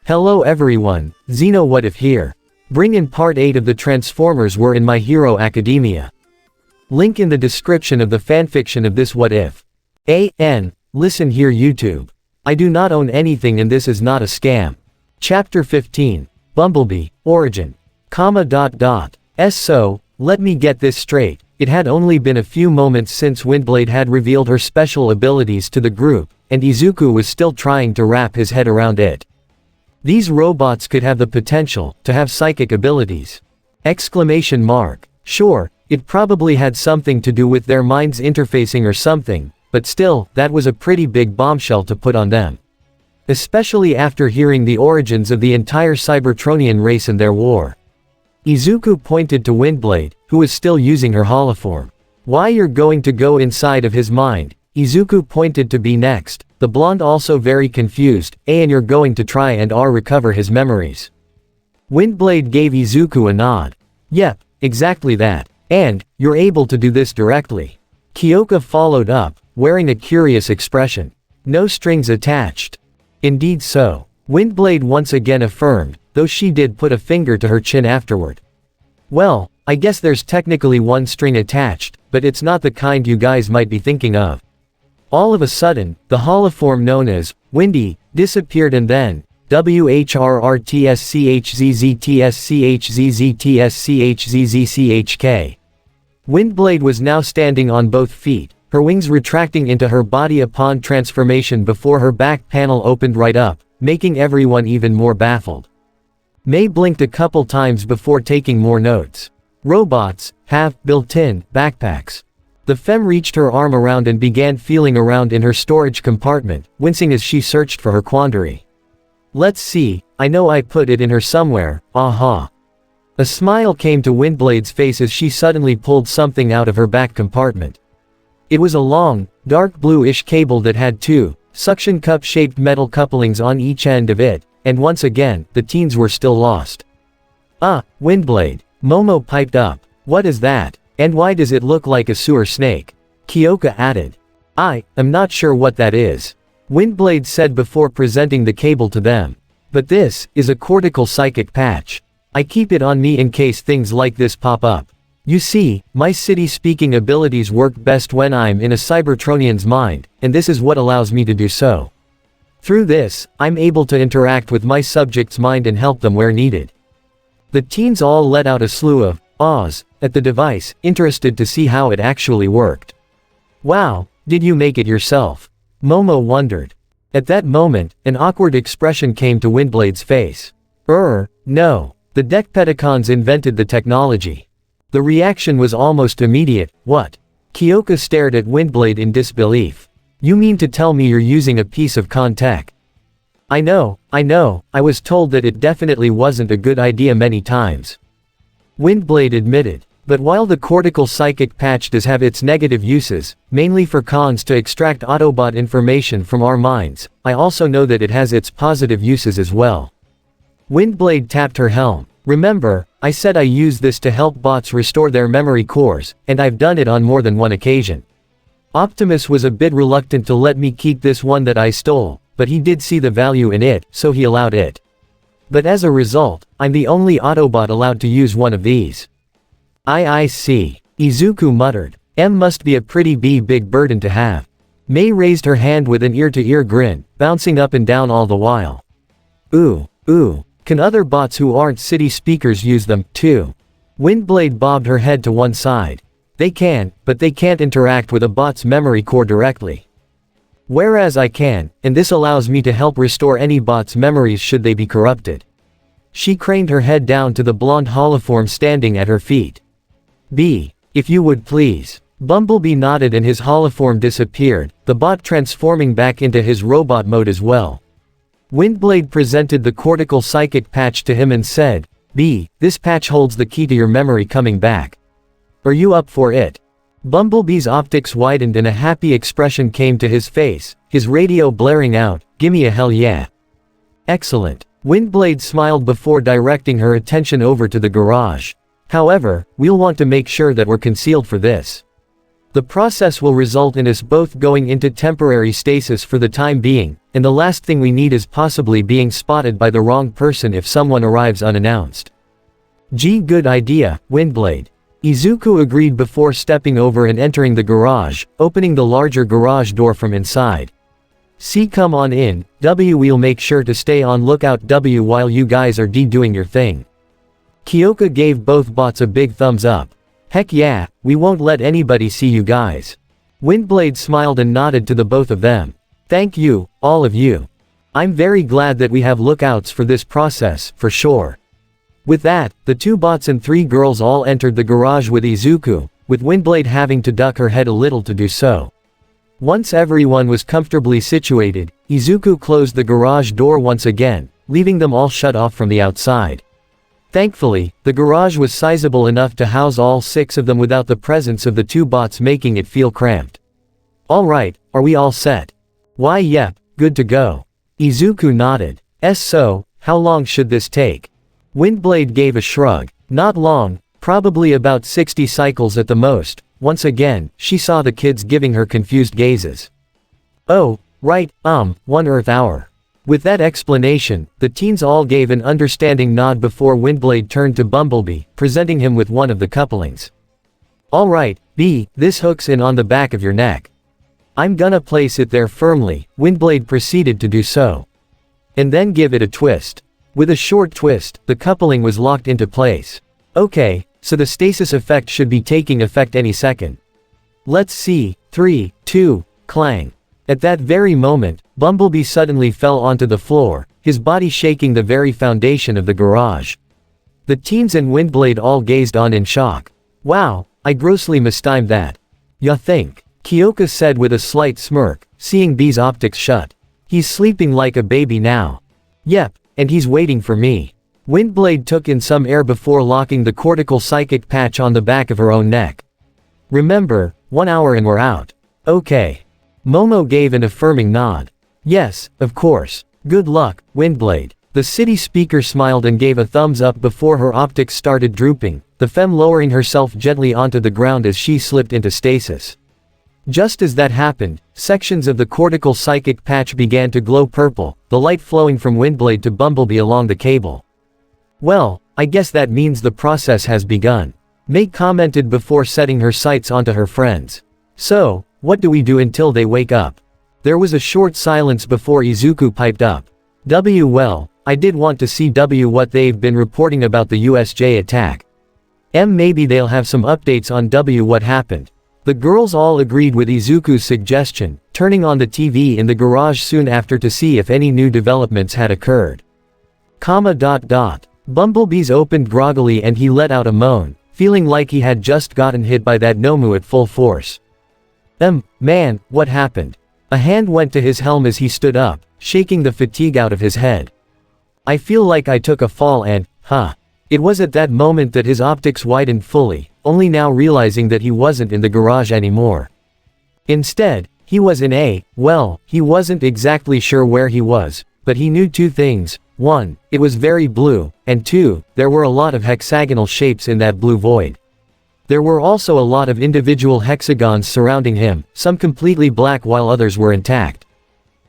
Hello everyone, Xeno What If here. Bring in part 8 of the Transformers Were in My Hero Academia. Link in the description of the fanfiction of this What If. Listen here YouTube. I do not own anything and this is not a scam. Chapter 15. Bumblebee, Origin. So, let me get this straight. It had only been a few moments since Windblade had revealed her special abilities to the group, and Izuku was still trying to wrap his head around it. These robots could have the potential to have psychic abilities. Exclamation mark. Sure, it probably had something to do with their minds interfacing or something, but still, that was a pretty big bombshell to put on them. Especially after hearing the origins of the entire Cybertronian race and their war. Izuku pointed to Windblade, who was still using her holoform. Why you're going to go inside of his mind? Izuku pointed to B next, the blonde also very confused, and you're going to try and recover his memories. Windblade gave Izuku a nod. Yep, exactly that. And, you're able to do this directly. Kyoka followed up, wearing a curious expression. No strings attached. Indeed so. Windblade once again affirmed, though she did put a finger to her chin afterward. Well, I guess there's technically one string attached, but it's not the kind you guys might be thinking of. All of a sudden, the holoform known as Windy disappeared and then WHRRTSCHZZTSCHZZTSCHZZCHK. Windblade was now standing on both feet, her wings retracting into her body upon transformation before her back panel opened right up, making everyone even more baffled. May blinked a couple times before taking more notes. Robots have built-in backpacks. The femme reached her arm around and began feeling around in her storage compartment, wincing as she searched for her quandary. Let's see, I know I put it in her somewhere, aha. A smile came to Windblade's face as she suddenly pulled something out of her back compartment. It was a long, dark blue-ish cable that had two suction cup-shaped metal couplings on each end of it, and once again, the teens were still lost. Windblade. Momo piped up. What is that? And why does it look like a sewer snake? Kyoka added. I'm not sure what that is. Windblade said before presenting the cable to them. But this is a cortical psychic patch. I keep it on me in case things like this pop up. You see, my city-speaking abilities work best when I'm in a Cybertronian's mind, and this is what allows me to do so. Through this, I'm able to interact with my subject's mind and help them where needed. The teens all let out a slew of ahs at the device, interested to see how it actually worked. Wow, did you make it yourself? Momo wondered. At that moment, an awkward expression came to Windblade's face. No. The Decpedicons invented the technology. The reaction was almost immediate. What? Kyoka stared at Windblade in disbelief. You mean to tell me you're using a piece of con-tech? I know, I was told that it definitely wasn't a good idea many times. Windblade admitted. But while the cortical psychic patch does have its negative uses, mainly for cons to extract Autobot information from our minds, I also know that it has its positive uses as well. Windblade tapped her helm. Remember, I said I use this to help bots restore their memory cores, and I've done it on more than one occasion. Optimus was a bit reluctant to let me keep this one that I stole, but he did see the value in it, so he allowed it. But as a result, I'm the only Autobot allowed to use one of these. I see. Izuku muttered. Must be a pretty big burden to have. May raised her hand with an ear-to-ear grin, bouncing up and down all the while. Ooh. Can other bots who aren't city speakers use them, too? Windblade bobbed her head to one side. They can, but they can't interact with a bot's memory core directly. Whereas I can, and this allows me to help restore any bot's memories should they be corrupted. She craned her head down to the blonde holoform standing at her feet. If you would please. Bumblebee nodded and his holoform disappeared, the bot transforming back into his robot mode as well. Windblade presented the cortical psychic patch to him and said, this patch holds the key to your memory coming back. Are you up for it? Bumblebee's optics widened and a happy expression came to his face, his radio blaring out, gimme a hell yeah. Excellent. Windblade smiled before directing her attention over to the garage. However, we'll want to make sure that we're concealed for this. The process will result in us both going into temporary stasis for the time being, and the last thing we need is possibly being spotted by the wrong person if someone arrives unannounced. Gee, good idea, Windblade. Izuku agreed before stepping over and entering the garage, opening the larger garage door from inside. See, come on in, we'll make sure to stay on lookout while you guys are doing your thing. Kyoka gave both bots a big thumbs up. Heck yeah, we won't let anybody see you guys. Windblade smiled and nodded to the both of them. Thank you, all of you. I'm very glad that we have lookouts for this process, for sure. With that, the 2 bots and 3 girls all entered the garage with Izuku, with Windblade having to duck her head a little to do so. Once everyone was comfortably situated, Izuku closed the garage door once again, leaving them all shut off from the outside. Thankfully, the garage was sizable enough to house all 6 of them without the presence of the 2 bots making it feel cramped. Alright, are we all set? Why yep, good to go. Izuku nodded. So, how long should this take? Windblade gave a shrug. Not long, probably about 60 cycles at the most. Once again, she saw the kids giving her confused gazes. Oh, right, 1 Earth hour. With that explanation, the teens all gave an understanding nod before Windblade turned to Bumblebee, presenting him with one of the couplings. Alright, B, this hooks in on the back of your neck. I'm gonna place it there firmly, Windblade proceeded to do so. And then give it a twist. With a short twist, the coupling was locked into place. Okay, so the stasis effect should be taking effect any second. Let's see, 3, 2, clang. At that very moment, Bumblebee suddenly fell onto the floor, his body shaking the very foundation of the garage. The teens and Windblade all gazed on in shock. Wow, I grossly mistimed that. Ya think? Kyoka said with a slight smirk, seeing B's optics shut. He's sleeping like a baby now. Yep, and he's waiting for me. Windblade took in some air before locking the cortical psychic patch on the back of her own neck. Remember, 1 hour and we're out. Okay. Momo gave an affirming nod. Yes, of course. Good luck, Windblade. The city speaker smiled and gave a thumbs up before her optics started drooping, the femme lowering herself gently onto the ground as she slipped into stasis. Just as that happened, sections of the cortical psychic patch began to glow purple, the light flowing from Windblade to Bumblebee along the cable. Well, I guess that means the process has begun. May commented before setting her sights onto her friends. So, what do we do until they wake up? There was a short silence before Izuku piped up. Well, I did want to see what they've been reporting about the USJ attack. Maybe they'll have some updates on what happened. The girls all agreed with Izuku's suggestion, turning on the TV in the garage soon after to see if any new developments had occurred. Bumblebee's opened groggily and he let out a moan, feeling like he had just gotten hit by that Nomu at full force. Man, what happened? A hand went to his helm as he stood up, shaking the fatigue out of his head. I feel like I took a fall and, It was at that moment that his optics widened fully, only now realizing that he wasn't in the garage anymore. Instead, he was in he wasn't exactly sure where he was, but he knew 2 things. 1, it was very blue, and 2, there were a lot of hexagonal shapes in that blue void. There were also a lot of individual hexagons surrounding him, some completely black while others were intact.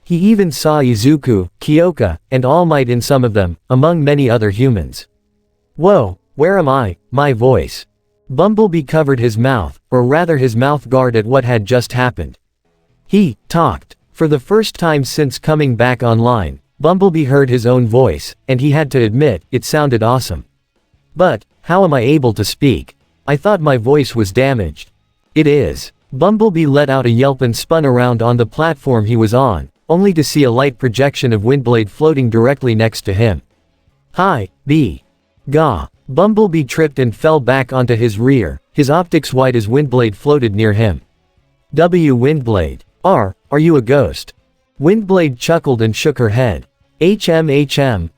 He even saw Izuku, Kyoka, and All Might in some of them, among many other humans. Whoa, where am I? My voice. Bumblebee covered his mouth, or rather his mouth guard at what had just happened. He talked. For the first time since coming back online, Bumblebee heard his own voice, and he had to admit, it sounded awesome. But, how am I able to speak? I thought my voice was damaged. It is. Bumblebee let out a yelp and spun around on the platform he was on, only to see a light projection of Windblade floating directly next to him. Hi, B. Gah. Bumblebee tripped and fell back onto his rear, his optics wide as Windblade floated near him. Windblade. Are you a ghost? Windblade chuckled and shook her head.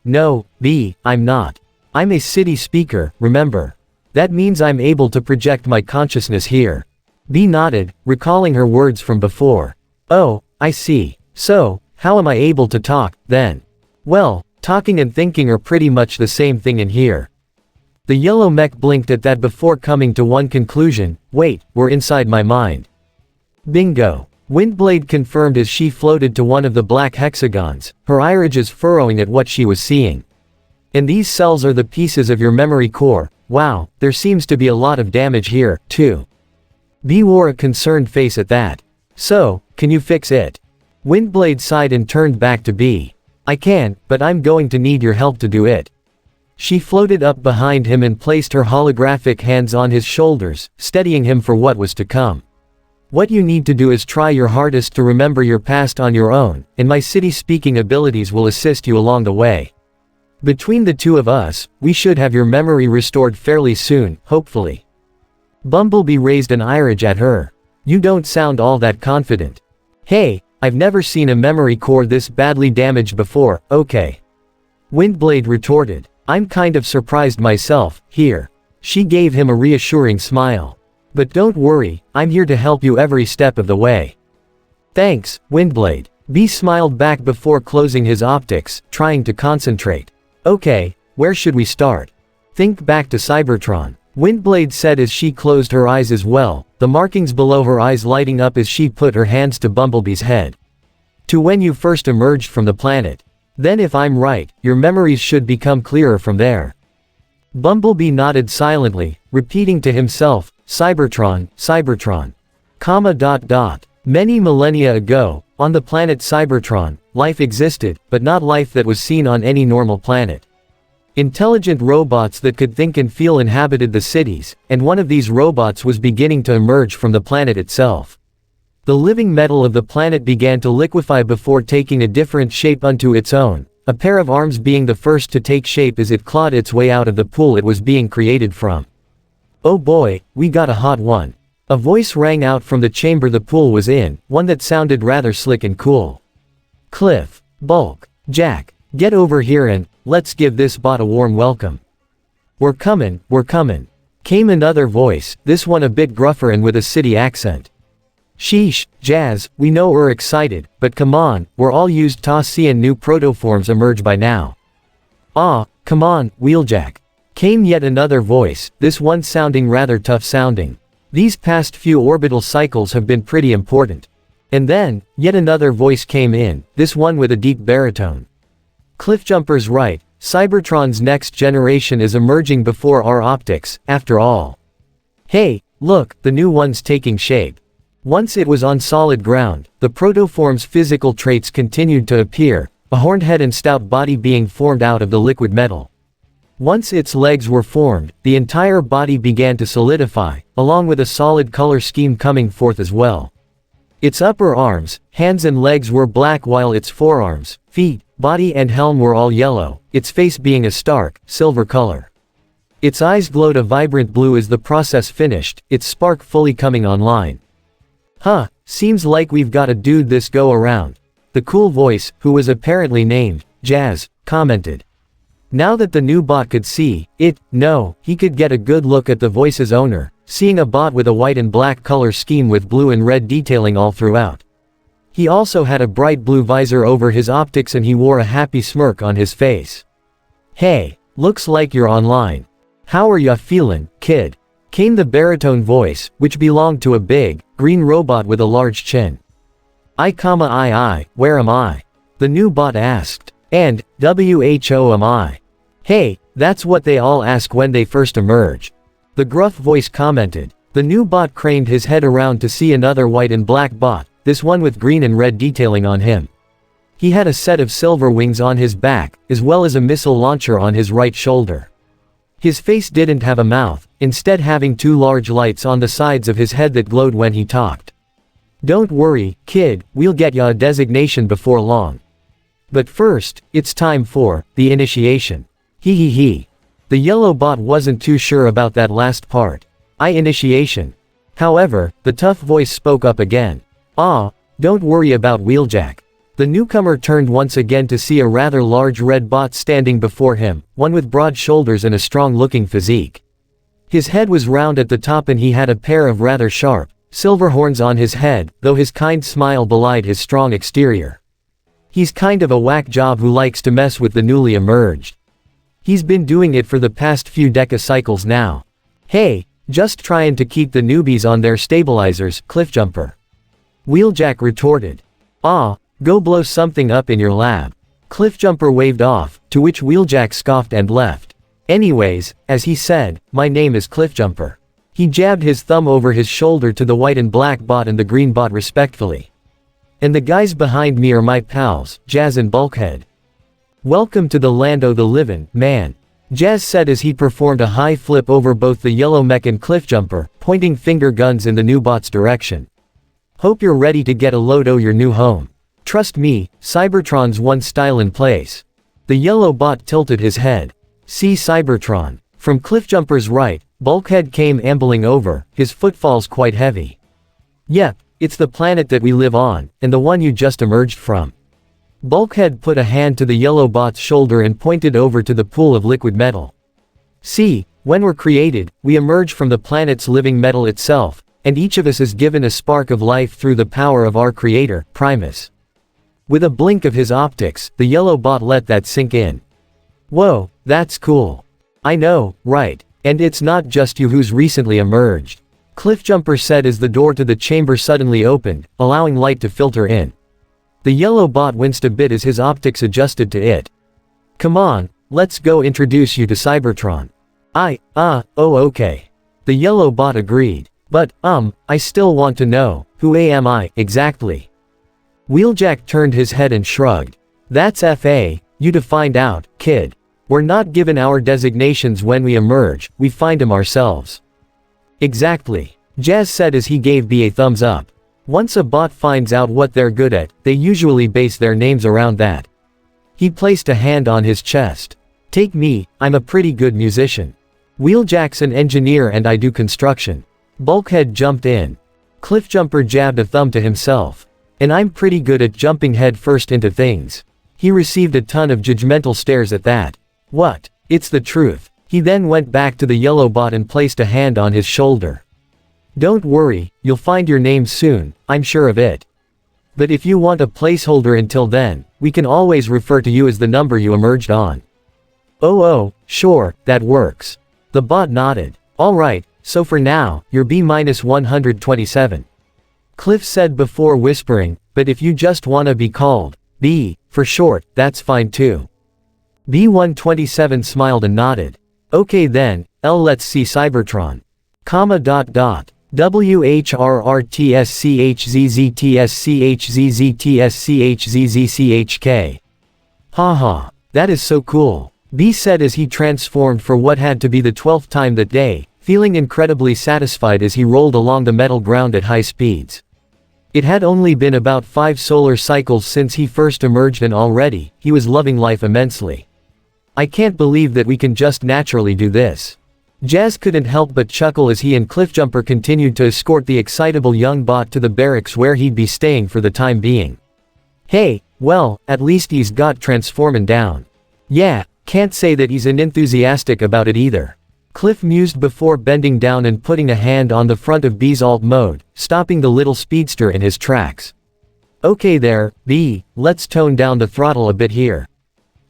No, B, I'm not. I'm a city speaker, remember. That means I'm able to project my consciousness here. B nodded, recalling her words from before. Oh, I see. So, how am I able to talk, then? Well, talking and thinking are pretty much the same thing in here. The yellow mech blinked at that before coming to one conclusion, wait, we're inside my mind. Bingo. Windblade confirmed as she floated to one of the black hexagons, her irises furrowing at what she was seeing. And these cells are the pieces of your memory core. Wow, there seems to be a lot of damage here, too. B wore a concerned face at that. So, can you fix it? Windblade sighed and turned back to B. I can, but I'm going to need your help to do it. She floated up behind him and placed her holographic hands on his shoulders, steadying him for what was to come. What you need to do is try your hardest to remember your past on your own, and my city-speaking abilities will assist you along the way. Between the two of us, we should have your memory restored fairly soon, hopefully. Bumblebee raised an eyelid at her. You don't sound all that confident. Hey, I've never seen a memory core this badly damaged before, okay. Windblade retorted. I'm kind of surprised myself, here. She gave him a reassuring smile. But don't worry, I'm here to help you every step of the way. Thanks, Windblade. B smiled back before closing his optics, trying to concentrate. Okay, where should we start? Think back to Cybertron. Windblade said as she closed her eyes as well, the markings below her eyes lighting up as she put her hands to Bumblebee's head. To when you first emerged from the planet. Then if I'm right, your memories should become clearer from there. Bumblebee nodded silently, repeating to himself, Cybertron, Cybertron. Many millennia ago, on the planet Cybertron, life existed, but not life that was seen on any normal planet. Intelligent robots that could think and feel inhabited the cities, and one of these robots was beginning to emerge from the planet itself. The living metal of the planet began to liquefy before taking a different shape unto its own, a pair of arms being the first to take shape as it clawed its way out of the pool it was being created from. Oh boy, we got a hot one. A voice rang out from the chamber the pool was in, one that sounded rather slick and cool. Cliff, Bulk, Jack, get over here and, let's give this bot a warm welcome. We're coming, came another voice, this one a bit gruffer and with a city accent. Sheesh, Jazz, we know we're excited, but come on, we're all used to seeing new protoforms emerge by now. Ah, come on, Wheeljack. Came yet another voice, this one sounding rather tough sounding. These past few orbital cycles have been pretty important. And then, yet another voice came in, this one with a deep baritone. Cliffjumper's right, Cybertron's next generation is emerging before our optics, after all. Hey, look, the new one's taking shape. Once it was on solid ground, the protoform's physical traits continued to appear, a horned head and stout body being formed out of the liquid metal. Once its legs were formed, the entire body began to solidify, along with a solid color scheme coming forth as well. Its upper arms, hands and legs were black while its forearms, feet, body and helm were all yellow, its face being a stark, silver color. Its eyes glowed a vibrant blue as the process finished, its spark fully coming online. Huh, seems like we've got a dude this go around. The cool voice, who was apparently named Jazz, commented. Now that the new bot could see it, he could get a good look at the voice's owner, seeing a bot with a white and black color scheme with blue and red detailing all throughout. He also had a bright blue visor over his optics and he wore a happy smirk on his face. Hey, looks like you're online. How are ya feelin', kid? Came the baritone voice, which belonged to a big, green robot with a large chin. Where am I? The new bot asked. And, who am I? Hey, that's what they all ask when they first emerge. The gruff voice commented. The new bot craned his head around to see another white and black bot, this one with green and red detailing on him. He had a set of silver wings on his back, as well as a missile launcher on his right shoulder. His face didn't have a mouth, instead having two large lights on the sides of his head that glowed when he talked. Don't worry, kid, we'll get ya a designation before long. But first, it's time for the initiation. He. The yellow bot wasn't too sure about that last part. Initiation. However, the tough voice spoke up again. Don't worry about Wheeljack. The newcomer turned once again to see a rather large red bot standing before him, one with broad shoulders and a strong-looking physique. His head was round at the top and he had a pair of rather sharp, silver horns on his head, though his kind smile belied his strong exterior. He's kind of a whack job who likes to mess with the newly emerged. He's been doing it for the past few decacycles now. Hey, just trying to keep the newbies on their stabilizers, Cliffjumper. Wheeljack retorted. Ah, go blow something up in your lab. Cliffjumper waved off, to which Wheeljack scoffed and left. Anyways, as he said, my name is Cliffjumper. He jabbed his thumb over his shoulder to the white and black bot and the green bot respectfully. And the guys behind me are my pals, Jazz and Bulkhead. Welcome to the land o' the livin', man. Jazz said as he performed a high flip over both the yellow mech and Cliffjumper, pointing finger guns in the new bot's direction. Hope you're ready to get a load o' your new home. Trust me, Cybertron's one style in place. The yellow bot tilted his head. See Cybertron. From Cliffjumper's right, Bulkhead came ambling over, his footfalls quite heavy. Yep, it's the planet that we live on, and the one you just emerged from. Bulkhead put a hand to the yellow bot's shoulder and pointed over to the pool of liquid metal. See, when we're created, we emerge from the planet's living metal itself, and each of us is given a spark of life through the power of our creator, Primus. With a blink of his optics, the yellow bot let that sink in. Whoa, that's cool. I know, right, and it's not just you who's recently emerged. Cliffjumper said as the door to the chamber suddenly opened, allowing light to filter in. The yellow bot winced a bit as his optics adjusted to it. Come on, let's go introduce you to Cybertron. Oh okay. The yellow bot agreed. But, I still want to know, who am I, exactly? Wheeljack turned his head and shrugged. That's FA, you to find out, kid. We're not given our designations when we emerge, we find them ourselves. Exactly. Jazz said as he gave B a thumbs up. Once a bot finds out what they're good at, they usually base their names around that. He placed a hand on his chest. Take me, I'm a pretty good musician. Wheeljack's an engineer and I do construction. Bulkhead jumped in. Cliffjumper jabbed a thumb to himself. And I'm pretty good at jumping head first into things. He received a ton of judgmental stares at that. What? It's the truth. He then went back to the yellow bot and placed a hand on his shoulder. Don't worry, you'll find your name soon, I'm sure of it. But if you want a placeholder until then, we can always refer to you as the number you emerged on. Oh, sure, that works. The bot nodded. Alright, so for now, you're B-127. Cliff said before whispering, but if you just wanna be called B, for short, that's fine too. B-127 smiled and nodded. Okay then, let's see Cybertron. WHRRTSCHZZTSCHZZTSCHZZTSCHZZCHK. Haha, that is so cool, B said as he transformed for what had to be the 12th time that day, feeling incredibly satisfied as he rolled along the metal ground at high speeds. It had only been about 5 solar cycles since he first emerged and already, he was loving life immensely. I can't believe that we can just naturally do this. Jazz couldn't help but chuckle as he and Cliffjumper continued to escort the excitable young bot to the barracks where he'd be staying for the time being. Hey, well, at least he's got transforming down. Yeah, can't say that he's enthusiastic about it either. Cliff mused before bending down and putting a hand on the front of B's alt mode, stopping the little speedster in his tracks. Okay there, B, let's tone down the throttle a bit here.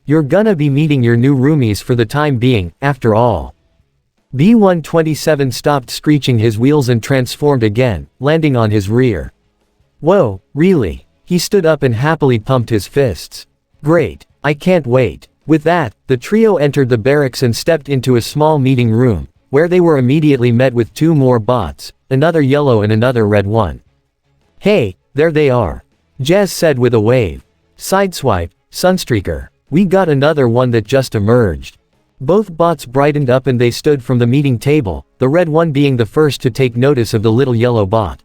You're gonna be meeting your new roomies for the time being, after all. B-127 stopped screeching his wheels and transformed again, landing on his rear. Whoa, really? He stood up and happily pumped his fists. Great, I can't wait. With that, the trio entered the barracks and stepped into a small meeting room, where they were immediately met with 2 more bots, another yellow and another red one. Hey, there they are. Jazz said with a wave. Sideswipe, Sunstreaker. We got another one that just emerged. Both bots brightened up and they stood from the meeting table, the red one being the first to take notice of the little yellow bot.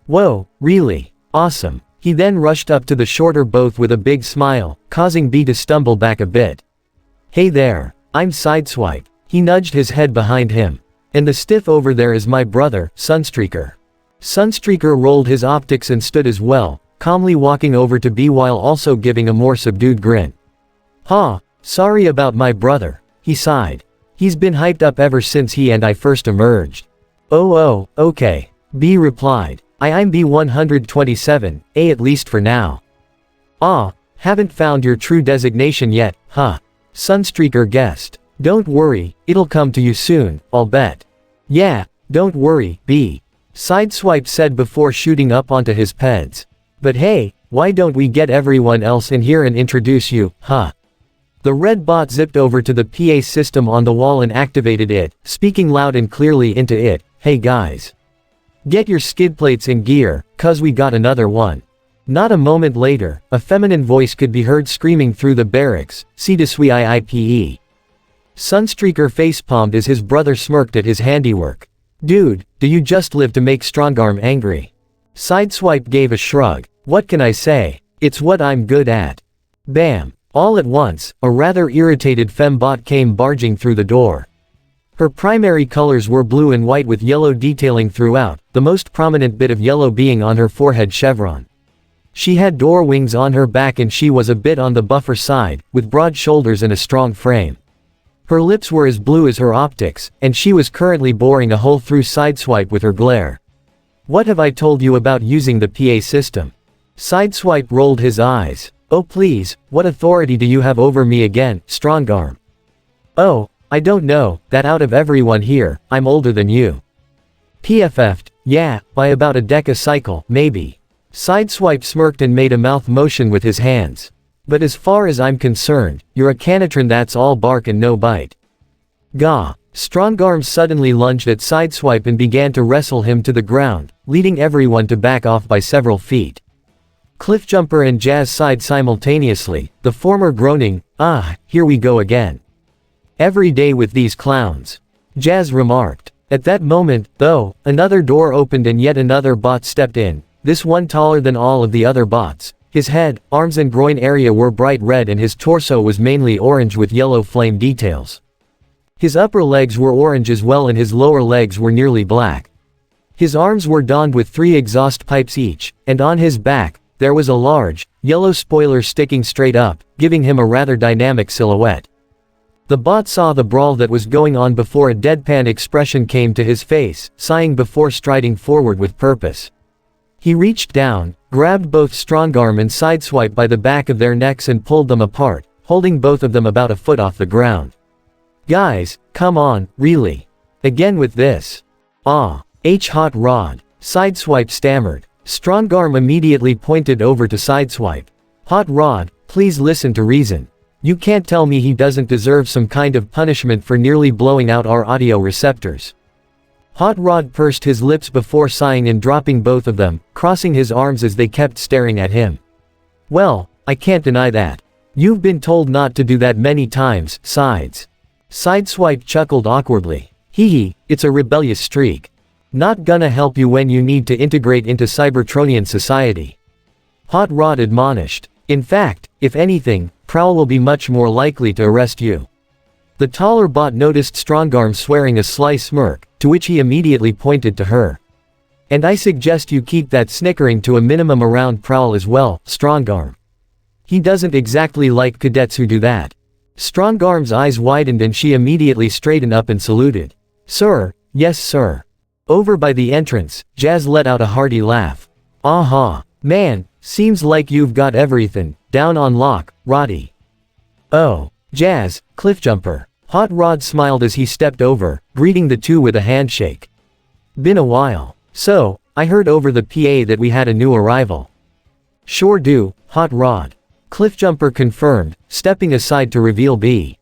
Whoa, really? Awesome. He then rushed up to the shorter both with a big smile, causing B to stumble back a bit. Hey there, I'm Sideswipe. He nudged his head behind him. And the stiff over there is my brother, Sunstreaker. Sunstreaker rolled his optics and stood as well, calmly walking over to B while also giving a more subdued grin. Sorry about my brother, he sighed. He's been hyped up ever since he and I first emerged. Oh, okay. B replied. I'm B-127, at least for now. Haven't found your true designation yet, huh? Sunstreaker guessed. Don't worry, it'll come to you soon, I'll bet. Yeah, don't worry, B. Sideswipe said before shooting up onto his peds. But hey, why don't we get everyone else in here and introduce you, huh? The red bot zipped over to the PA system on the wall and activated it, speaking loud and clearly into it. Hey guys. Get your skid plates in gear, cuz we got another one. Not a moment later, a feminine voice could be heard screaming through the barracks, "C-to-swi-ipe." Sunstreaker facepalmed as his brother smirked at his handiwork. Dude, do you just live to make Strongarm angry? Sideswipe gave a shrug. What can I say? It's what I'm good at. Bam. All at once, a rather irritated fembot came barging through the door. Her primary colors were blue and white with yellow detailing throughout, the most prominent bit of yellow being on her forehead chevron. She had door wings on her back and she was a bit on the buffer side, with broad shoulders and a strong frame. Her lips were as blue as her optics, and she was currently boring a hole through Sideswipe with her glare. What have I told you about using the PA system? Sideswipe rolled his eyes. Oh please, what authority do you have over me again, Strongarm? Oh, I don't know, that out of everyone here, I'm older than you. PFF'd, yeah, by about a decacycle, maybe. Sideswipe smirked and made a mouth motion with his hands. But as far as I'm concerned, you're a canitron that's all bark and no bite. Gah. Strongarm suddenly lunged at Sideswipe and began to wrestle him to the ground, leading everyone to back off by several feet. Cliffjumper and Jazz sighed simultaneously, the former groaning, here we go again. Every day with these clowns. Jazz remarked. At that moment, though, another door opened and yet another bot stepped in, this one taller than all of the other bots. His head, arms and groin area were bright red and his torso was mainly orange with yellow flame details. His upper legs were orange as well and his lower legs were nearly black. His arms were donned with 3 exhaust pipes each, and on his back, there was a large, yellow spoiler sticking straight up, giving him a rather dynamic silhouette. The bot saw the brawl that was going on before a deadpan expression came to his face, sighing before striding forward with purpose. He reached down, grabbed both Strongarm and Sideswipe by the back of their necks and pulled them apart, holding both of them about a foot off the ground. Guys, come on, really. Again with this. Hot rod. Sideswipe stammered. Strongarm immediately pointed over to Sideswipe. Hot rod, please listen to reason. You can't tell me he doesn't deserve some kind of punishment for nearly blowing out our audio receptors. Hot Rod pursed his lips before sighing and dropping both of them, crossing his arms as they kept staring at him. Well, I can't deny that. You've been told not to do that many times, Sideswipe chuckled awkwardly. Hee, it's a rebellious streak. Not gonna help you when you need to integrate into Cybertronian society. Hot Rod admonished. In fact, if anything, Prowl will be much more likely to arrest you. The taller bot noticed Strongarm swearing a sly smirk, to which he immediately pointed to her. And I suggest you keep that snickering to a minimum around Prowl as well, Strongarm. He doesn't exactly like cadets who do that. Strongarm's eyes widened and she immediately straightened up and saluted. Sir, yes sir. Over by the entrance, Jazz let out a hearty laugh. Aha, man, seems like you've got everything down on lock, Roddy. Oh, Jazz, Cliffjumper. Hot Rod smiled as he stepped over, greeting the two with a handshake. Been a while. So, I heard over the PA that we had a new arrival. Sure do, Hot Rod. Cliffjumper confirmed, stepping aside to reveal B.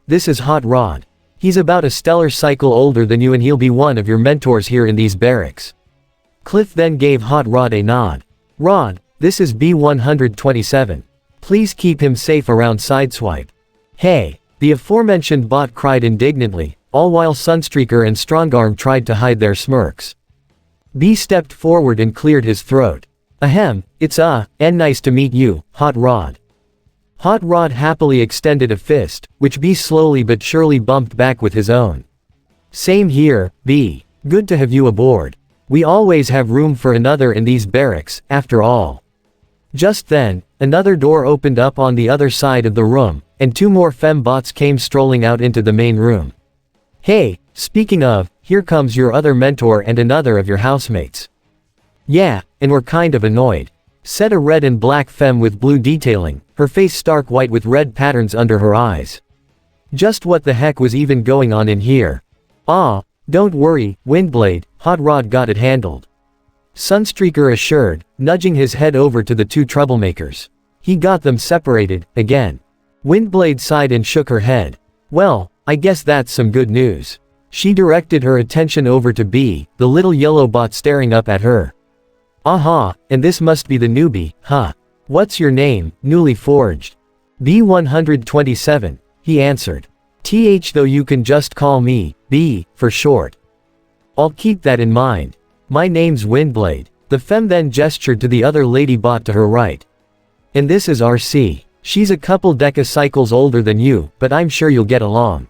This is Hot Rod. He's about a stellar cycle older than you and he'll be one of your mentors here in these barracks. Cliff then gave Hot Rod a nod. Rod, this is B-127. Please keep him safe around Sideswipe. Hey, the aforementioned bot cried indignantly, all while Sunstreaker and Strongarm tried to hide their smirks. B stepped forward and cleared his throat. Ahem, it's nice to meet you, Hot Rod. Hot Rod happily extended a fist, which B slowly but surely bumped back with his own. Same here, B. Good to have you aboard. We always have room for another in these barracks, after all. Just then, another door opened up on the other side of the room, and 2 more fembots came strolling out into the main room. Hey, speaking of, here comes your other mentor and another of your housemates. Yeah, and we're kind of annoyed. Said a red and black femme with blue detailing, her face stark white with red patterns under her eyes. Just what the heck was even going on in here? Don't worry, Windblade, Hot Rod got it handled. Sunstreaker assured, nudging his head over to the two troublemakers. He got them separated, again. Windblade sighed and shook her head. Well, I guess that's some good news. She directed her attention over to B, the little yellow bot staring up at her. Aha, and this must be the newbie, huh? What's your name, newly forged? B127, he answered. Though you can just call me, B, for short. I'll keep that in mind. My name's Windblade. The femme then gestured to the other lady bot to her right. And this is RC. She's a couple decacycles older than you, but I'm sure you'll get along.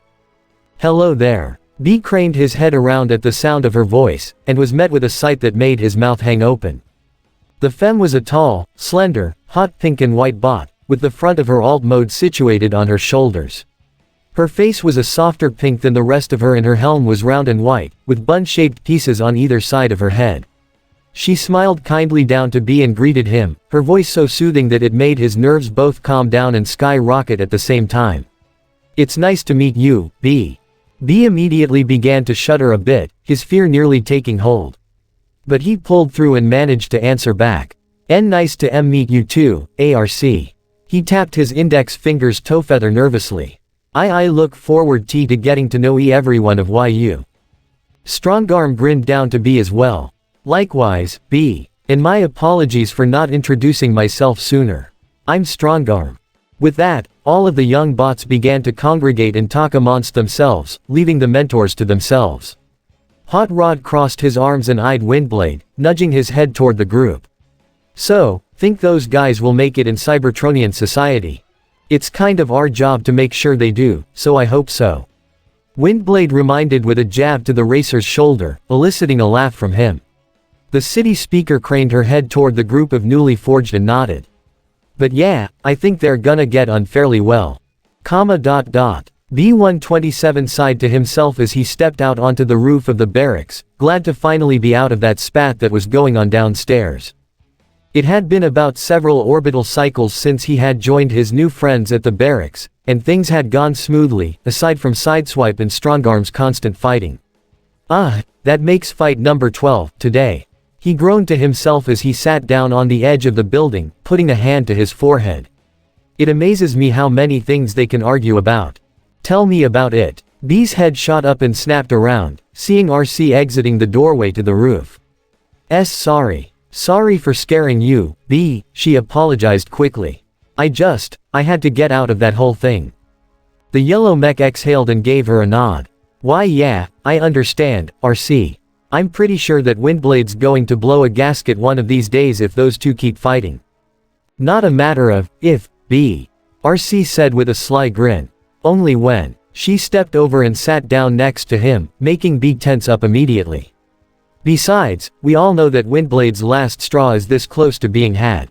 Hello there. B craned his head around at the sound of her voice, and was met with a sight that made his mouth hang open. The femme was a tall, slender, hot pink and white bot, with the front of her alt mode situated on her shoulders. Her face was a softer pink than the rest of her and her helm was round and white, with bun-shaped pieces on either side of her head. She smiled kindly down to B and greeted him, her voice so soothing that it made his nerves both calm down and skyrocket at the same time. It's nice to meet you, B. B immediately began to shudder a bit, his fear nearly taking hold. But he pulled through and managed to answer back. Nice to meet you too, ARC. He tapped his index finger's toe feather nervously. I look forward to getting to know everyone of YU. Strongarm grinned down to B as well. Likewise, B. And my apologies for not introducing myself sooner. I'm Strongarm. With that, all of the young bots began to congregate and talk amongst themselves, leaving the mentors to themselves. Hot Rod crossed his arms and eyed Windblade, nudging his head toward the group. So, think those guys will make it in Cybertronian society? It's kind of our job to make sure they do, so I hope so. Windblade reminded with a jab to the racer's shoulder, eliciting a laugh from him. The city speaker craned her head toward the group of newly forged and nodded. But yeah, I think they're gonna get on fairly well. B127 sighed to himself as he stepped out onto the roof of the barracks, glad to finally be out of that spat that was going on downstairs. It had been about several orbital cycles since he had joined his new friends at the barracks, and things had gone smoothly, aside from Sideswipe and Strongarm's constant fighting. That makes fight number 12, today. He groaned to himself as he sat down on the edge of the building, putting a hand to his forehead. It amazes me how many things they can argue about. Tell me about it. B's head shot up and snapped around, seeing RC exiting the doorway to the roof. Sorry for scaring you, B, she apologized quickly. I had to get out of that whole thing. The yellow mech exhaled and gave her a nod. Why yeah, I understand, RC. I'm pretty sure that Windblade's going to blow a gasket one of these days if those two keep fighting. Not a matter of, if, B. RC said with a sly grin. Only when. She stepped over and sat down next to him, making B tense up immediately. Besides, we all know that Windblade's last straw is this close to being had.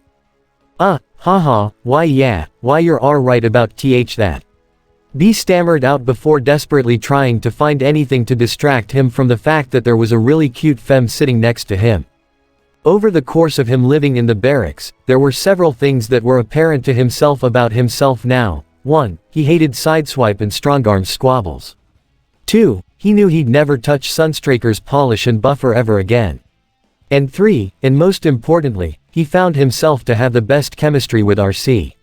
Why you're alright about that. B stammered out before desperately trying to find anything to distract him from the fact that there was a really cute femme sitting next to him. Over the course of him living in the barracks, there were several things that were apparent to himself about himself now. 1. He hated Sideswipe and Strongarm's squabbles. 2. He knew he'd never touch Sunstreaker's polish and buffer ever again. And 3, and most importantly, he found himself to have the best chemistry with RC.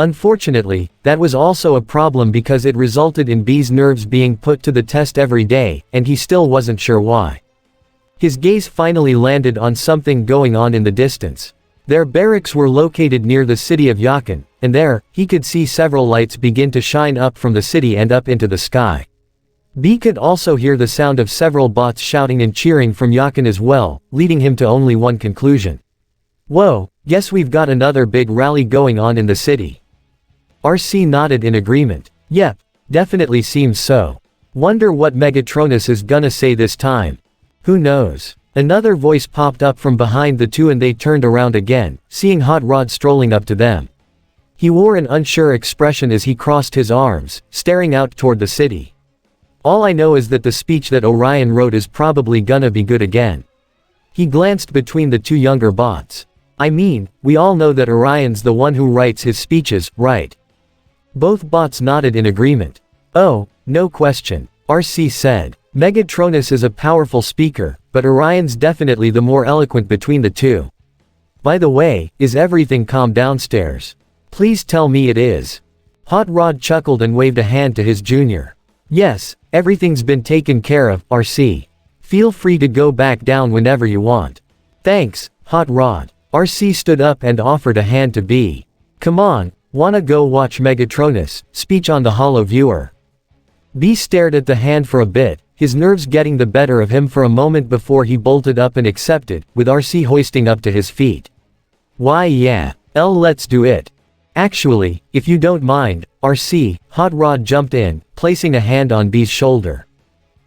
Unfortunately, that was also a problem because it resulted in B's nerves being put to the test every day, and he still wasn't sure why. His gaze finally landed on something going on in the distance. Their barracks were located near the city of Yakin, and there, he could see several lights begin to shine up from the city and up into the sky. B could also hear the sound of several bots shouting and cheering from Yakin as well, leading him to only one conclusion. Whoa, guess we've got another big rally going on in the city. RC nodded in agreement. Yep, definitely seems so. Wonder what Megatronus is gonna say this time. Who knows? Another voice popped up from behind the two and they turned around again, seeing Hot Rod strolling up to them. He wore an unsure expression as he crossed his arms, staring out toward the city. All I know is that the speech that Orion wrote is probably gonna be good again. He glanced between the two younger bots. I mean, we all know that Orion's the one who writes his speeches, right? Both bots nodded in agreement. Oh, no question, RC said. Megatronus is a powerful speaker, but Orion's definitely the more eloquent between the two. By the way, is everything calm downstairs? Please tell me it is. Hot Rod chuckled and waved a hand to his junior. Yes, everything's been taken care of, RC. Feel free to go back down whenever you want. Thanks, Hot Rod. RC stood up and offered a hand to B. Come on, wanna go watch Megatronus, speech on the hollow viewer. B stared at the hand for a bit, his nerves getting the better of him for a moment before he bolted up and accepted, with RC hoisting up to his feet. Why yeah, let's do it. Actually, if you don't mind, RC, Hot Rod jumped in, placing a hand on B's shoulder.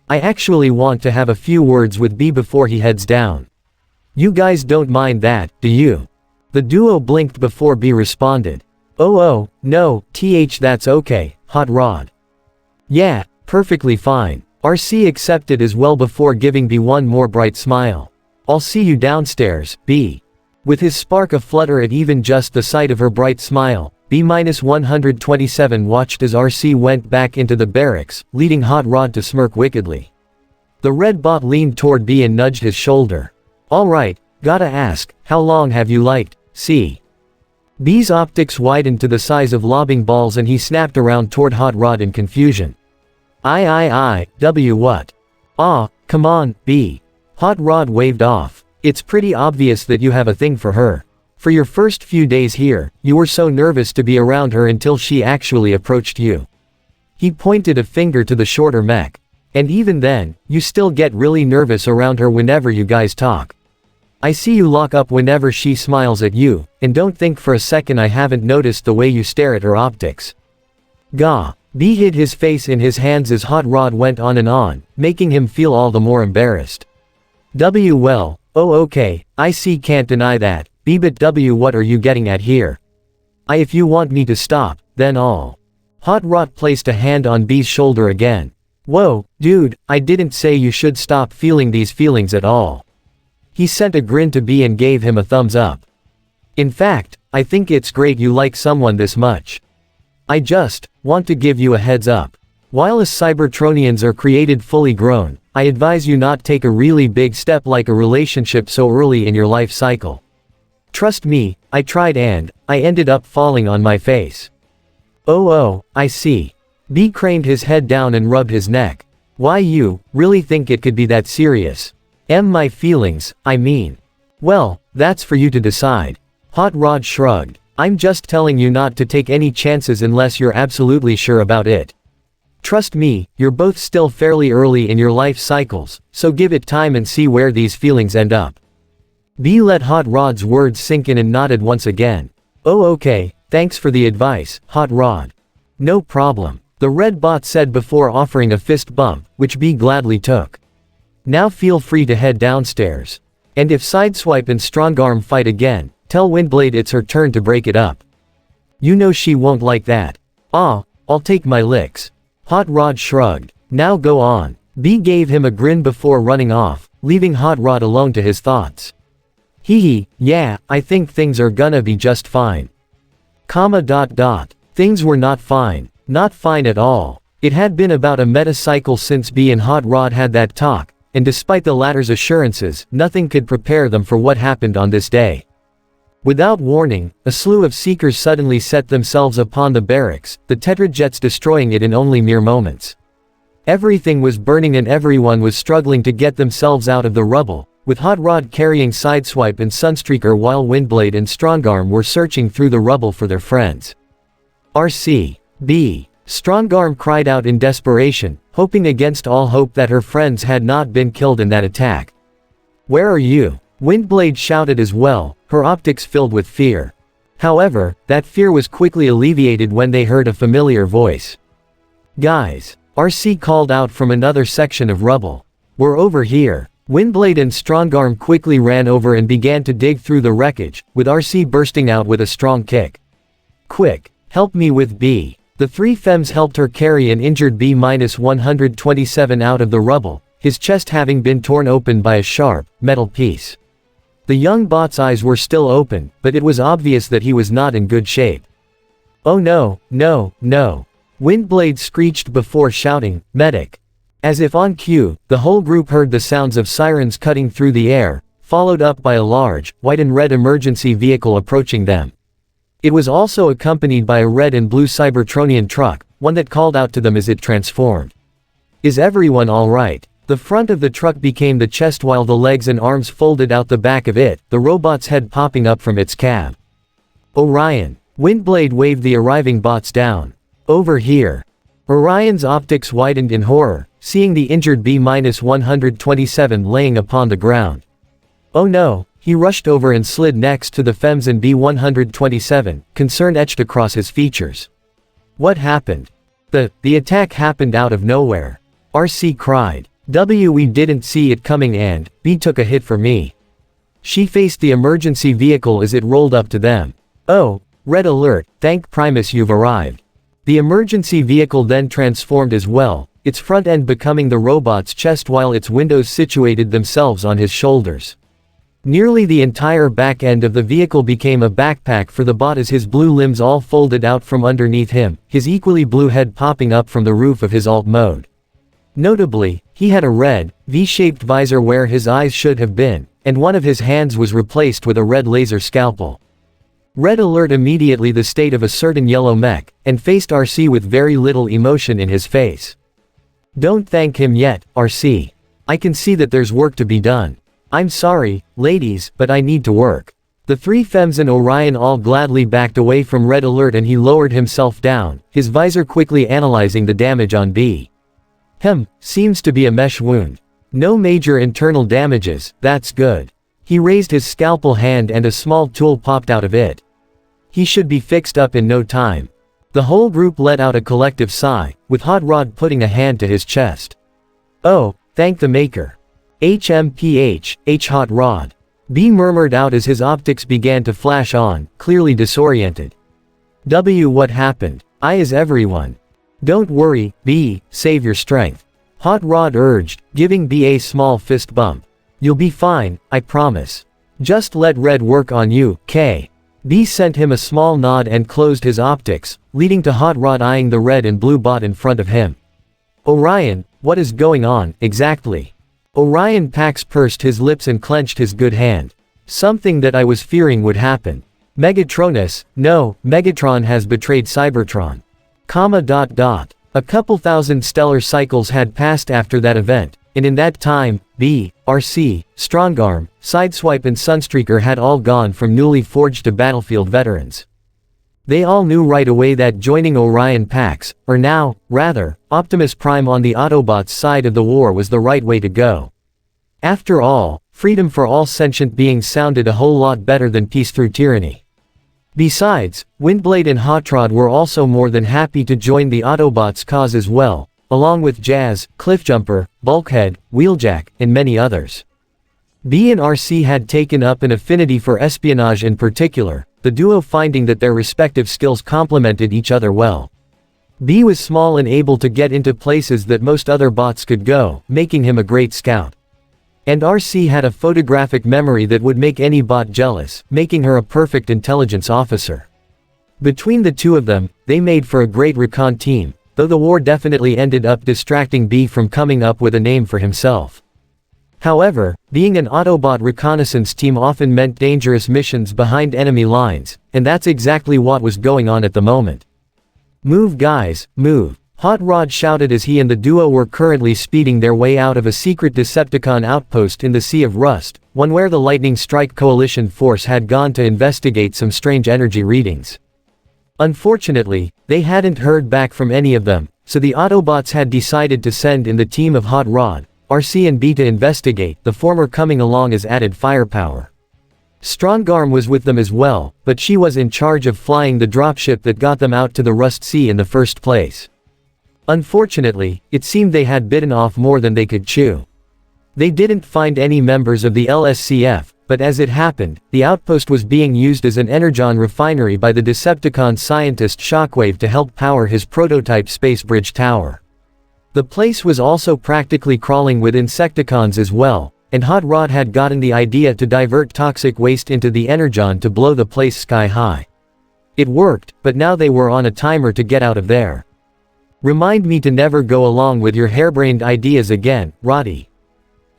I actually want to have a few words with B before he heads down. You guys don't mind that, do you? The duo blinked before B responded. Oh, no, that's okay, Hot Rod. Yeah, perfectly fine. RC accepted as well before giving B one more bright smile. I'll see you downstairs, B. With his spark aflutter at even just the sight of her bright smile, B-127 watched as RC went back into the barracks, leading Hot Rod to smirk wickedly. The red bot leaned toward B and nudged his shoulder. Alright, gotta ask, how long have you liked C? B's optics widened to the size of lobbing balls and he snapped around toward Hot Rod in confusion. What? Come on, B. Hot Rod waved off. It's pretty obvious that you have a thing for her. For your first few days here, you were so nervous to be around her until she actually approached you. He pointed a finger to the shorter mech. And even then, you still get really nervous around her whenever you guys talk. I see you lock up whenever she smiles at you, and don't think for a second I haven't noticed the way you stare at her optics. Gah. B hid his face in his hands as Hot Rod went on, making him feel all the more embarrassed. Well, okay, I see, can't deny that, B, but what are you getting at here? If you want me to stop, then I'll. Hot Rod placed a hand on B's shoulder again. Whoa, dude, I didn't say you should stop feeling these feelings at all. He sent a grin to B and gave him a thumbs up. In fact, I think it's great you like someone this much. I just want to give you a heads up. While us Cybertronians are created fully grown, I advise you not take a really big step like a relationship so early in your life cycle. Trust me, I tried and I ended up falling on my face. Oh, I see. B craned his head down and rubbed his neck. Why, you really think it could be that serious? My feelings, I mean. Well, that's for you to decide. Hot Rod shrugged. I'm just telling you not to take any chances unless you're absolutely sure about it. Trust me, you're both still fairly early in your life cycles, so give it time and see where these feelings end up. B let Hot Rod's words sink in and nodded once again. Oh okay, thanks for the advice, Hot Rod. No problem, the red bot said before offering a fist bump, which B gladly took. Now feel free to head downstairs. And if Sideswipe and Strongarm fight again, tell Windblade it's her turn to break it up. You know she won't like that. I'll take my licks. Hot Rod shrugged. Now go on. B gave him a grin before running off, leaving Hot Rod alone to his thoughts. Yeah, I think things are gonna be just fine. Things were not fine. Not fine at all. It had been about a metacycle since B and Hot Rod had that talk, and despite the latter's assurances, nothing could prepare them for what happened on this day. Without warning, a slew of Seekers suddenly set themselves upon the barracks, the Tetrajets destroying it in only mere moments. Everything was burning and everyone was struggling to get themselves out of the rubble, with Hot Rod carrying Sideswipe and Sunstreaker while Windblade and Strongarm were searching through the rubble for their friends. RC. B. Strongarm cried out in desperation, hoping against all hope that her friends had not been killed in that attack. Where are you? Windblade shouted as well, her optics filled with fear. However, that fear was quickly alleviated when they heard a familiar voice. Guys, RC called out from another section of rubble. We're over here. Windblade and Strongarm quickly ran over and began to dig through the wreckage, with RC bursting out with a strong kick. Quick, help me with B. The three femmes helped her carry an injured B-127 out of the rubble, his chest having been torn open by a sharp, metal piece. The young bot's eyes were still open, but it was obvious that he was not in good shape. Oh no. Windblade screeched before shouting, "Medic! As if on cue, the whole group heard the sounds of sirens cutting through the air, followed up by a large, white and red emergency vehicle approaching them. It was also accompanied by a red and blue Cybertronian truck, one that called out to them as it transformed. "Is everyone alright?" The front of the truck became the chest while the legs and arms folded out the back of it, the robot's head popping up from its cab. "Orion." Windblade waved the arriving bots down. "Over here." Orion's optics widened in horror, seeing the injured B-127 laying upon the ground. "Oh no," he rushed over and slid next to the Femson B-127, concern etched across his features. "What happened?" The attack happened out of nowhere." RC cried. "We didn't see it coming and B took a hit for me." She faced the emergency vehicle as it rolled up to them. "Oh, red alert, thank Primus you've arrived." The emergency vehicle then transformed as well, its front end becoming the robot's chest while its windows situated themselves on his shoulders. Nearly the entire back end of the vehicle became a backpack for the bot as his blue limbs all folded out from underneath him, his equally blue head popping up from the roof of his alt mode. Notably, he had a red, V-shaped visor where his eyes should have been, and one of his hands was replaced with a red laser scalpel. Red alert immediately the state of a certain yellow mech, and faced RC with very little emotion in his face. "Don't thank him yet, RC. I can see that there's work to be done. I'm sorry, ladies, but I need to work." The three Fems and Orion all gladly backed away from Red alert and he lowered himself down, his visor quickly analyzing the damage on B. Seems to be a mesh wound. No major internal damages, that's good. He raised his scalpel hand and a small tool popped out of it. He should be fixed up in no time. The whole group let out a collective sigh, with Hot Rod putting a hand to his chest. "Oh, thank the maker. HMPH, Hot Rod." B murmured out as his optics began to flash on, clearly disoriented. What happened? Is everyone? "Don't worry, B, save your strength," Hot Rod urged, giving B a small fist bump. "You'll be fine, I promise. Just let Red work on you, K." B sent him a small nod and closed his optics, leading to Hot Rod eyeing the red and blue bot in front of him. "Orion, what is going on, exactly?" Orion Pax pursed his lips and clenched his good hand. "Something that I was fearing would happen. Megatronus, no, Megatron has betrayed Cybertron. A couple thousand stellar cycles had passed after that event, and in that time, B, RC, Strongarm, Sideswipe and Sunstreaker had all gone from newly forged to battlefield veterans. They all knew right away that joining Orion Pax, or now, rather, Optimus Prime on the Autobots' side of the war was the right way to go. After all, freedom for all sentient beings sounded a whole lot better than peace through tyranny. Besides, Windblade and Hot Rod were also more than happy to join the Autobots' cause as well, along with Jazz, Cliffjumper, Bulkhead, Wheeljack, and many others. B and RC had taken up an affinity for espionage in particular, the duo finding that their respective skills complemented each other well. B was small and able to get into places that most other bots could go, making him a great scout. And RC had a photographic memory that would make any bot jealous, making her a perfect intelligence officer. Between the two of them, they made for a great recon team, though the war definitely ended up distracting B from coming up with a name for himself. However, being an Autobot reconnaissance team often meant dangerous missions behind enemy lines, and that's exactly what was going on at the moment. "Move guys, move," Hot Rod shouted as he and the duo were currently speeding their way out of a secret Decepticon outpost in the Sea of Rust, one where the Lightning Strike Coalition force had gone to investigate some strange energy readings. Unfortunately, they hadn't heard back from any of them, so the Autobots had decided to send in the team of Hot Rod, RC and B to investigate, the former coming along as added firepower. Strongarm was with them as well, but she was in charge of flying the dropship that got them out to the Rust Sea in the first place. Unfortunately, it seemed they had bitten off more than they could chew. They didn't find any members of the LSCF, but as it happened, the outpost was being used as an energon refinery by the Decepticon scientist Shockwave to help power his prototype space bridge tower. The place was also practically crawling with Insecticons as well, and Hot Rod had gotten the idea to divert toxic waste into the energon to blow the place sky high. It worked, but now they were on a timer to get out of there. Remind me to never go along with your harebrained ideas again, Roddy.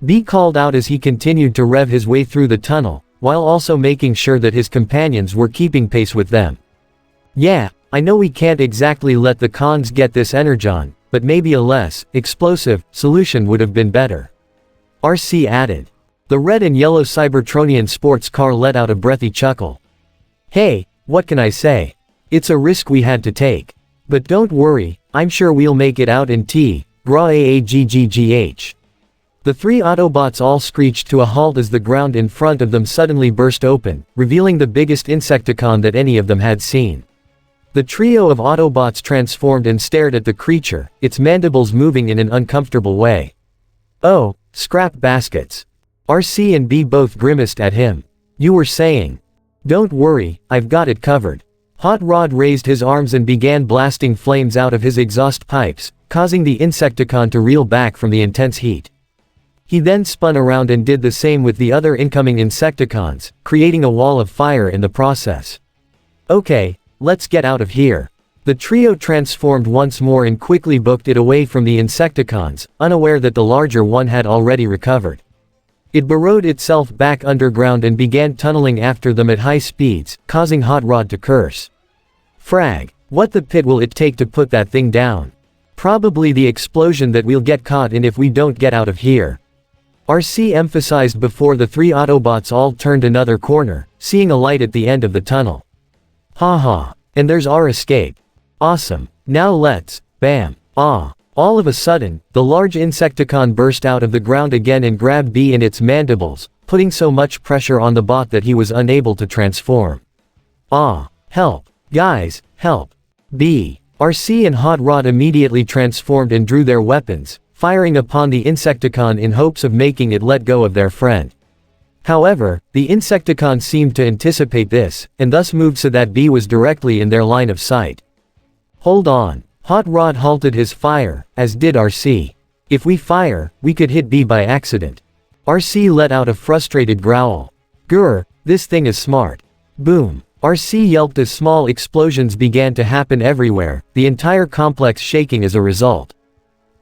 B called out as he continued to rev his way through the tunnel, while also making sure that his companions were keeping pace with them. Yeah, I know we can't exactly let the cons get this energon, but maybe a less explosive solution would have been better. RC added. The red and yellow Cybertronian sports car let out a breathy chuckle. Hey, what can I say? It's a risk we had to take. But don't worry, I'm sure we'll make it out in GGGH. The three Autobots all screeched to a halt as the ground in front of them suddenly burst open, revealing the biggest Insecticon that any of them had seen. The trio of Autobots transformed and stared at the creature, its mandibles moving in an uncomfortable way. Oh, scrap baskets. RC and B both grimaced at him. You were saying? Don't worry, I've got it covered. Hot Rod raised his arms and began blasting flames out of his exhaust pipes, causing the Insecticon to reel back from the intense heat. He then spun around and did the same with the other incoming Insecticons, creating a wall of fire in the process. Okay, let's get out of here. The trio transformed once more and quickly booked it away from the Insecticons, unaware that the larger one had already recovered. It burrowed itself back underground and began tunneling after them at high speeds, causing Hot Rod to curse. Frag, what the pit will it take to put that thing down? Probably the explosion that we'll get caught in if we don't get out of here. RC emphasized before the three Autobots all turned another corner, seeing a light at the end of the tunnel. Haha, and there's our escape. Awesome, now let's, bam, ah. All of a sudden, the large Insecticon burst out of the ground again and grabbed B in its mandibles, putting so much pressure on the bot that he was unable to transform. Ah, help. Guys, help. B. RC and Hot Rod immediately transformed and drew their weapons, firing upon the Insecticon in hopes of making it let go of their friend. However, the Insecticon seemed to anticipate this, and thus moved so that B was directly in their line of sight. Hold on. Hot Rod halted his fire, as did RC. If we fire, we could hit B by accident. RC let out a frustrated growl. Grr, this thing is smart. Boom. RC yelped as small explosions began to happen everywhere, the entire complex shaking as a result.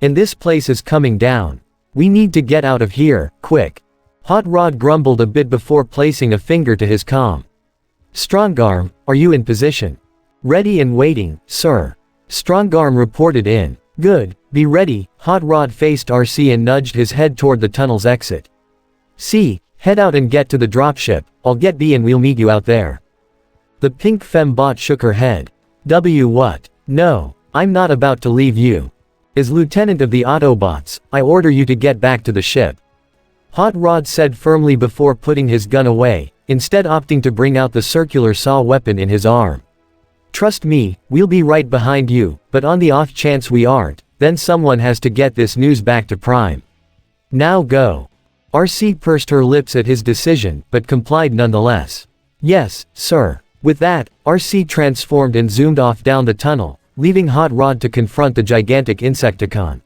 And this place is coming down. We need to get out of here, quick. Hot Rod grumbled a bit before placing a finger to his comm. Strongarm, are you in position? Ready and waiting, sir. Strongarm reported in. Good, be ready. Hot Rod faced RC and nudged his head toward the tunnel's exit. C, head out and get to the dropship, I'll get B and we'll meet you out there. The pink fembot shook her head. W what? No, I'm not about to leave you. As lieutenant of the Autobots, I order you to get back to the ship. Hot Rod said firmly before putting his gun away, instead opting to bring out the circular saw weapon in his arm. Trust me, we'll be right behind you, but on the off chance we aren't, then someone has to get this news back to Prime. Now go. RC pursed her lips at his decision, but complied nonetheless. Yes, sir. With that, RC transformed and zoomed off down the tunnel, leaving Hot Rod to confront the gigantic Insecticon.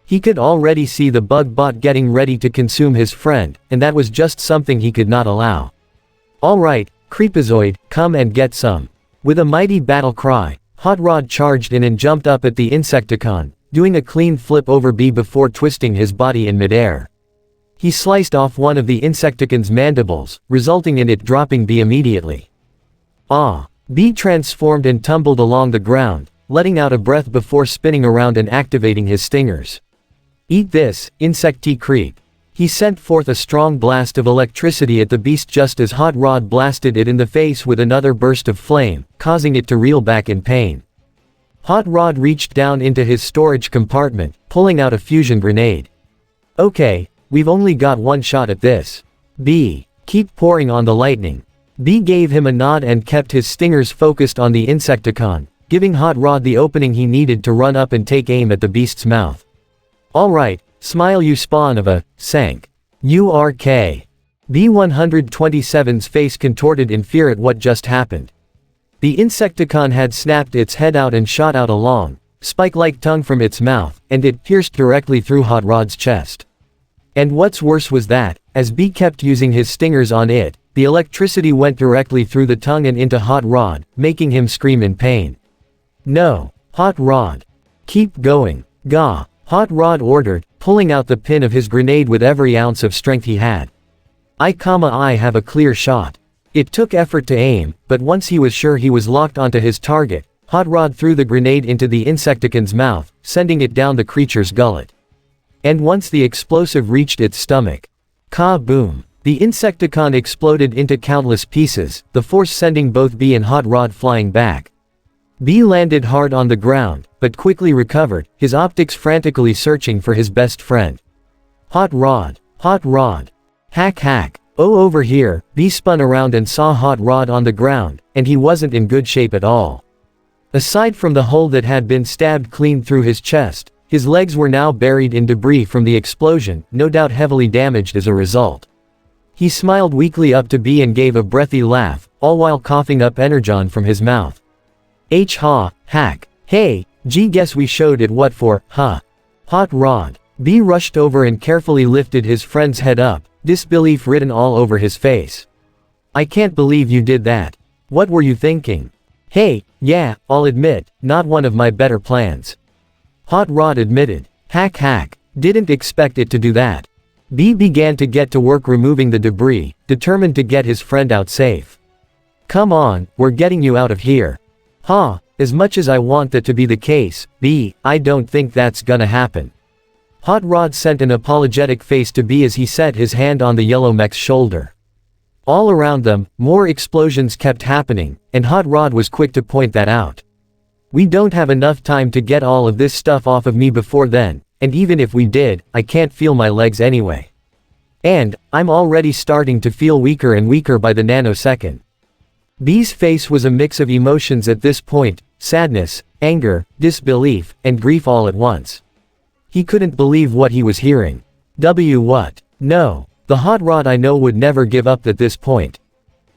He could already see the bug bot getting ready to consume his friend, and that was just something he could not allow. Alright, Creepazoid, come and get some. With a mighty battle cry, Hot Rod charged in and jumped up at the Insecticon, doing a clean flip over B before twisting his body in midair. He sliced off one of the Insecticon's mandibles, resulting in it dropping B immediately. Ah! B transformed and tumbled along the ground, letting out a breath before spinning around and activating his stingers. Eat this, Insecti creep. He sent forth a strong blast of electricity at the beast just as Hot Rod blasted it in the face with another burst of flame, causing it to reel back in pain. Hot Rod reached down into his storage compartment, pulling out a fusion grenade. Okay, we've only got one shot at this. B. Keep pouring on the lightning. B gave him a nod and kept his stingers focused on the Insecticon, giving Hot Rod the opening he needed to run up and take aim at the beast's mouth. Alright, smile you spawn of a, sank. URK. B-127's face contorted in fear at what just happened. The Insecticon had snapped its head out and shot out a long, spike-like tongue from its mouth, and it pierced directly through Hot Rod's chest. And what's worse was that, as B kept using his stingers on it, the electricity went directly through the tongue and into Hot Rod, making him scream in pain. No. Hot Rod. Keep going. Gah, Hot Rod ordered, pulling out the pin of his grenade with every ounce of strength he had. I have a clear shot. It took effort to aim, but once he was sure he was locked onto his target, Hot Rod threw the grenade into the Insecticon's mouth, sending it down the creature's gullet. And once the explosive reached its stomach, ka-boom! The Insecticon exploded into countless pieces, the force sending both Bee and Hot Rod flying back. Bee landed hard on the ground, but quickly recovered, his optics frantically searching for his best friend. Hot Rod! Hot Rod! Hack hack! Oh, over here. Bee spun around and saw Hot Rod on the ground, and he wasn't in good shape at all. Aside from the hole that had been stabbed clean through his chest, his legs were now buried in debris from the explosion, no doubt heavily damaged as a result. He smiled weakly up to Bee and gave a breathy laugh, all while coughing up energon from his mouth. Ha, hack. Hey, gee, guess we showed it what for, huh? Hot Rod. Bee rushed over and carefully lifted his friend's head up, disbelief written all over his face. I can't believe you did that. What were you thinking? Hey, yeah, I'll admit, not one of my better plans. Hot Rod admitted. Hack hack. Didn't expect it to do that. Bee began to get to work removing the debris, determined to get his friend out safe. Come on, we're getting you out of here. Huh, as much as I want that to be the case, Bee, I don't think that's gonna happen. Hot Rod sent an apologetic face to Bee as he set his hand on the yellow mech's shoulder. All around them, more explosions kept happening, and Hot Rod was quick to point that out. We don't have enough time to get all of this stuff off of me before then, and even if we did, I can't feel my legs anyway. And, I'm already starting to feel weaker and weaker by the nanosecond. Bee's face was a mix of emotions at this point, sadness, anger, disbelief, and grief all at once. He couldn't believe what he was hearing. What? No. The Hot Rod I know would never give up at this point.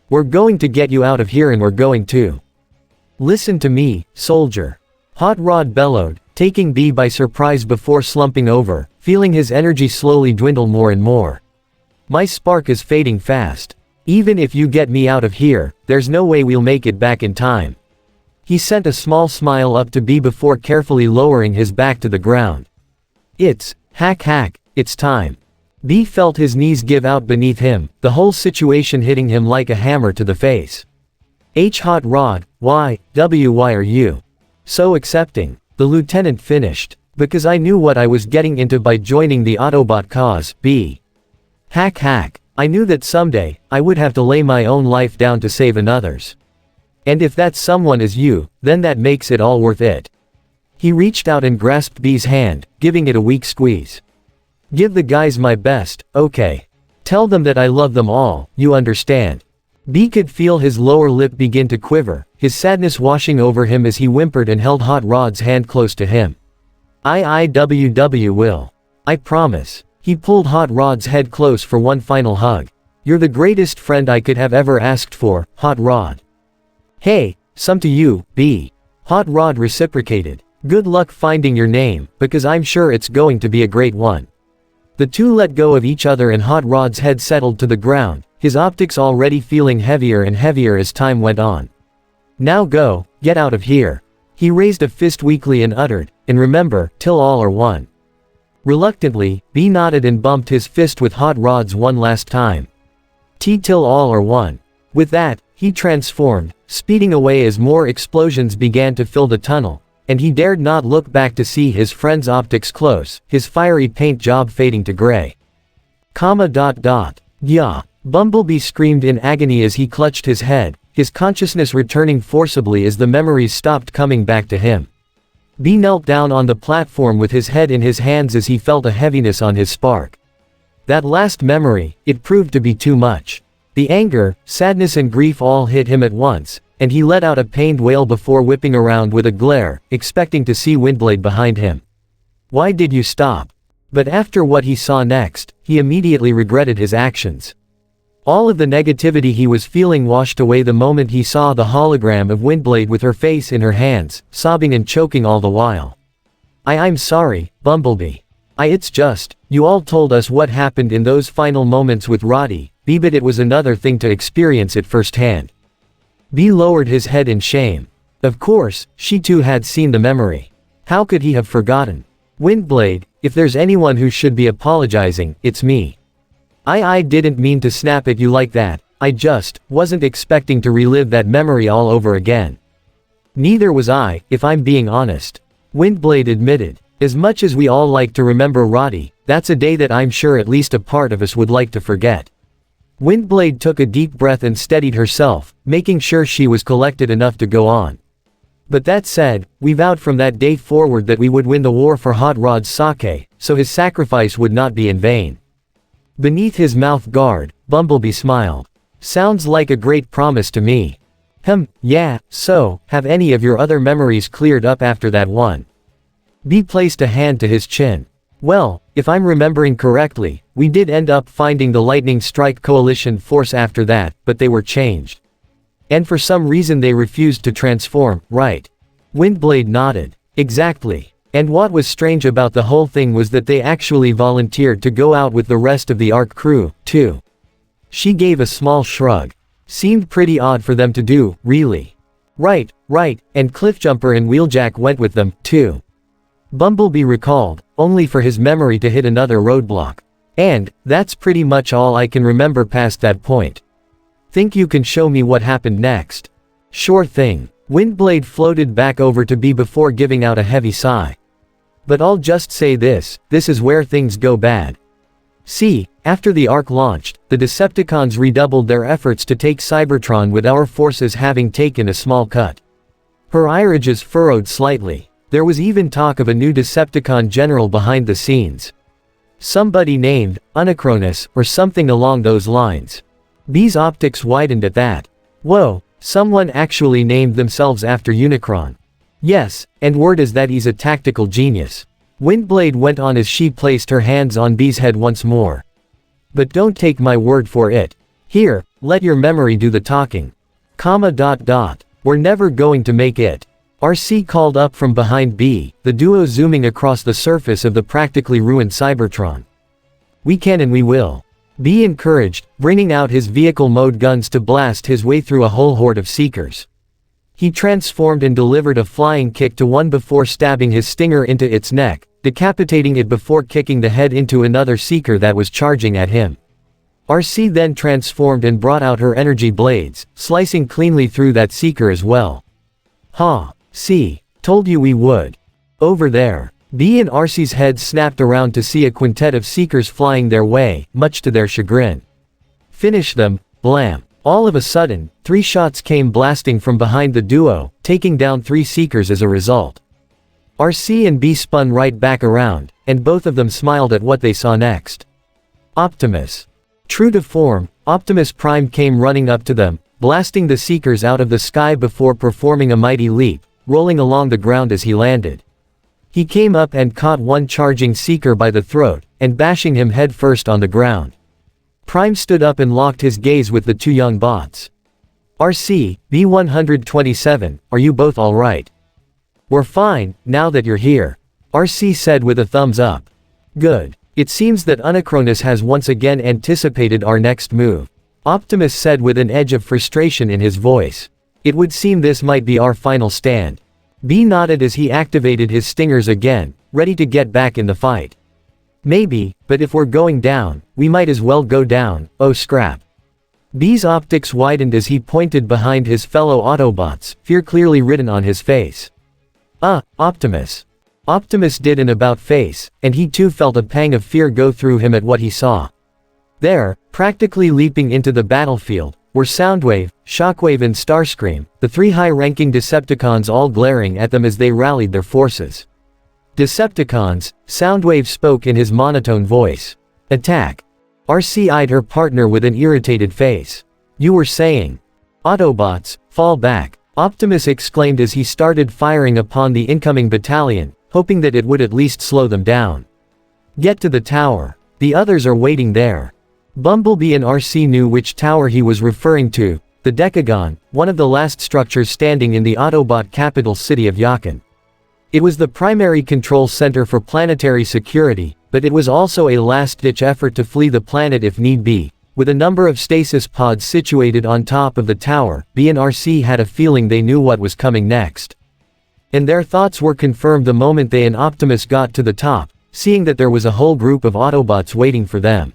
We're going to get you out of here and we're going to. Listen to me, soldier. Hot Rod bellowed, taking Bee by surprise before slumping over, feeling his energy slowly dwindle more and more. My spark is fading fast. Even if you get me out of here, there's no way we'll make it back in time. He sent a small smile up to Bee before carefully lowering his back to the ground. Hack hack, it's time. Bee felt his knees give out beneath him, the whole situation hitting him like a hammer to the face. Hot Rod, why are you so accepting? The lieutenant finished. Because I knew what I was getting into by joining the Autobot cause, Bee. Hack hack. I knew that someday, I would have to lay my own life down to save another's. And if that someone is you, then that makes it all worth it. He reached out and grasped Bee's hand, giving it a weak squeeze. Give the guys my best, okay? Tell them that I love them all, you understand? Bee could feel his lower lip begin to quiver, his sadness washing over him as he whimpered and held Hot Rod's hand close to him. Will. I promise. He pulled Hot Rod's head close for one final hug. You're the greatest friend I could have ever asked for, Hot Rod. Hey, some to you, Bee. Hot Rod reciprocated. Good luck finding your name, because I'm sure it's going to be a great one. The two let go of each other and Hot Rod's head settled to the ground, his optics already feeling heavier and heavier as time went on. Now go, get out of here. He raised a fist weakly and uttered, and remember, till all are one. Reluctantly, Bee nodded and bumped his fist with Hot Rod's one last time. Till all are one. With that, he transformed, speeding away as more explosions began to fill the tunnel, and he dared not look back to see his friend's optics close, his fiery paint job fading to gray. Yeah. Bumblebee screamed in agony as he clutched his head, his consciousness returning forcibly as the memories stopped coming back to him. Bee knelt down on the platform with his head in his hands as he felt a heaviness on his spark. That last memory, it proved to be too much. The anger, sadness and grief all hit him at once, and he let out a pained wail before whipping around with a glare, expecting to see Windblade behind him. Why did you stop? But after what he saw next, he immediately regretted his actions. All of the negativity he was feeling washed away the moment he saw the hologram of Windblade with her face in her hands, sobbing and choking all the while. I'm sorry, Bumblebee. It's just, you all told us what happened in those final moments with Roddy, Bee, but it was another thing to experience it firsthand. Bee lowered his head in shame. Of course, she too had seen the memory. How could he have forgotten? Windblade, if there's anyone who should be apologizing, it's me. I didn't mean to snap at you like that, I just wasn't expecting to relive that memory all over again. Neither was I, if I'm being honest. Windblade admitted. As much as we all like to remember Roddy, that's a day that I'm sure at least a part of us would like to forget. Windblade took a deep breath and steadied herself, making sure she was collected enough to go on. But that said, we vowed from that day forward that we would win the war for Hot Rod's sake, so his sacrifice would not be in vain. Beneath his mouth guard, Bumblebee smiled. Sounds like a great promise to me. Yeah, so, have any of your other memories cleared up after that one? B placed a hand to his chin. Well, if I'm remembering correctly, we did end up finding the Lightning Strike Coalition force after that, but they were changed. And for some reason they refused to transform, right? Windblade nodded. Exactly. And what was strange about the whole thing was that they actually volunteered to go out with the rest of the Ark crew, too. She gave a small shrug. Seemed pretty odd for them to do, really. Right, and Cliffjumper and Wheeljack went with them, too. Bumblebee recalled, only for his memory to hit another roadblock. And, that's pretty much all I can remember past that point. Think you can show me what happened next? Sure thing. Windblade floated back over to B before giving out a heavy sigh. But I'll just say this is where things go bad. See, after the Ark launched, the Decepticons redoubled their efforts to take Cybertron with our forces having taken a small cut. Her irises furrowed slightly. There was even talk of a new Decepticon general behind the scenes. Somebody named Unicronus, or something along those lines. B's optics widened at that. Whoa, someone actually named themselves after Unicron. Yes, and word is that he's a tactical genius. Windblade went on as she placed her hands on B's head once more. But don't take my word for it. Here, let your memory do the talking. We're never going to make it. RC called up from behind B, the duo zooming across the surface of the practically ruined Cybertron. We can and we will. B encouraged, bringing out his vehicle mode guns to blast his way through a whole horde of Seekers. He transformed and delivered a flying kick to one before stabbing his stinger into its neck, decapitating it before kicking the head into another Seeker that was charging at him. RC then transformed and brought out her energy blades, slicing cleanly through that Seeker as well. See, told you we would. Over there. B and RC's heads snapped around to see a quintet of Seekers flying their way, much to their chagrin. Finish them, blam. All of a sudden, 3 shots came blasting from behind the duo, taking down 3 Seekers as a result. RC and B spun right back around, and both of them smiled at what they saw next. Optimus. True to form, Optimus Prime came running up to them, blasting the Seekers out of the sky before performing a mighty leap, rolling along the ground as he landed. He came up and caught one charging Seeker by the throat, and bashing him head first on the ground. Prime stood up and locked his gaze with the 2 young bots. RC, B-127, are you both alright? We're fine, now that you're here. RC said with a thumbs up. Good. It seems that Unicronus has once again anticipated our next move. Optimus said with an edge of frustration in his voice. It would seem this might be our final stand. B nodded as he activated his stingers again, ready to get back in the fight. Maybe, but if we're going down, we might as well go down, oh scrap. B's optics widened as he pointed behind his fellow Autobots, fear clearly written on his face. Optimus. Optimus did an about-face, and he too felt a pang of fear go through him at what he saw. There, practically leaping into the battlefield, were Soundwave, Shockwave and Starscream, the 3 high-ranking Decepticons all glaring at them as they rallied their forces. Decepticons, Soundwave spoke in his monotone voice. Attack. RC eyed her partner with an irritated face. You were saying. Autobots, fall back. Optimus exclaimed as he started firing upon the incoming battalion, hoping that it would at least slow them down. Get to the tower. The others are waiting there. Bumblebee and RC knew which tower he was referring to, the Decagon, one of the last structures standing in the Autobot capital city of Yakan. It was the primary control center for planetary security, but it was also a last-ditch effort to flee the planet if need be. With a number of stasis pods situated on top of the tower, B and RC had a feeling they knew what was coming next. And their thoughts were confirmed the moment they and Optimus got to the top, seeing that there was a whole group of Autobots waiting for them.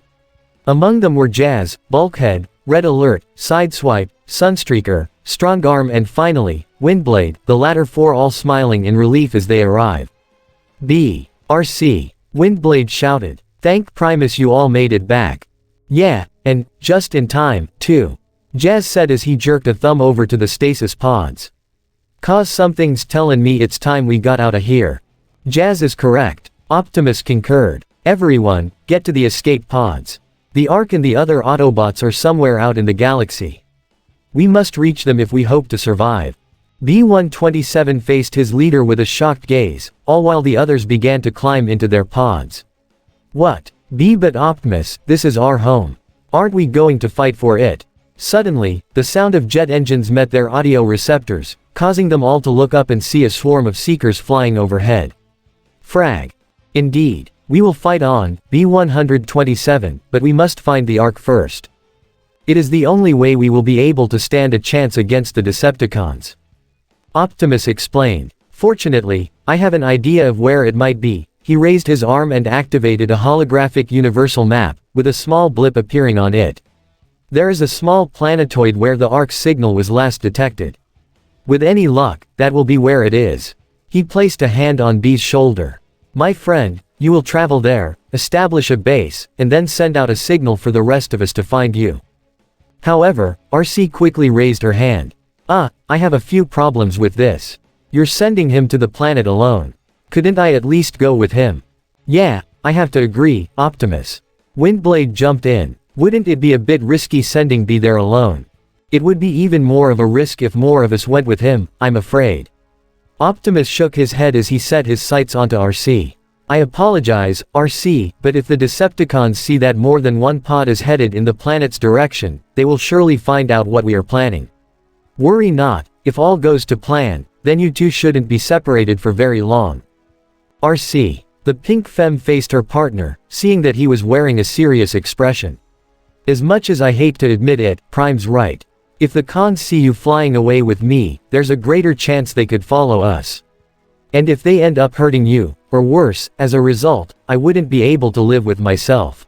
Among them were Jazz, Bulkhead, Red Alert, Sideswipe, Sunstreaker, Strongarm and finally, Windblade, the latter four all smiling in relief as they arrived. RC. Windblade shouted. Thank Primus you all made it back. Yeah, and, just in time, too. Jazz said as he jerked a thumb over to the stasis pods. 'Cause something's tellin' me it's time we got outta here. Jazz is correct. Optimus concurred. Everyone, get to the escape pods. The Ark and the other Autobots are somewhere out in the galaxy. We must reach them if we hope to survive. B-127 faced his leader with a shocked gaze, all while the others began to climb into their pods. What? But Optimus, this is our home. Aren't we going to fight for it? Suddenly, the sound of jet engines met their audio receptors, causing them all to look up and see a swarm of seekers flying overhead. Frag. Indeed. We will fight on, B-127, but we must find the Ark first. It is the only way we will be able to stand a chance against the Decepticons. Optimus explained. Fortunately, I have an idea of where it might be. He raised his arm and activated a holographic universal map, with a small blip appearing on it. There is a small planetoid where the Ark's signal was last detected. With any luck, that will be where it is. He placed a hand on B's shoulder. My friend, you will travel there, establish a base, and then send out a signal for the rest of us to find you. However, RC quickly raised her hand. I have a few problems with this. You're sending him to the planet alone. Couldn't I at least go with him? Yeah, I have to agree, Optimus. Windblade jumped in. Wouldn't it be a bit risky sending B there alone? It would be even more of a risk if more of us went with him, I'm afraid. Optimus shook his head as he set his sights onto RC. I apologize, RC, but if the Decepticons see that more than one pod is headed in the planet's direction, they will surely find out what we are planning. Worry not, if all goes to plan, then you two shouldn't be separated for very long. RC. The pink femme faced her partner, seeing that he was wearing a serious expression. As much as I hate to admit it, Prime's right. If the cons see you flying away with me, there's a greater chance they could follow us. And if they end up hurting you, or worse, as a result, I wouldn't be able to live with myself.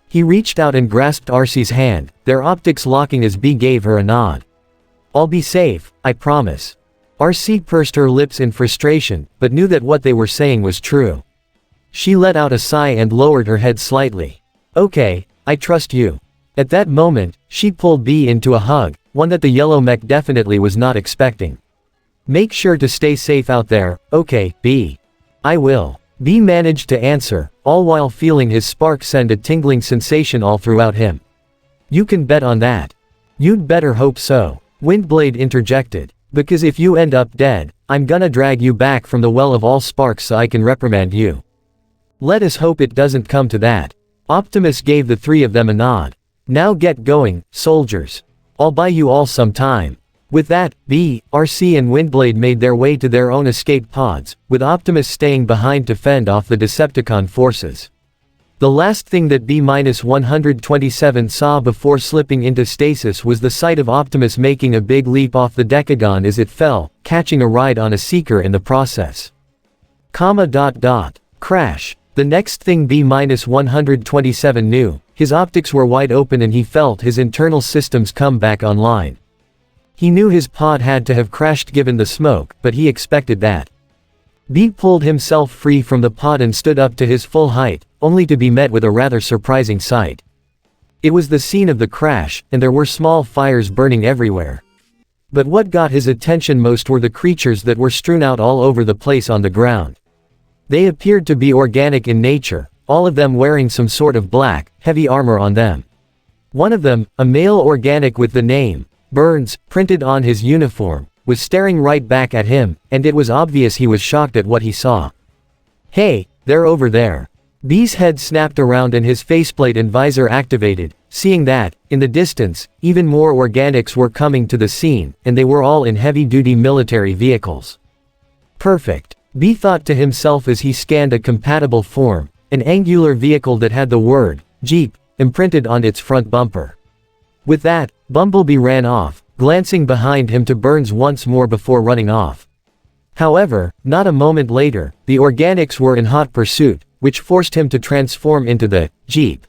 He reached out and grasped RC's hand, their optics locking as B gave her a nod. I'll be safe, I promise. RC pursed her lips in frustration, but knew that what they were saying was true. She let out a sigh and lowered her head slightly. Okay, I trust you. At that moment, she pulled B into a hug, one that the yellow mech definitely was not expecting. Make sure to stay safe out there, okay, B. I will. B managed to answer, all while feeling his spark send a tingling sensation all throughout him. You can bet on that. You'd better hope so. Windblade interjected. Because if you end up dead, I'm gonna drag you back from the well of all sparks so I can reprimand you. Let us hope it doesn't come to that. Optimus gave the three of them a nod. Now get going, soldiers. I'll buy you all some time. With that, B, RC and Windblade made their way to their own escape pods, with Optimus staying behind to fend off the Decepticon forces. The last thing that B-127 saw before slipping into stasis was the sight of Optimus making a big leap off the Decagon as it fell, catching a ride on a Seeker in the process. Crash. The next thing B-127 knew, his optics were wide open and he felt his internal systems come back online. He knew his pod had to have crashed given the smoke, but he expected that. B pulled himself free from the pod and stood up to his full height, only to be met with a rather surprising sight. It was the scene of the crash, and there were small fires burning everywhere. But what got his attention most were the creatures that were strewn out all over the place on the ground. They appeared to be organic in nature, all of them wearing some sort of black, heavy armor on them. One of them, a male organic with the name, Burns, printed on his uniform, was staring right back at him, and it was obvious he was shocked at what he saw. Hey, they're over there. B's head snapped around and his faceplate and visor activated, seeing that, in the distance, even more organics were coming to the scene, and they were all in heavy-duty military vehicles. Perfect. B thought to himself as he scanned a compatible form, an angular vehicle that had the word, Jeep, imprinted on its front bumper. With that, Bumblebee ran off, glancing behind him to Burns once more before running off. However, not a moment later, the organics were in hot pursuit, which forced him to transform into the Jeep.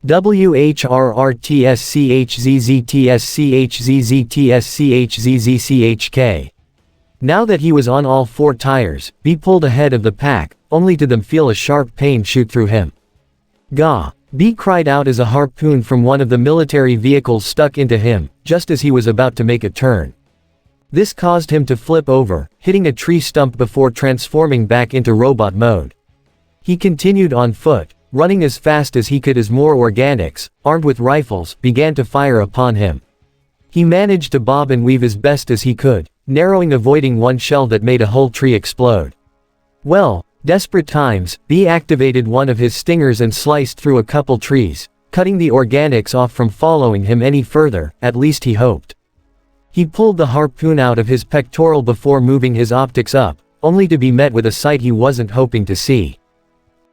WHRRTSCHZZTSCHZZTSCHZZCHK. Now that he was on all four tires, B pulled ahead of the pack, only to them feel a sharp pain shoot through him. Gah! B cried out as a harpoon from one of the military vehicles stuck into him, just as he was about to make a turn. This caused him to flip over, hitting a tree stump before transforming back into robot mode. He continued on foot, running as fast as he could as more organics, armed with rifles, began to fire upon him. He managed to bob and weave as best as he could, avoiding one shell that made a whole tree explode. Well, desperate times, B activated one of his stingers and sliced through a couple trees, cutting the organics off from following him any further, at least he hoped. He pulled the harpoon out of his pectoral before moving his optics up, only to be met with a sight he wasn't hoping to see.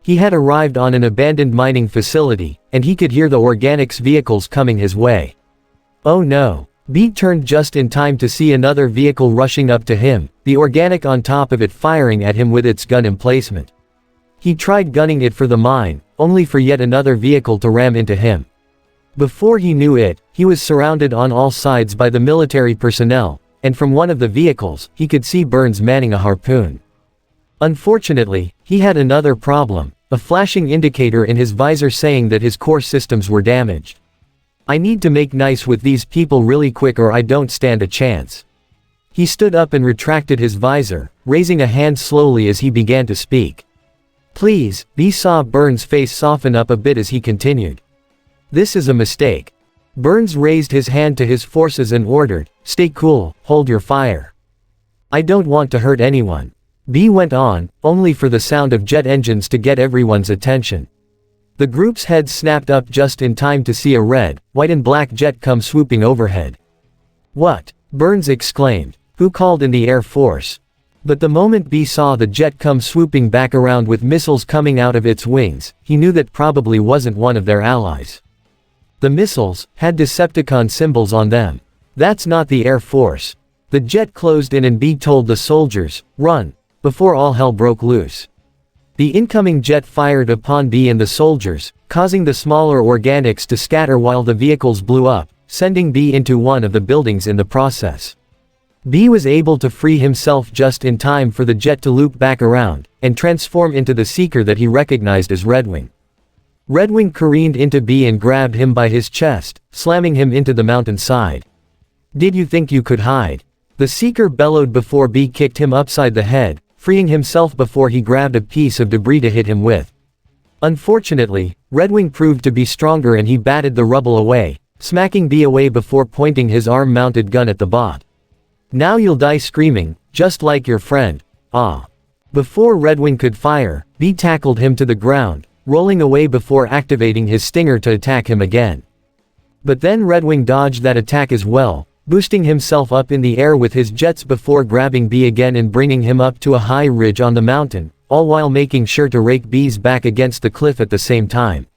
He had arrived on an abandoned mining facility, and he could hear the organics vehicles coming his way. Oh no! B turned just in time to see another vehicle rushing up to him, the organic on top of it firing at him with its gun emplacement. He tried gunning it for the mine, only for yet another vehicle to ram into him. Before he knew it, he was surrounded on all sides by the military personnel, and from one of the vehicles, he could see Burns manning a harpoon. Unfortunately, he had another problem, a flashing indicator in his visor saying that his core systems were damaged. I need to make nice with these people really quick or I don't stand a chance. He stood up and retracted his visor, raising a hand slowly as he began to speak. Please, B saw Burns' face soften up a bit as he continued. This is a mistake. Burns raised his hand to his forces and ordered, stay cool, hold your fire. I don't want to hurt anyone. B went on, only for the sound of jet engines to get everyone's attention. The group's heads snapped up just in time to see a red, white and black jet come swooping overhead. What? Burns exclaimed. Who called in the Air Force? But the moment B saw the jet come swooping back around with missiles coming out of its wings, he knew that probably wasn't one of their allies. The missiles had Decepticon symbols on them. That's not the Air Force. The jet closed in and B told the soldiers, run, before all hell broke loose. The incoming jet fired upon B and the soldiers, causing the smaller organics to scatter while the vehicles blew up, sending B into one of the buildings in the process. B was able to free himself just in time for the jet to loop back around, and transform into the seeker that he recognized as Redwing. Redwing careened into B and grabbed him by his chest, slamming him into the mountainside. Did you think you could hide? The seeker bellowed before B kicked him upside the head, freeing himself before he grabbed a piece of debris to hit him with. Unfortunately, Redwing proved to be stronger and he batted the rubble away, smacking B away before pointing his arm-mounted gun at the bot. Now you'll die screaming, just like your friend. Ah. Before Redwing could fire, B tackled him to the ground, rolling away before activating his stinger to attack him again. But then Redwing dodged that attack as well, boosting himself up in the air with his jets before grabbing B again and bringing him up to a high ridge on the mountain, all while making sure to rake B's back against the cliff at the same time.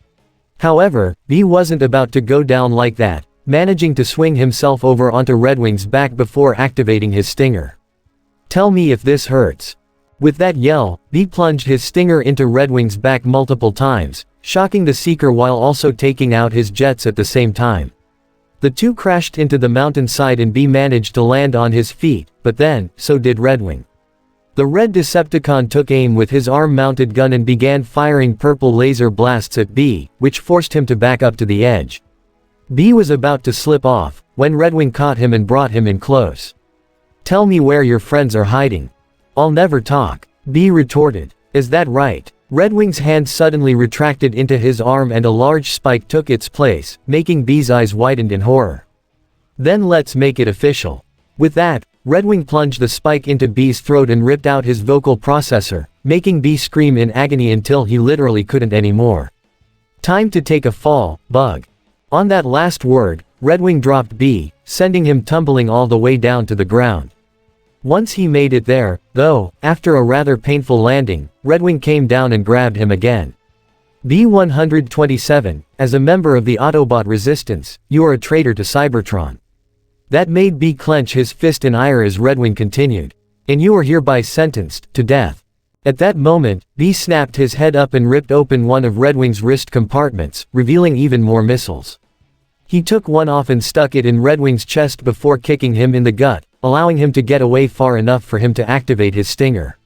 However, B wasn't about to go down like that, managing to swing himself over onto Redwing's back before activating his stinger. Tell me if this hurts. With that yell, B plunged his stinger into Redwing's back multiple times, shocking the seeker while also taking out his jets at the same time. The two crashed into the mountainside and B managed to land on his feet, but then, so did Redwing. The red Decepticon took aim with his arm-mounted gun and began firing purple laser blasts at B, which forced him to back up to the edge. B was about to slip off, when Redwing caught him and brought him in close. Tell me where your friends are hiding. I'll never talk, B retorted. Is that right? Redwing's hand suddenly retracted into his arm and a large spike took its place, making B's eyes widened in horror. Then let's make it official. With that, Redwing plunged the spike into B's throat and ripped out his vocal processor, making B scream in agony until he literally couldn't anymore. Time to take a fall, bug. On that last word, Redwing dropped B, sending him tumbling all the way down to the ground. Once he made it there, though, after a rather painful landing, Redwing came down and grabbed him again. B-127, as a member of the Autobot Resistance, you are a traitor to Cybertron. That made B clench his fist in ire as Redwing continued. And you are hereby sentenced to death. At that moment, B snapped his head up and ripped open one of Redwing's wrist compartments, revealing even more missiles. He took one off and stuck it in Redwing's chest before kicking him in the gut, allowing him to get away far enough for him to activate his stinger.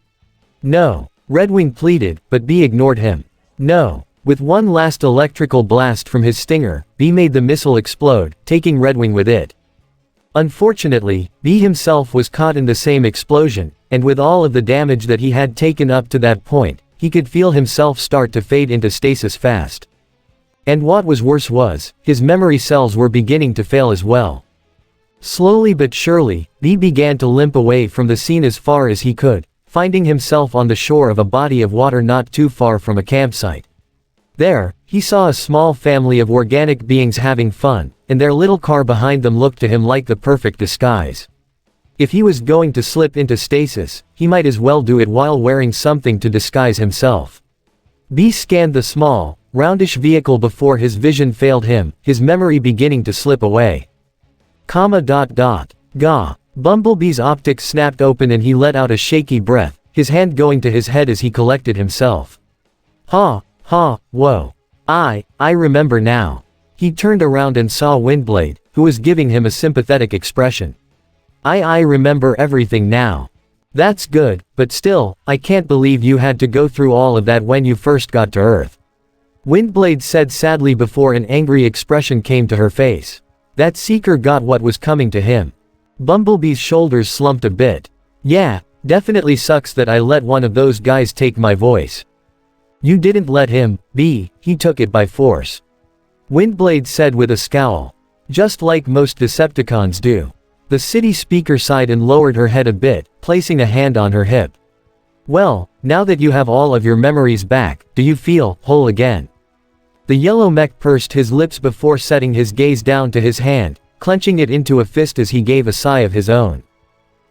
No, Redwing pleaded, but B ignored him. No. With one last electrical blast from his stinger, B made the missile explode, taking Redwing with it. Unfortunately, B himself was caught in the same explosion, and with all of the damage that he had taken up to that point, he could feel himself start to fade into stasis fast. And what was worse was, his memory cells were beginning to fail as well. Slowly but surely, B began to limp away from the scene as far as he could, finding himself on the shore of a body of water not too far from a campsite. There, he saw a small family of organic beings having fun, and their little car behind them looked to him like the perfect disguise. If he was going to slip into stasis, he might as well do it while wearing something to disguise himself. B scanned the small, roundish vehicle before his vision failed him, his memory beginning to slip away. Gah. Bumblebee's optics snapped open and he let out a shaky breath, his hand going to his head as he collected himself. Whoa. I remember now. He turned around and saw Windblade, who was giving him a sympathetic expression. I remember everything now. That's good, but still, I can't believe you had to go through all of that when you first got to Earth. Windblade said sadly before an angry expression came to her face. That seeker got what was coming to him. Bumblebee's shoulders slumped a bit. Yeah, definitely sucks that I let one of those guys take my voice. You didn't let him, B, he took it by force. Windblade said with a scowl. Just like most Decepticons do. The city speaker sighed and lowered her head a bit, placing a hand on her hip. Well, now that you have all of your memories back, do you feel whole again? The yellow mech pursed his lips before setting his gaze down to his hand, clenching it into a fist as he gave a sigh of his own.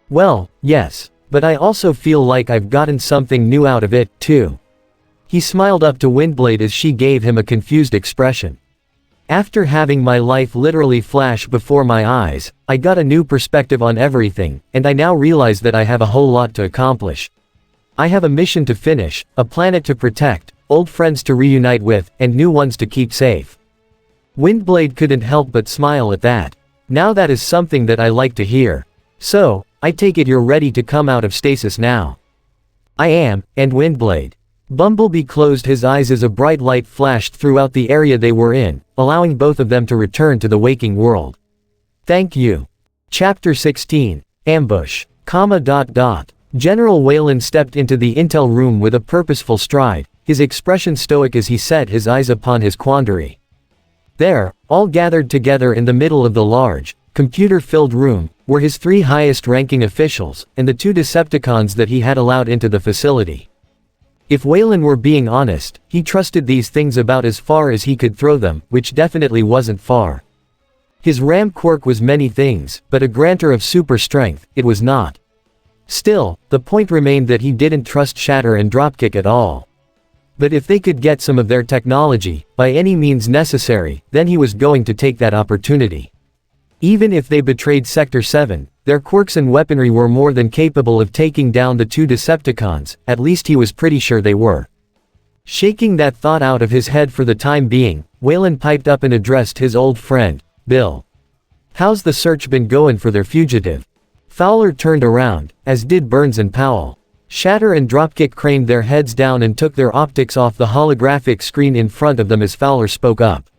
Well, yes, but I also feel like I've gotten something new out of it, too. He smiled up to Windblade as she gave him a confused expression. After having my life literally flash before my eyes, I got a new perspective on everything, and I now realize that I have a whole lot to accomplish. I have a mission to finish, a planet to protect, old friends to reunite with, and new ones to keep safe. Windblade couldn't help but smile at that. Now that is something that I like to hear. So, I take it you're ready to come out of stasis now. I am, and Windblade. Bumblebee closed his eyes as a bright light flashed throughout the area they were in, allowing both of them to return to the waking world. Thank you. Chapter 16. Ambush. General Wayland stepped into the intel room with a purposeful stride, his expression stoic as he set his eyes upon his quandary. There, all gathered together in the middle of the large, computer-filled room, were his three highest-ranking officials, and the two Decepticons that he had allowed into the facility. If Wayland were being honest, he trusted these things about as far as he could throw them, which definitely wasn't far. His RAM quirk was many things, but a grantor of super strength, it was not. Still, the point remained that he didn't trust Shatter and Dropkick at all. But if they could get some of their technology, by any means necessary, then he was going to take that opportunity. Even if they betrayed Sector 7, their quirks and weaponry were more than capable of taking down the two Decepticons, at least he was pretty sure they were. Shaking that thought out of his head for the time being, Wayland piped up and addressed his old friend, Bill. How's the search been going for their fugitive? Fowler turned around, as did Burns and Powell. Shatter and Dropkick craned their heads down and took their optics off the holographic screen in front of them as Fowler spoke up.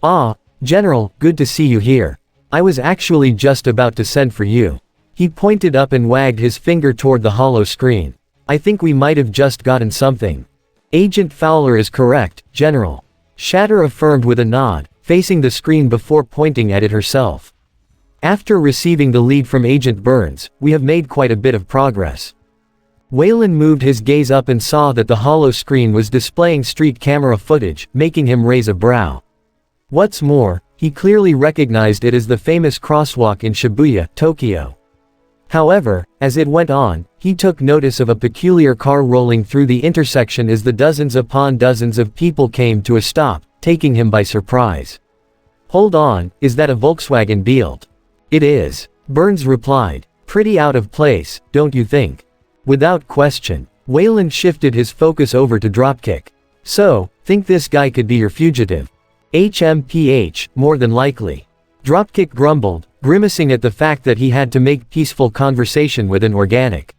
Ah, General, good to see you here. I was actually just about to send for you. He pointed up and wagged his finger toward the holo screen. I think we might have just gotten something. Agent Fowler is correct, General. Shatter affirmed with a nod, facing the screen before pointing at it herself. After receiving the lead from Agent Burns, we have made quite a bit of progress. Wayland moved his gaze up and saw that the holo screen was displaying street camera footage, making him raise a brow. What's more, he clearly recognized it as the famous crosswalk in Shibuya, Tokyo. However, as it went on, he took notice of a peculiar car rolling through the intersection as the dozens upon dozens of people came to a stop, taking him by surprise. Hold on, is that a Volkswagen Beetle? It is. Burns replied. Pretty out of place, don't you think? Without question, Wayland shifted his focus over to Dropkick. So, think this guy could be your fugitive? HMPH, more than likely. Dropkick grumbled, grimacing at the fact that he had to make peaceful conversation with an organic.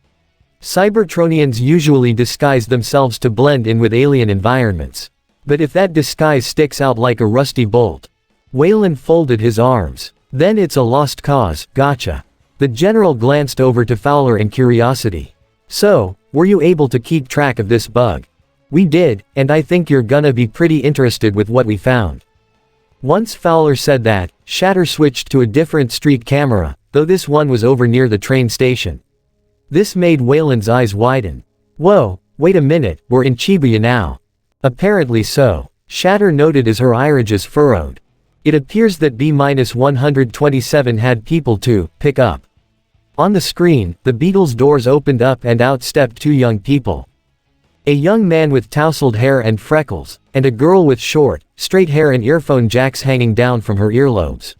Cybertronians usually disguise themselves to blend in with alien environments. But if that disguise sticks out like a rusty bolt. Wayland folded his arms. Then it's a lost cause, gotcha. The general glanced over to Fowler in curiosity. So, were you able to keep track of this bug? We did, and I think you're gonna be pretty interested with what we found. Once Fowler said that, Shatter switched to a different street camera, though this one was over near the train station. This made Wayland's eyes widen. Whoa, wait a minute, we're in Shibuya now. Apparently so, Shatter noted as her irises furrowed. It appears that B-127 had people to pick up. On the screen, the Beetle's doors opened up and out stepped two young people. A young man with tousled hair and freckles, and a girl with short, straight hair and earphone jacks hanging down from her earlobes.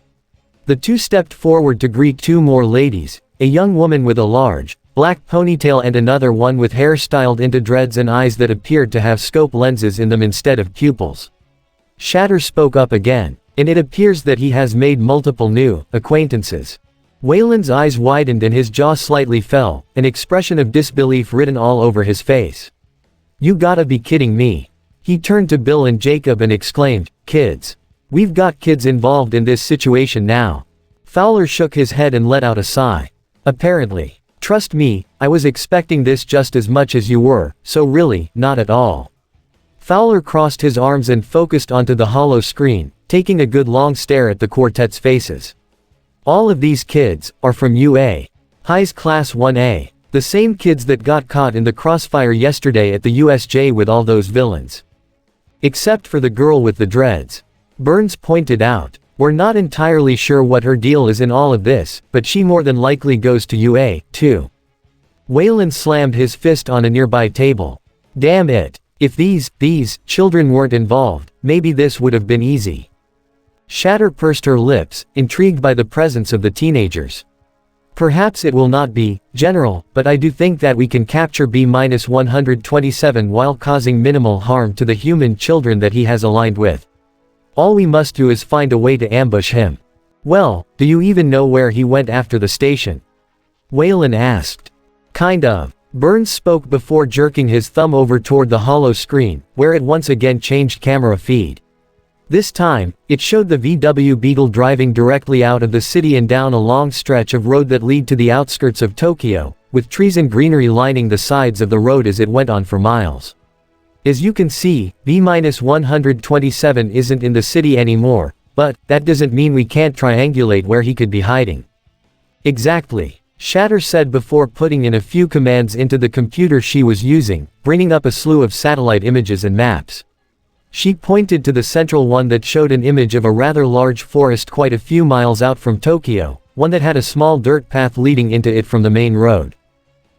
The two stepped forward to greet two more ladies, a young woman with a large, black ponytail and another one with hair styled into dreads and eyes that appeared to have scope lenses in them instead of pupils. Shatter spoke up again, and it appears that he has made multiple new acquaintances. Wayland's eyes widened and his jaw slightly fell, an expression of disbelief written all over his face. You gotta be kidding me. He turned to Bill and Jacob and exclaimed, kids. We've got kids involved in this situation now. Fowler shook his head and let out a sigh. Apparently. Trust me, I was expecting this just as much as you were, so really, not at all. Fowler crossed his arms and focused onto the hollow screen, taking a good long stare at the quartet's faces. All of these kids are from UA. High's Class 1A. The same kids that got caught in the crossfire yesterday at the USJ with all those villains. Except for the girl with the dreads. Burns pointed out. We're not entirely sure what her deal is in all of this, but she more than likely goes to UA, too. Wayland slammed his fist on a nearby table. Damn it. If these children weren't involved, maybe this would have been easy. Shatter pursed her lips, intrigued by the presence of the teenagers. Perhaps it will not be, General, but I do think that we can capture B-127 while causing minimal harm to the human children that he has aligned with. All we must do is find a way to ambush him. Well, do you even know where he went after the station? Wayland asked. Kind of. Burns spoke before jerking his thumb over toward the hollow screen, where it once again changed camera feed. This time, it showed the VW Beetle driving directly out of the city and down a long stretch of road that lead to the outskirts of Tokyo, with trees and greenery lining the sides of the road as it went on for miles. As you can see, B-127 isn't in the city anymore, but that doesn't mean we can't triangulate where he could be hiding. Exactly. Shatter said before putting in a few commands into the computer she was using, bringing up a slew of satellite images and maps. She pointed to the central one that showed an image of a rather large forest quite a few miles out from Tokyo, one that had a small dirt path leading into it from the main road.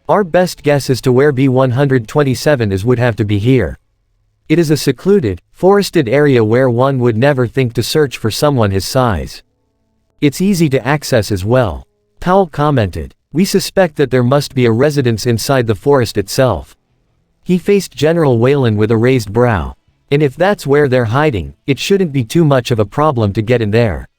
Our best guess as to where B-127 is would have to be here. It is a secluded, forested area where one would never think to search for someone his size. It's easy to access as well. Powell commented. We suspect that there must be a residence inside the forest itself. He faced General Wayland with a raised brow. And if that's where they're hiding, it shouldn't be too much of a problem to get in there.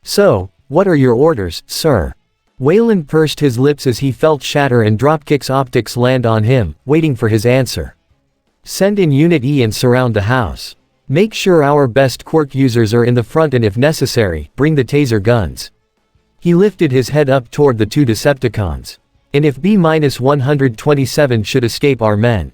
So, what are your orders, sir? Wayland pursed his lips as he felt Shatter and Dropkick's optics land on him, waiting for his answer. Send in Unit E and surround the house. Make sure our best quirk users are in the front and if necessary, bring the taser guns. He lifted his head up toward the two Decepticons. And if B-127 should escape our men,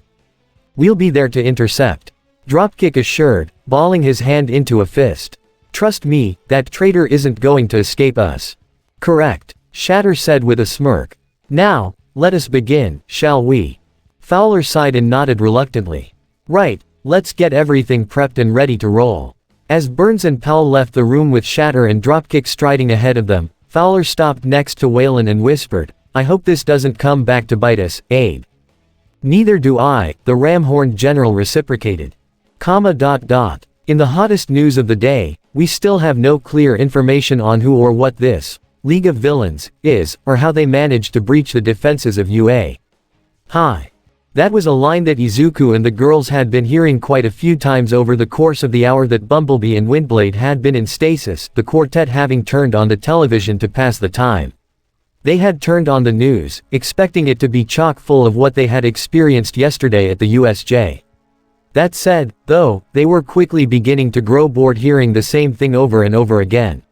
we'll be there to intercept. Dropkick assured, balling his hand into a fist. Trust me, that traitor isn't going to escape us. Correct, Shatter said with a smirk. Now, let us begin, shall we? Fowler sighed and nodded reluctantly. Right, let's get everything prepped and ready to roll. As Burns and Powell left the room with Shatter and Dropkick striding ahead of them, Fowler stopped next to Wayland and whispered, I hope this doesn't come back to bite us, Abe. Neither do I, the ram-horned general reciprocated. In the hottest news of the day, we still have no clear information on who or what this League of Villains, or how they managed to breach the defenses of UA. Hi. That was a line that Izuku and the girls had been hearing quite a few times over the course of the hour that Bumblebee and Windblade had been in stasis, the quartet having turned on the television to pass the time. They had turned on the news, expecting it to be chock full of what they had experienced yesterday at the USJ. That said, though, they were quickly beginning to grow bored hearing the same thing over and over again.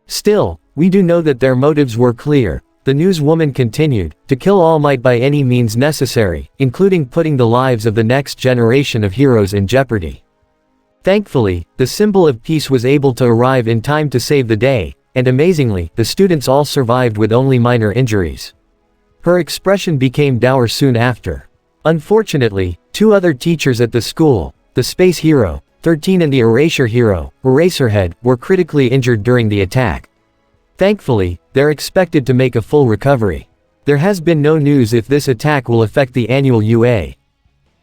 Still, we do know that their motives were clear. The newswoman continued, to kill All Might by any means necessary, including putting the lives of the next generation of heroes in jeopardy. Thankfully, the symbol of peace was able to arrive in time to save the day, and amazingly, the students all survived with only minor injuries. Her expression became dour soon after. Unfortunately, 2 other teachers at the school, the Space Hero, 13 and the Erasure Hero, Eraserhead, were critically injured during the attack. Thankfully, they're expected to make a full recovery. There has been no news if this attack will affect the annual UA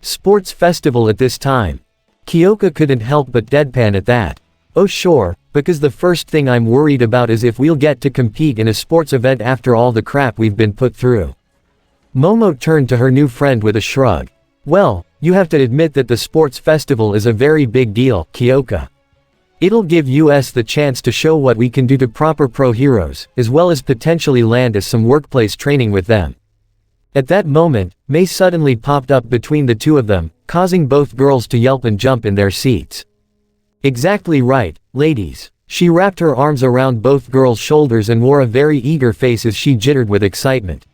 Sports Festival at this time. Kyoka couldn't help but deadpan at that. Oh sure, because the first thing I'm worried about is if we'll get to compete in a sports event after all the crap we've been put through. Momo turned to her new friend with a shrug. Well, you have to admit that the sports festival is a very big deal, Kyoka. It'll give us the chance to show what we can do to proper pro heroes, as well as potentially land us some workplace training with them. At that moment, Mei suddenly popped up between the two of them, causing both girls to yelp and jump in their seats. Exactly right, ladies. She wrapped her arms around both girls' shoulders and wore a very eager face as she jittered with excitement.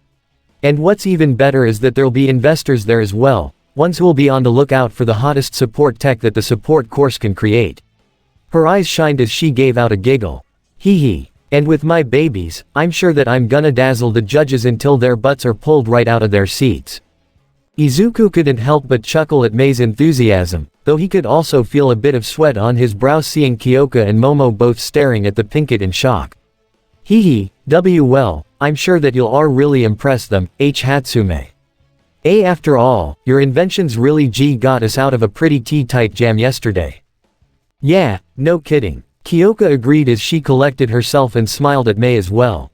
And what's even better is that there'll be investors there as well, ones who'll be on the lookout for the hottest support tech that the support course can create. Her eyes shined as she gave out a giggle. Hee hee. And with my babies, I'm sure that I'm gonna dazzle the judges until their butts are pulled right out of their seats. Izuku couldn't help but chuckle at Mei's enthusiasm, though he could also feel a bit of sweat on his brow seeing Kyoka and Momo both staring at the Pinkett in shock. Hee hee, well, I'm sure that you'll all really impress them, Hatsume. After all, your inventions really got us out of a pretty tight jam yesterday. Yeah, no kidding. Kyoka agreed as she collected herself and smiled at Mei as well.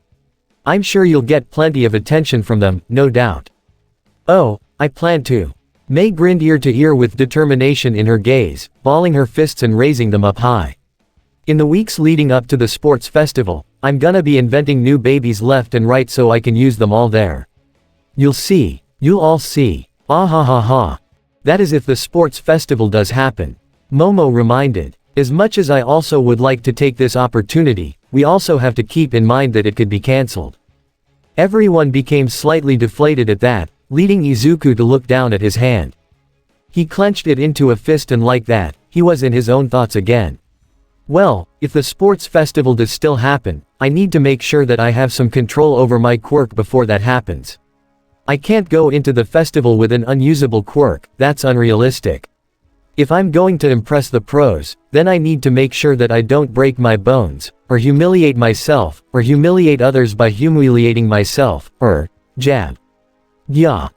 I'm sure you'll get plenty of attention from them, no doubt. Oh, I plan to. Mei grinned ear to ear with determination in her gaze, balling her fists and raising them up high. In the weeks leading up to the sports festival, I'm gonna be inventing new babies left and right so I can use them all there. You'll see. You'll all see. Ah ha ha ha. That is if the sports festival does happen. Momo reminded. As much as I also would like to take this opportunity, we also have to keep in mind that it could be cancelled. Everyone became slightly deflated at that, leading Izuku to look down at his hand. He clenched it into a fist and like that, he was in his own thoughts again. Well, if the sports festival does still happen, I need to make sure that I have some control over my quirk before that happens. I can't go into the festival with an unusable quirk, that's unrealistic. If I'm going to impress the pros, then I need to make sure that I don't break my bones, or humiliate myself, or humiliate others by humiliating myself, jab. Yeah.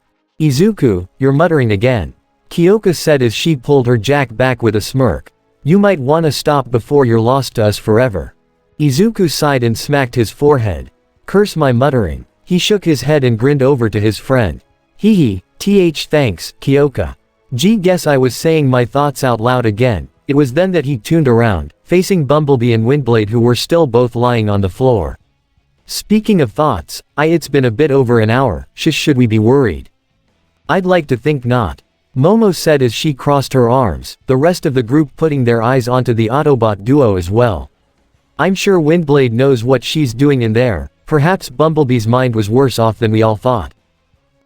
Izuku, you're muttering again. Kyoka said as she pulled her jack back with a smirk. You might wanna stop before you're lost to us forever. Izuku sighed and smacked his forehead. Curse my muttering. He shook his head and grinned over to his friend. Hee hee, thanks, Kyoka. Guess I was saying my thoughts out loud again. It was then that he tuned around, facing Bumblebee and Windblade who were still both lying on the floor. Speaking of thoughts, it's been a bit over an hour, should we be worried? I'd like to think not. Momo said as she crossed her arms, the rest of the group putting their eyes onto the Autobot duo as well. I'm sure Windblade knows what she's doing in there, perhaps Bumblebee's mind was worse off than we all thought.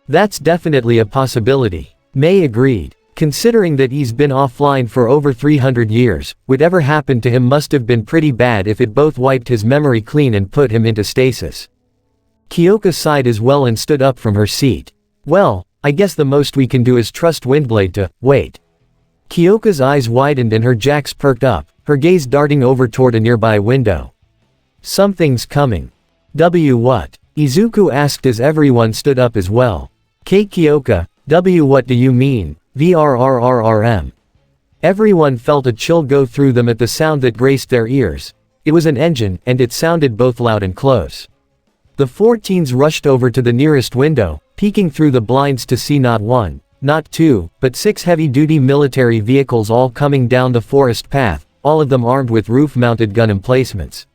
That's definitely a possibility. Mei agreed. Considering that he's been offline for over 300 years, whatever happened to him must have been pretty bad if it both wiped his memory clean and put him into stasis. Kyoka sighed as well and stood up from her seat. Well, I guess the most we can do is trust Windblade to wait. Kyoka's eyes widened and her jacks perked up, her gaze darting over toward a nearby window. Something's coming. What? Izuku asked as everyone stood up as well. Kyoka, what do you mean? VRRRRM. Everyone felt a chill go through them at the sound that graced their ears. It was an engine, and it sounded both loud and close. The four teens rushed over to the nearest window, peeking through the blinds to see not one, not two, but 6 heavy-duty military vehicles all coming down the forest path, all of them armed with roof-mounted gun emplacements.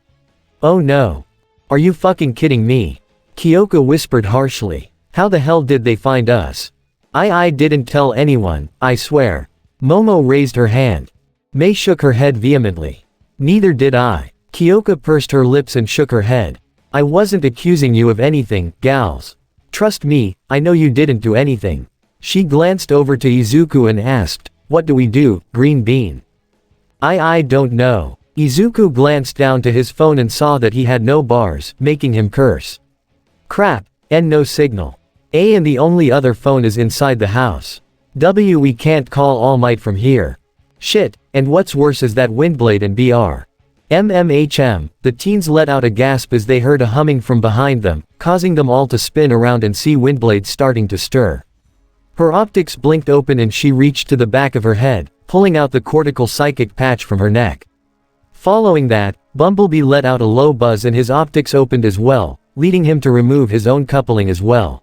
"Oh no. Are you fucking kidding me?" Kyoka whispered harshly. "How the hell did they find us?" I didn't tell anyone, I swear." Momo raised her hand. Mei shook her head vehemently. "Neither did I." Kyoka pursed her lips and shook her head. "I wasn't accusing you of anything, gals. Trust me, I know you didn't do anything." She glanced over to Izuku and asked, "What do we do, Green Bean?" I don't know." Izuku glanced down to his phone and saw that he had no bars, making him curse. "Crap, and no signal. And the only other phone is inside the house. We can't call All Might from here. Shit, and what's worse is that Windblade and Br. MMHM, the teens let out a gasp as they heard a humming from behind them, causing them all to spin around and see Windblade starting to stir. Her optics blinked open and she reached to the back of her head, pulling out the cortical psychic patch from her neck. Following that, Bumblebee let out a low buzz and his optics opened as well, leading him to remove his own coupling as well.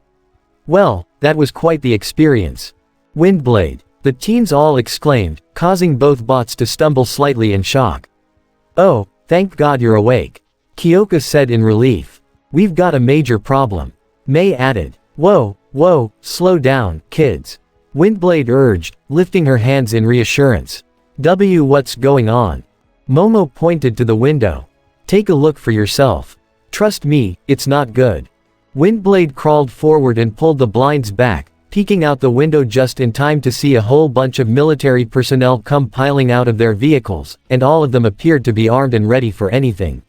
Well, that was quite the experience. Windblade, the teens all exclaimed, causing both bots to stumble slightly in shock. "Oh, thank God you're awake," Kyoka said in relief. "We've got a major problem." Mei added. Whoa, slow down, kids." Windblade urged, lifting her hands in reassurance. What's going on?" Momo pointed to the window. "Take a look for yourself. Trust me, it's not good." Windblade crawled forward and pulled the blinds back, peeking out the window just in time to see a whole bunch of military personnel come piling out of their vehicles, and all of them appeared to be armed and ready for anything.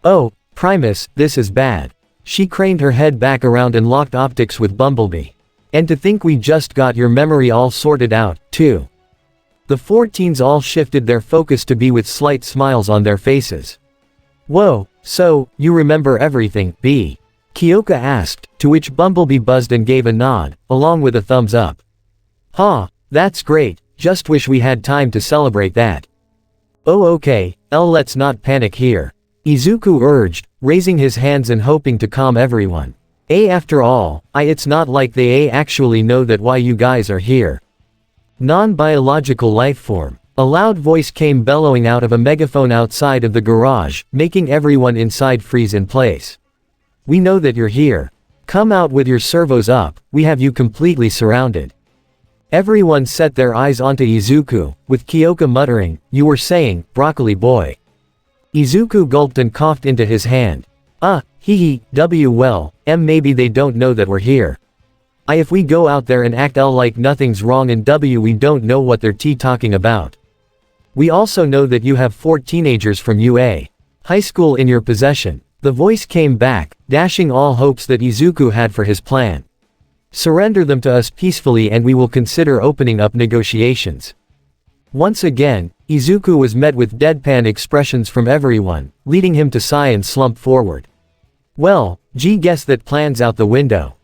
"Oh, Primus, this is bad." She craned her head back around and locked optics with Bumblebee. "And to think we just got your memory all sorted out, too." The four teens all shifted their focus to be with slight smiles on their faces. "Whoa, so, you remember everything, B?" Kyoka asked, to which Bumblebee buzzed and gave a nod, along with a thumbs up. "Huh, that's great, just wish we had time to celebrate that." "Oh okay, let's not panic here," Izuku urged, raising his hands and hoping to calm everyone. After all, it's not like they actually know that why you guys are here." Non-biological life form. A loud voice came bellowing out of a megaphone outside of the garage, making everyone inside freeze in place. "We know that you're here. Come out with your servos up, we have you completely surrounded." Everyone set their eyes onto Izuku, with Kyoka muttering, "You were saying, broccoli boy." Izuku gulped and coughed into his hand. Well, maybe they don't know that we're here. If we go out there and act like nothing's wrong and we don't know what they're talking about. We also know that you have 4 teenagers from UA high school in your possession." The voice came back, dashing all hopes that Izuku had for his plan. "Surrender them to us peacefully and we will consider opening up negotiations." Once again, Izuku was met with deadpan expressions from everyone, leading him to sigh and slump forward. "Well, guess that plan's out the window."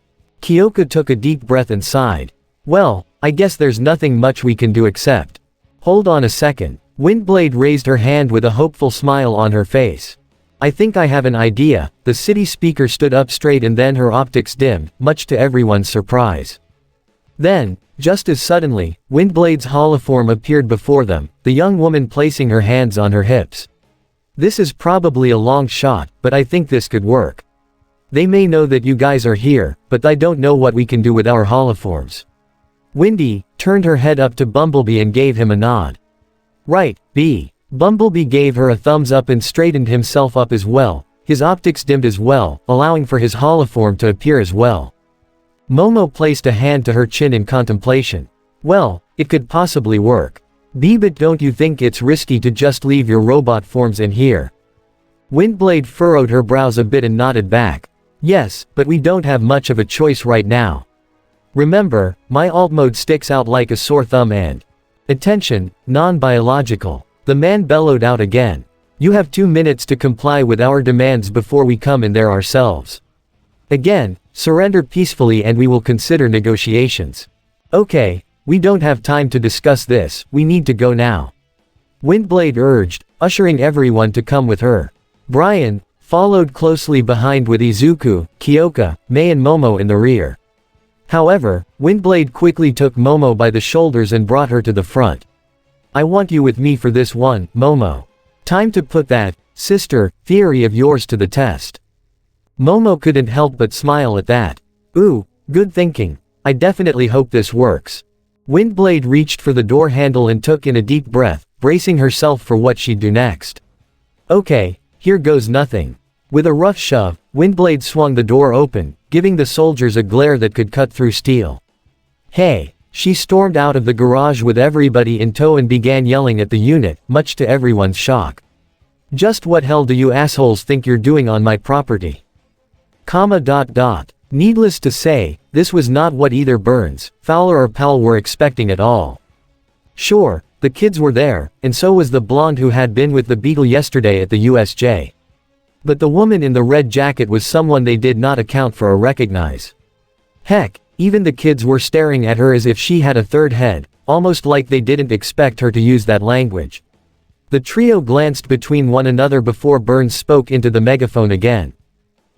Kyoka took a deep breath and sighed. "Well, I guess there's nothing much we can do except." "Hold on a second." Windblade raised her hand with a hopeful smile on her face. "I think I have an idea." The city speaker stood up straight and then her optics dimmed, much to everyone's surprise. Then, just as suddenly, Windblade's holoform appeared before them, the young woman placing her hands on her hips. "This is probably a long shot, but I think this could work. They may know that you guys are here, but I don't know what we can do with our holoforms." Windy turned her head up to Bumblebee and gave him a nod. "Right, B." Bumblebee gave her a thumbs up and straightened himself up as well, his optics dimmed as well, allowing for his holoform to appear as well. Momo placed a hand to her chin in contemplation. "Well, it could possibly work. B, but don't you think it's risky to just leave your robot forms in here?" Windblade furrowed her brows a bit and nodded back. "Yes, but we don't have much of a choice right now. Remember, my alt mode sticks out like a sore thumb and—" "Attention, non-biological," the man bellowed out again. "You have 2 minutes to comply with our demands before we come in there ourselves. Again, surrender peacefully and we will consider negotiations." "Okay, we don't have time to discuss this, we need to go now." Windblade urged, ushering everyone to come with her. Brian followed closely behind with Izuku, Kyoka, Mei and Momo in the rear. However, Windblade quickly took Momo by the shoulders and brought her to the front. I want you with me for this one, Momo. Time to put that, sister, theory of yours to the test. Momo couldn't help but smile at that. Ooh, good thinking. I definitely hope this works. Windblade reached for the door handle and took in a deep breath, bracing herself for what she'd do next. Okay, here goes nothing. With a rough shove, Windblade swung the door open, giving the soldiers a glare that could cut through steel. Hey! She stormed out of the garage with everybody in tow and began yelling at the unit, much to everyone's shock. Just what hell do you assholes think you're doing on my property? Needless to say, this was not what either Burns, Fowler or Powell were expecting at all. Sure, the kids were there, and so was the blonde who had been with the Beetle yesterday at the USJ. But the woman in the red jacket was someone they did not account for or recognize. Heck, even the kids were staring at her as if she had a third head, almost like they didn't expect her to use that language. The trio glanced between one another before Burns spoke into the megaphone again.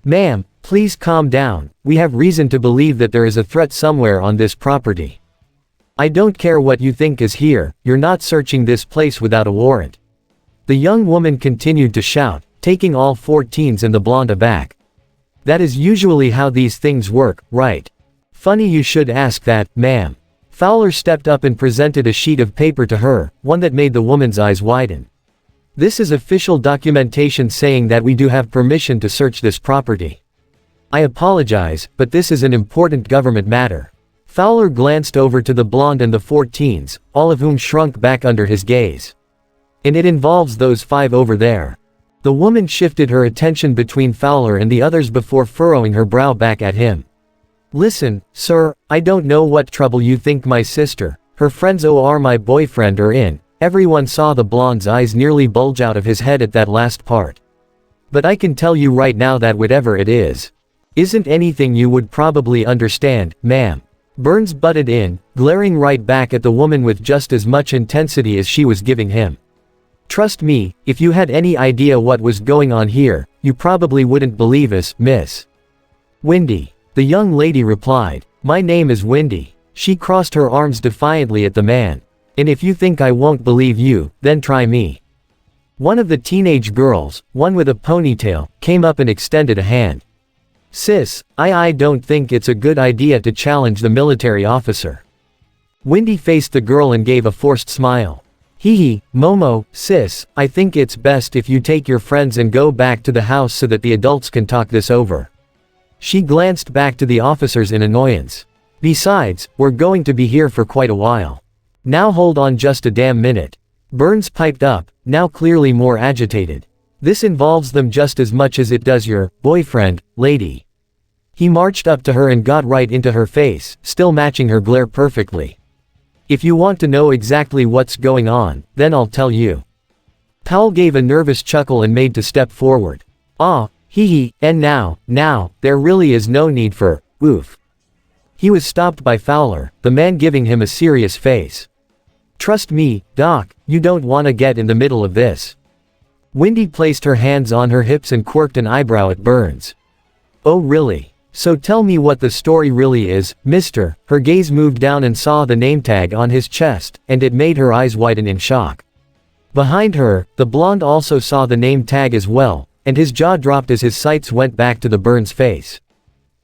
Ma'am, please calm down, we have reason to believe that there is a threat somewhere on this property. I don't care what you think is here, you're not searching this place without a warrant. The young woman continued to shout, taking all 4 teens and the blonde aback. That is usually how these things work, right? Funny you should ask that, ma'am. Fowler stepped up and presented a sheet of paper to her, one that made the woman's eyes widen. This is official documentation saying that we do have permission to search this property. I apologize, but this is an important government matter. Fowler glanced over to the blonde and the 4 teens, all of whom shrunk back under his gaze. And it involves those 5 over there. The woman shifted her attention between Fowler and the others before furrowing her brow back at him. Listen, sir, I don't know what trouble you think my sister, her friends or my boyfriend are in. Everyone saw the blonde's eyes nearly bulge out of his head at that last part. But I can tell you right now that whatever it is, isn't anything you would probably understand, ma'am. Burns butted in, glaring right back at the woman with just as much intensity as she was giving him. Trust me, if you had any idea what was going on here, you probably wouldn't believe us, miss. Windy. The young lady replied, my name is Windy. She crossed her arms defiantly at the man. And if you think I won't believe you, then try me. One of the teenage girls, one with a ponytail, came up and extended a hand. Sis, I don't think it's a good idea to challenge the military officer. Windy faced the girl and gave a forced smile. Hee, Momo, sis, I think it's best if you take your friends and go back to the house so that the adults can talk this over. She glanced back to the officers in annoyance. Besides, we're going to be here for quite a while. Now hold on just a damn minute. Burns piped up, now clearly more agitated. This involves them just as much as it does your boyfriend, lady. He marched up to her and got right into her face, still matching her glare perfectly. If you want to know exactly what's going on, then I'll tell you. Powell gave a nervous chuckle and made to step forward. And now, there really is no need for, oof. He was stopped by Fowler, the man giving him a serious face. Trust me, Doc, you don't want to get in the middle of this. Windy placed her hands on her hips and quirked an eyebrow at Burns. Oh really? So tell me what the story really is, mister. Her gaze moved down and saw the name tag on his chest, and it made her eyes widen in shock. Behind her, the blonde also saw the name tag as well, and his jaw dropped as his sights went back to the Burns face.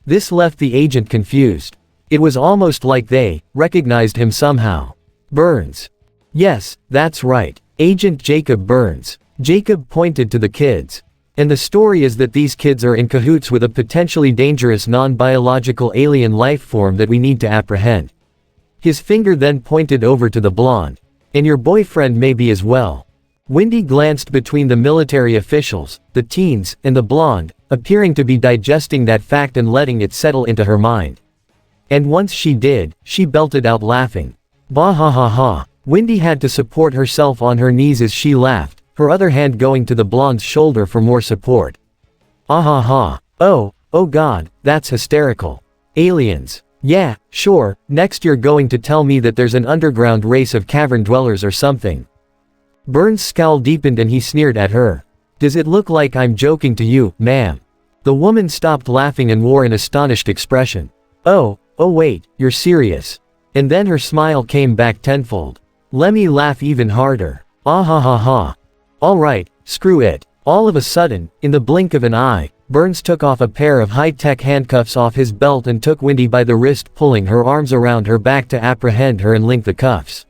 This left the agent confused. It was almost like they recognized him somehow. Burns. Yes, that's right. Agent Jacob Burns. Jacob pointed to the kids. And the story is that these kids are in cahoots with a potentially dangerous non-biological alien life form that we need to apprehend. His finger then pointed over to the blonde. And your boyfriend may be as well. Windy glanced between the military officials, the teens, and the blonde, appearing to be digesting that fact and letting it settle into her mind. And once she did, she belted out laughing. Bah ha ha ha. Windy had to support herself on her knees as she laughed, her other hand going to the blonde's shoulder for more support. Ah ha ha. Oh god, that's hysterical. Aliens. Yeah, sure, next you're going to tell me that there's an underground race of cavern dwellers or something. Burns' scowl deepened and he sneered at her. Does it look like I'm joking to you, ma'am? The woman stopped laughing and wore an astonished expression. Oh wait, you're serious. And then her smile came back tenfold. Let me laugh even harder. Ah ha ha ha. Alright, screw it. All of a sudden, in the blink of an eye, Burns took off a pair of high-tech handcuffs off his belt and took Wendy by the wrist, pulling her arms around her back to apprehend her and link the cuffs.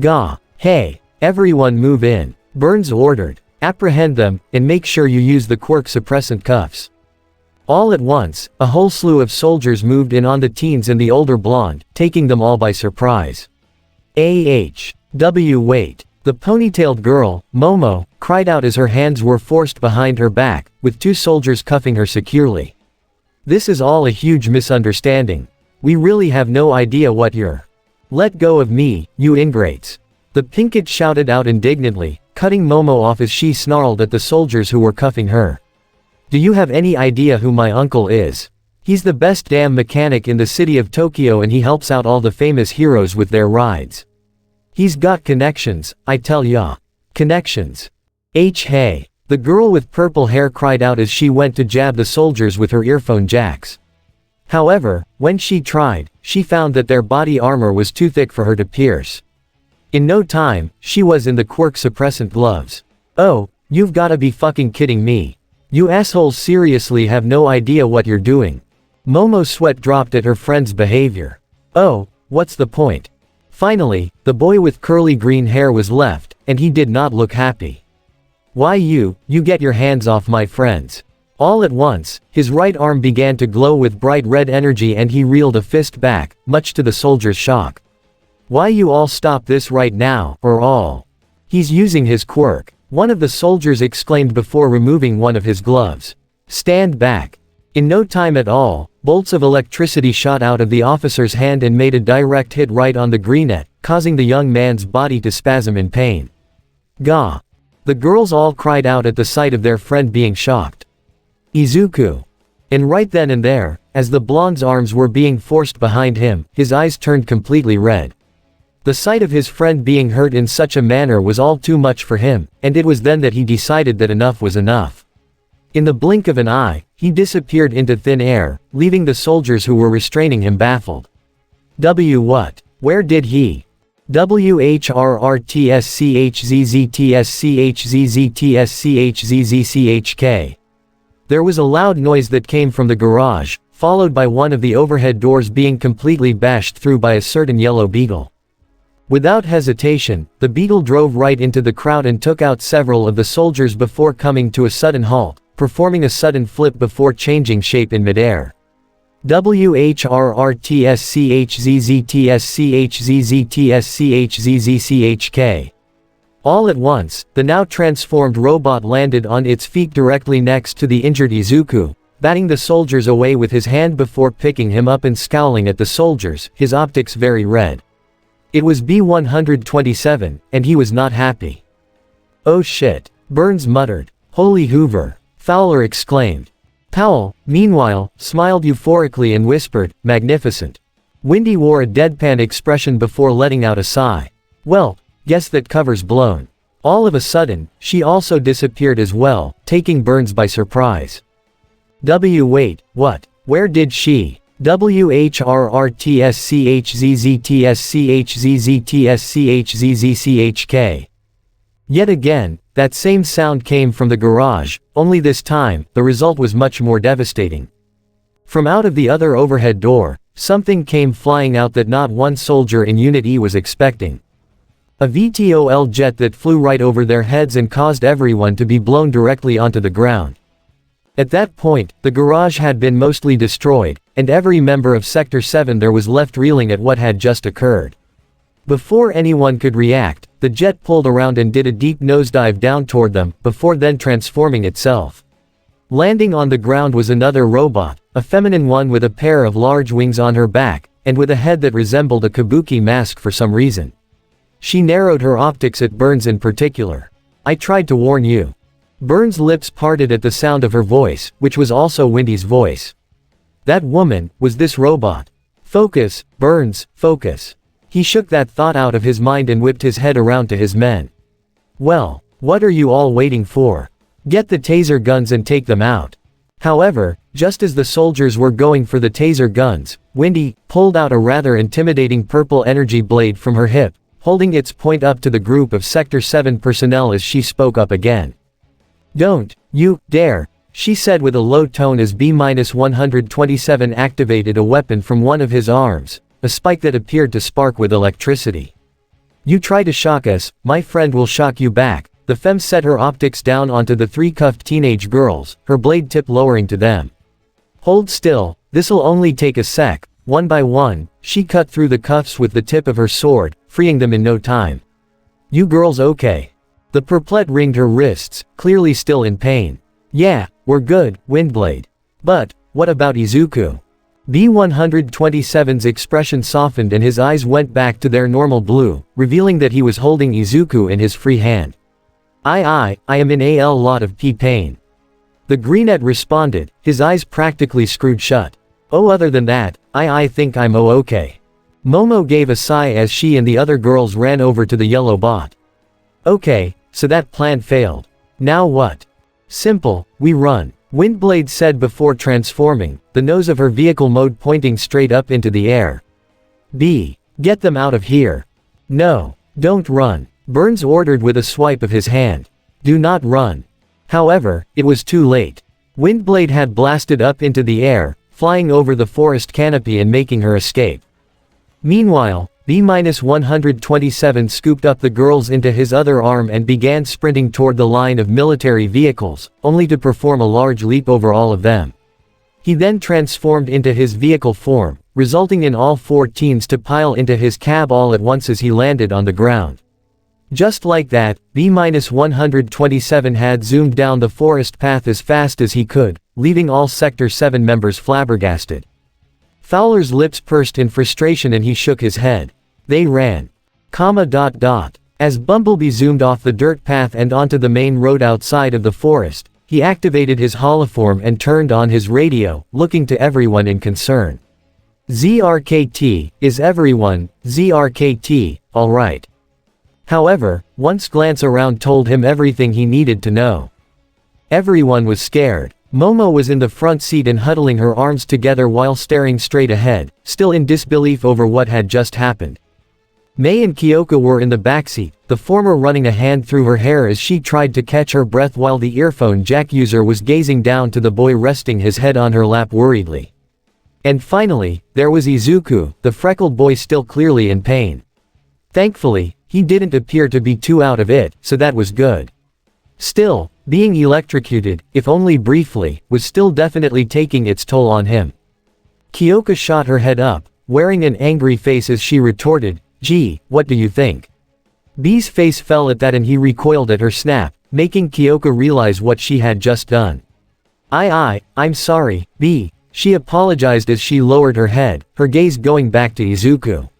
Gah. Hey, everyone move in, Burns ordered. Apprehend them, and make sure you use the quirk suppressant cuffs. All at once, a whole slew of soldiers moved in on the teens and the older blonde, taking them all by surprise. Wait. The ponytailed girl, Momo, cried out as her hands were forced behind her back, with two soldiers cuffing her securely. This is all a huge misunderstanding. We really have no idea what you're. Let go of me, you ingrates. The Pinkett shouted out indignantly, cutting Momo off as she snarled at the soldiers who were cuffing her. Do you have any idea who my uncle is? He's the best damn mechanic in the city of Tokyo and he helps out all the famous heroes with their rides. He's got connections, I tell ya. Connections. Hey. The girl with purple hair cried out as she went to jab the soldiers with her earphone jacks. However, when she tried, she found that their body armor was too thick for her to pierce. In no time, she was in the quirk suppressant gloves. Oh, you've gotta be fucking kidding me. You assholes seriously have no idea what you're doing. Momo's sweat dropped at her friend's behavior. Oh, what's the point? Finally, the boy with curly green hair was left, and he did not look happy. Why you get your hands off my friends. All at once, his right arm began to glow with bright red energy and he reeled a fist back, much to the soldiers' shock. Why you all stop this right now, or all. He's using his quirk. One of the soldiers exclaimed before removing one of his gloves. Stand back. In no time at all, bolts of electricity shot out of the officer's hand and made a direct hit right on the greenette, causing the young man's body to spasm in pain. Gah. The girls all cried out at the sight of their friend being shocked. Izuku. And right then and there, as the blonde's arms were being forced behind him, his eyes turned completely red. The sight of his friend being hurt in such a manner was all too much for him, and it was then that he decided that enough was enough. In the blink of an eye, he disappeared into thin air, leaving the soldiers who were restraining him baffled. What? Where did he? WHRRTSCHZZTSCHZZTSCHZZTSCHZZCHK. There was a loud noise that came from the garage, followed by one of the overhead doors being completely bashed through by a certain yellow beetle. Without hesitation, the beetle drove right into the crowd and took out several of the soldiers before coming to a sudden halt, performing a sudden flip before changing shape in midair. WHRRTSCHZZTSCHZZTSCHZZCHK. All at once, the now transformed robot landed on its feet directly next to the injured Izuku, batting the soldiers away with his hand before picking him up and scowling at the soldiers, his optics very red. It was B-127, and he was not happy. Oh shit, Burns muttered. Holy Hoover. Fowler exclaimed. Powell, meanwhile, smiled euphorically and whispered, magnificent. Wendy wore a deadpan expression before letting out a sigh. Well, guess that cover's blown. All of a sudden, she also disappeared as well, taking Burns by surprise. Wait, what? Where did she? WHRRTSCHZZTSCHZZTSCHZZCHK. Yet again, that same sound came from the garage, only this time, the result was much more devastating. From out of the other overhead door, something came flying out that not one soldier in Unit E was expecting. A VTOL jet that flew right over their heads and caused everyone to be blown directly onto the ground. At that point, the garage had been mostly destroyed, and every member of Sector 7 there was left reeling at what had just occurred. Before anyone could react, the jet pulled around and did a deep nosedive down toward them, before then transforming itself. Landing on the ground was another robot, a feminine one with a pair of large wings on her back, and with a head that resembled a kabuki mask for some reason. She narrowed her optics at Burns in particular. I tried to warn you. Burns' lips parted at the sound of her voice, which was also Wendy's voice. That woman, was this robot. Focus, Burns, focus. He shook that thought out of his mind and whipped his head around to his men. Well, what are you all waiting for? Get the taser guns and take them out. However, just as the soldiers were going for the taser guns, Wendy pulled out a rather intimidating purple energy blade from her hip, holding its point up to the group of Sector 7 personnel as she spoke up again. "Don't you dare," she said with a low tone as B-127 activated a weapon from one of his arms, a spike that appeared to spark with electricity. "You try to shock us, my friend will shock you back." The femme set her optics down onto the three cuffed teenage girls, her blade tip lowering to them. "Hold still, this'll only take a sec." One by one, she cut through the cuffs with the tip of her sword, freeing them in no time. "You girls okay?" The perplet wringed her wrists, clearly still in pain. "Yeah, we're good, Windblade. But, what about Izuku?" B-127's expression softened and his eyes went back to their normal blue, revealing that he was holding Izuku in his free hand. I am in a lot of pain." The greenette responded, his eyes practically screwed shut. "Oh, other than that, I think I'm okay." Momo gave a sigh as she and the other girls ran over to the yellow bot. "Okay, so that plan failed. Now what?" "Simple, we run," Windblade said before transforming, the nose of her vehicle mode pointing straight up into the air. Get them out of here." "No, don't run," Burns ordered with a swipe of his hand. "Do not run." However, it was too late. Windblade had blasted up into the air, flying over the forest canopy and making her escape. Meanwhile, B-127 scooped up the girls into his other arm and began sprinting toward the line of military vehicles, only to perform a large leap over all of them. He then transformed into his vehicle form, resulting in all four teens to pile into his cab all at once as he landed on the ground. Just like that, B-127 had zoomed down the forest path as fast as he could, leaving all Sector 7 members flabbergasted. Fowler's lips pursed in frustration and he shook his head. They ran. As Bumblebee zoomed off the dirt path and onto the main road outside of the forest, he activated his holoform and turned on his radio, looking to everyone in concern. "ZRKT, is everyone, ZRKT, alright?" However, one glance around told him everything he needed to know. Everyone was scared. Momo was in the front seat and huddling her arms together while staring straight ahead, still in disbelief over what had just happened. Mei and Kyoka were in the backseat, the former running a hand through her hair as she tried to catch her breath while the earphone jack user was gazing down to the boy resting his head on her lap worriedly. And finally, there was Izuku, the freckled boy still clearly in pain. Thankfully, he didn't appear to be too out of it, so that was good. Still, being electrocuted, if only briefly, was still definitely taking its toll on him. Kyoka shot her head up, wearing an angry face as she retorted, "Gee, what do you think?" B's face fell at that and he recoiled at her snap, making Kyoka realize what she had just done. I'm sorry, B," she apologized as she lowered her head, her gaze going back to Izuku.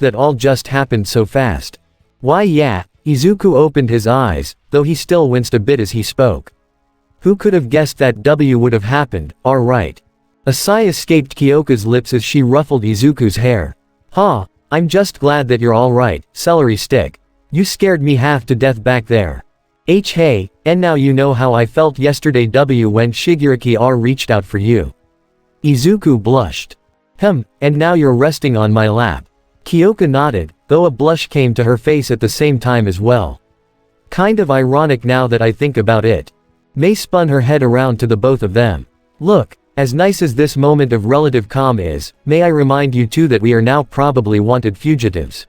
That all just happened so fast. Why yeah, Izuku opened his eyes, though he still winced a bit as he spoke. Who could have guessed that would have happened, alright. A sigh escaped Kyoka's lips as she ruffled Izuku's hair. I'm just glad that you're alright, celery stick. You scared me half to death back there. Hey, and now you know how I felt yesterday when Shigaraki-R reached out for you. Izuku blushed. And now you're resting on my lap. Kyoka nodded, though a blush came to her face at the same time as well. Kind of ironic now that I think about it. Mei spun her head around to the both of them. Look, as nice as this moment of relative calm is, may I remind you too that we are now probably wanted fugitives.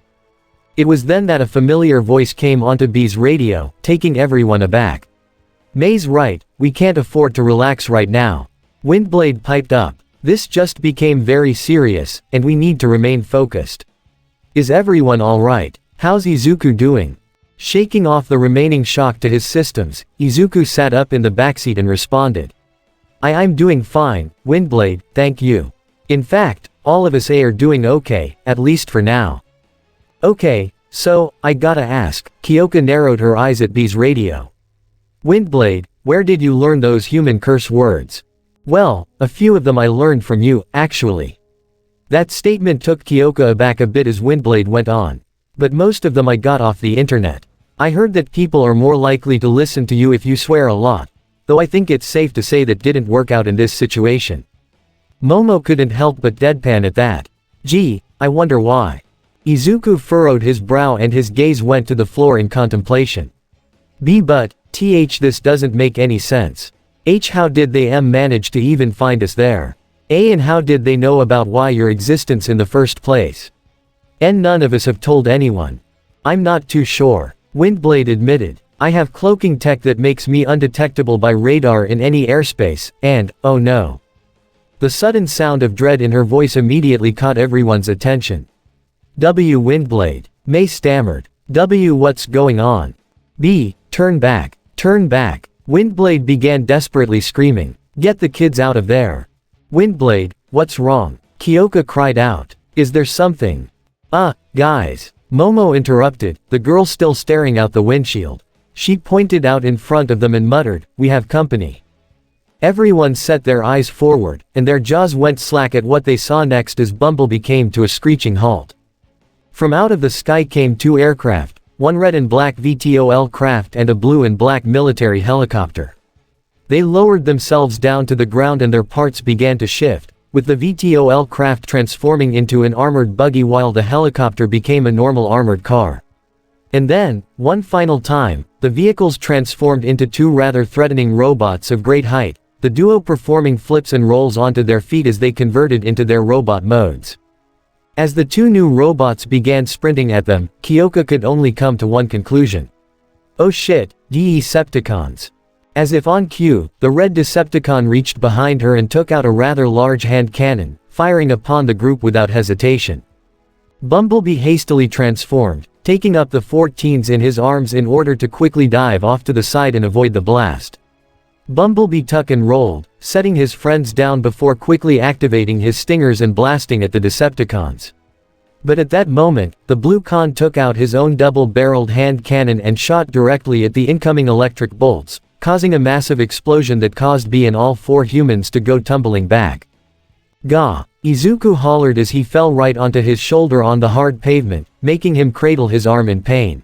It was then that a familiar voice came onto B's radio, taking everyone aback. Mei's right, we can't afford to relax right now. Windblade piped up. This just became very serious, and we need to remain focused. Is everyone alright? How's Izuku doing? Shaking off the remaining shock to his systems, Izuku sat up in the backseat and responded. I'm doing fine, Windblade, thank you. In fact, all of us are doing okay, at least for now. Okay, so, I gotta ask, Kyoka narrowed her eyes at B's radio. Windblade, where did you learn those human curse words? Well, a few of them I learned from you, actually. That statement took Kyoka aback a bit as Windblade went on. But most of them I got off the internet. I heard that people are more likely to listen to you if you swear a lot, though I think it's safe to say that didn't work out in this situation. Momo couldn't help but deadpan at that. Gee, I wonder why. Izuku furrowed his brow and his gaze went to the floor in contemplation. But, this doesn't make any sense. How did they manage to even find us there? And how did they know about why your existence in the first place? None of us have told anyone. I'm not too sure. Windblade admitted. I have cloaking tech that makes me undetectable by radar in any airspace, and, oh no. The sudden sound of dread in her voice immediately caught everyone's attention. Windblade. May stammered. What's going on? Turn back. Turn back. Windblade began desperately screaming. Get the kids out of there. Windblade, what's wrong? Kyoka cried out. Is there something? Guys. Momo interrupted, the girl still staring out the windshield. She pointed out in front of them and muttered, we have company. Everyone set their eyes forward, and their jaws went slack at what they saw next as Bumblebee came to a screeching halt. From out of the sky came two aircraft, one red and black VTOL craft and a blue and black military helicopter. They lowered themselves down to the ground and their parts began to shift, with the VTOL craft transforming into an armored buggy while the helicopter became a normal armored car. And then, one final time, the vehicles transformed into two rather threatening robots of great height, the duo performing flips and rolls onto their feet as they converted into their robot modes. As the two new robots began sprinting at them, Kyoka could only come to one conclusion. Oh shit, Decepticons. As if on cue, the red Decepticon reached behind her and took out a rather large hand cannon, firing upon the group without hesitation. Bumblebee hastily transformed, taking up the 14s in his arms in order to quickly dive off to the side and avoid the blast. Bumblebee tuck and rolled, setting his friends down before quickly activating his stingers and blasting at the Decepticons. But at that moment, the Blue Con took out his own double-barreled hand cannon and shot directly at the incoming electric bolts, causing a massive explosion that caused B and all four humans to go tumbling back. Gah! Izuku hollered as he fell right onto his shoulder on the hard pavement, making him cradle his arm in pain.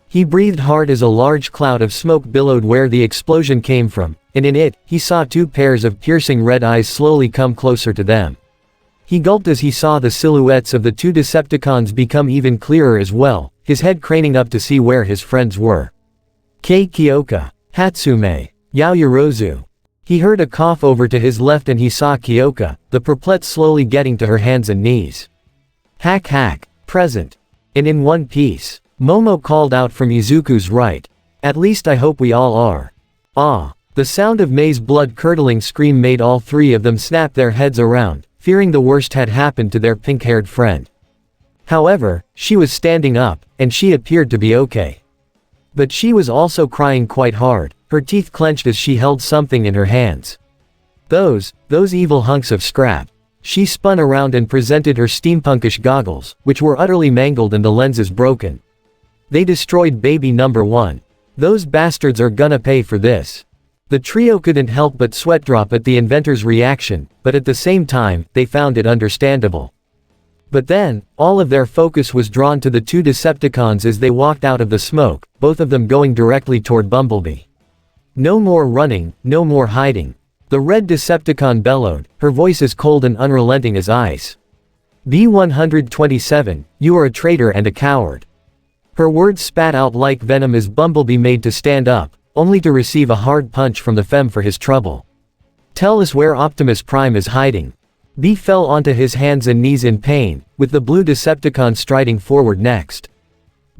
He breathed hard as a large cloud of smoke billowed where the explosion came from, and in it, he saw two pairs of piercing red eyes slowly come closer to them. He gulped as he saw the silhouettes of the two Decepticons become even clearer as well, his head craning up to see where his friends were. Kyoka. Hatsume. Yaoyorozu. He heard a cough over to his left and he saw Kyoka, the perplet slowly getting to her hands and knees. Hack. Present. And in one piece. Momo called out from Izuku's right. At least I hope we all are. The sound of Mei's blood-curdling scream made all three of them snap their heads around, fearing the worst had happened to their pink-haired friend. However, she was standing up, and she appeared to be okay. But she was also crying quite hard, her teeth clenched as she held something in her hands. Those evil hunks of scrap. She spun around and presented her steampunkish goggles, which were utterly mangled and the lenses broken. They destroyed baby number one. Those bastards are gonna pay for this. The trio couldn't help but sweat drop at the inventor's reaction, but at the same time, they found it understandable. But then, all of their focus was drawn to the two Decepticons as they walked out of the smoke, both of them going directly toward Bumblebee. No more running, no more hiding. The red Decepticon bellowed, her voice as cold and unrelenting as ice. B-127, you are a traitor and a coward. Her words spat out like venom as Bumblebee made to stand up, only to receive a hard punch from the femme for his trouble. Tell us where Optimus Prime is hiding. B fell onto his hands and knees in pain, with the blue Decepticon striding forward next.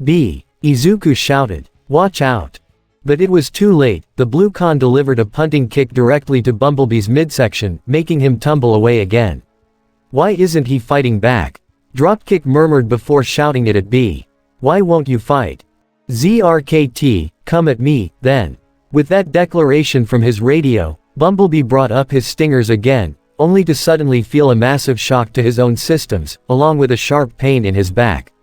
B. Izuku shouted. Watch out. But it was too late, the Blue Con delivered a punting kick directly to Bumblebee's midsection, making him tumble away again. Why isn't he fighting back? Dropkick murmured before shouting it at B. Why won't you fight? ZRKT, come at me, then. With that declaration from his radio, Bumblebee brought up his stingers again, only to suddenly feel a massive shock to his own systems, along with a sharp pain in his back.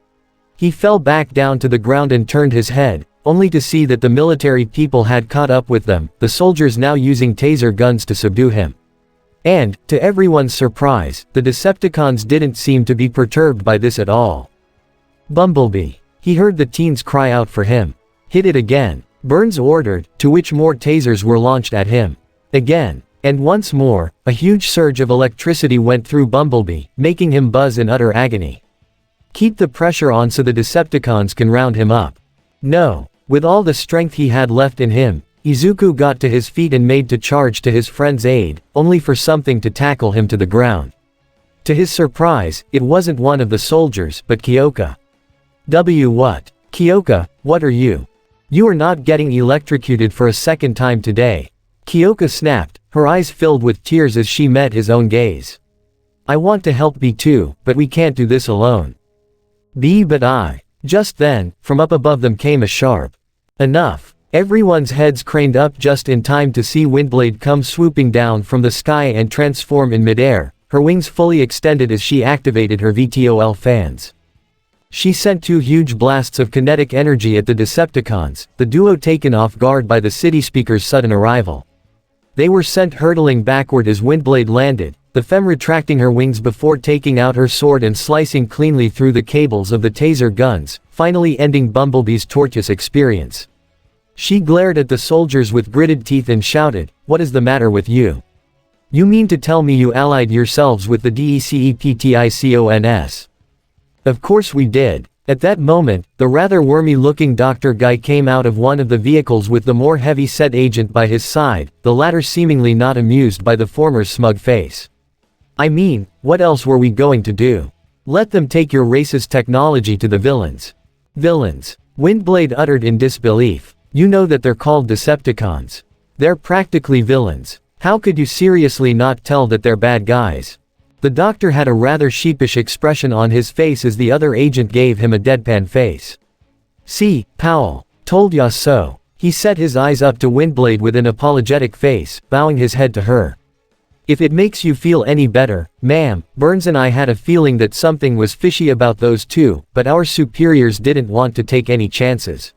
He fell back down to the ground and turned his head, only to see that the military people had caught up with them, the soldiers now using taser guns to subdue him. And, to everyone's surprise, the Decepticons didn't seem to be perturbed by this at all. Bumblebee. He heard the teens cry out for him. Hit it again. Burns ordered, to which more tasers were launched at him. Again. And once more, a huge surge of electricity went through Bumblebee, making him buzz in utter agony. Keep the pressure on so the Decepticons can round him up. No. With all the strength he had left in him, Izuku got to his feet and made to charge to his friend's aid, only for something to tackle him to the ground. To his surprise, it wasn't one of the soldiers, but Kyoka. What? Kyoka, what are you? You are not getting electrocuted for a second time today. Kyoka snapped, her eyes filled with tears as she met his own gaze. I want to help B too, but we can't do this alone. B but I. Just then, from up above them came a sharp. Enough. Everyone's heads craned up just in time to see Windblade come swooping down from the sky and transform in midair, her wings fully extended as she activated her VTOL fans. She sent 2 huge blasts of kinetic energy at the Decepticons, the duo taken off guard by the city speaker's sudden arrival. They were sent hurtling backward as Windblade landed, the femme retracting her wings before taking out her sword and slicing cleanly through the cables of the taser guns, finally ending Bumblebee's torturous experience. She glared at the soldiers with gritted teeth and shouted, "What is the matter with you? You mean to tell me you allied yourselves with the DECEPTICONS? Of course we did." At that moment, the rather wormy-looking Dr. Guy came out of one of the vehicles with the more heavy-set agent by his side, the latter seemingly not amused by the former's smug face. I mean, what else were we going to do? Let them take your racist technology to the villains. Villains? Windblade uttered in disbelief. You know that they're called Decepticons. They're practically villains. How could you seriously not tell that they're bad guys? The doctor had a rather sheepish expression on his face as the other agent gave him a deadpan face. See, Powell. Told ya so. He set his eyes up to Windblade with an apologetic face, bowing his head to her. If it makes you feel any better, ma'am, Burns and I had a feeling that something was fishy about those two, but our superiors didn't want to take any chances.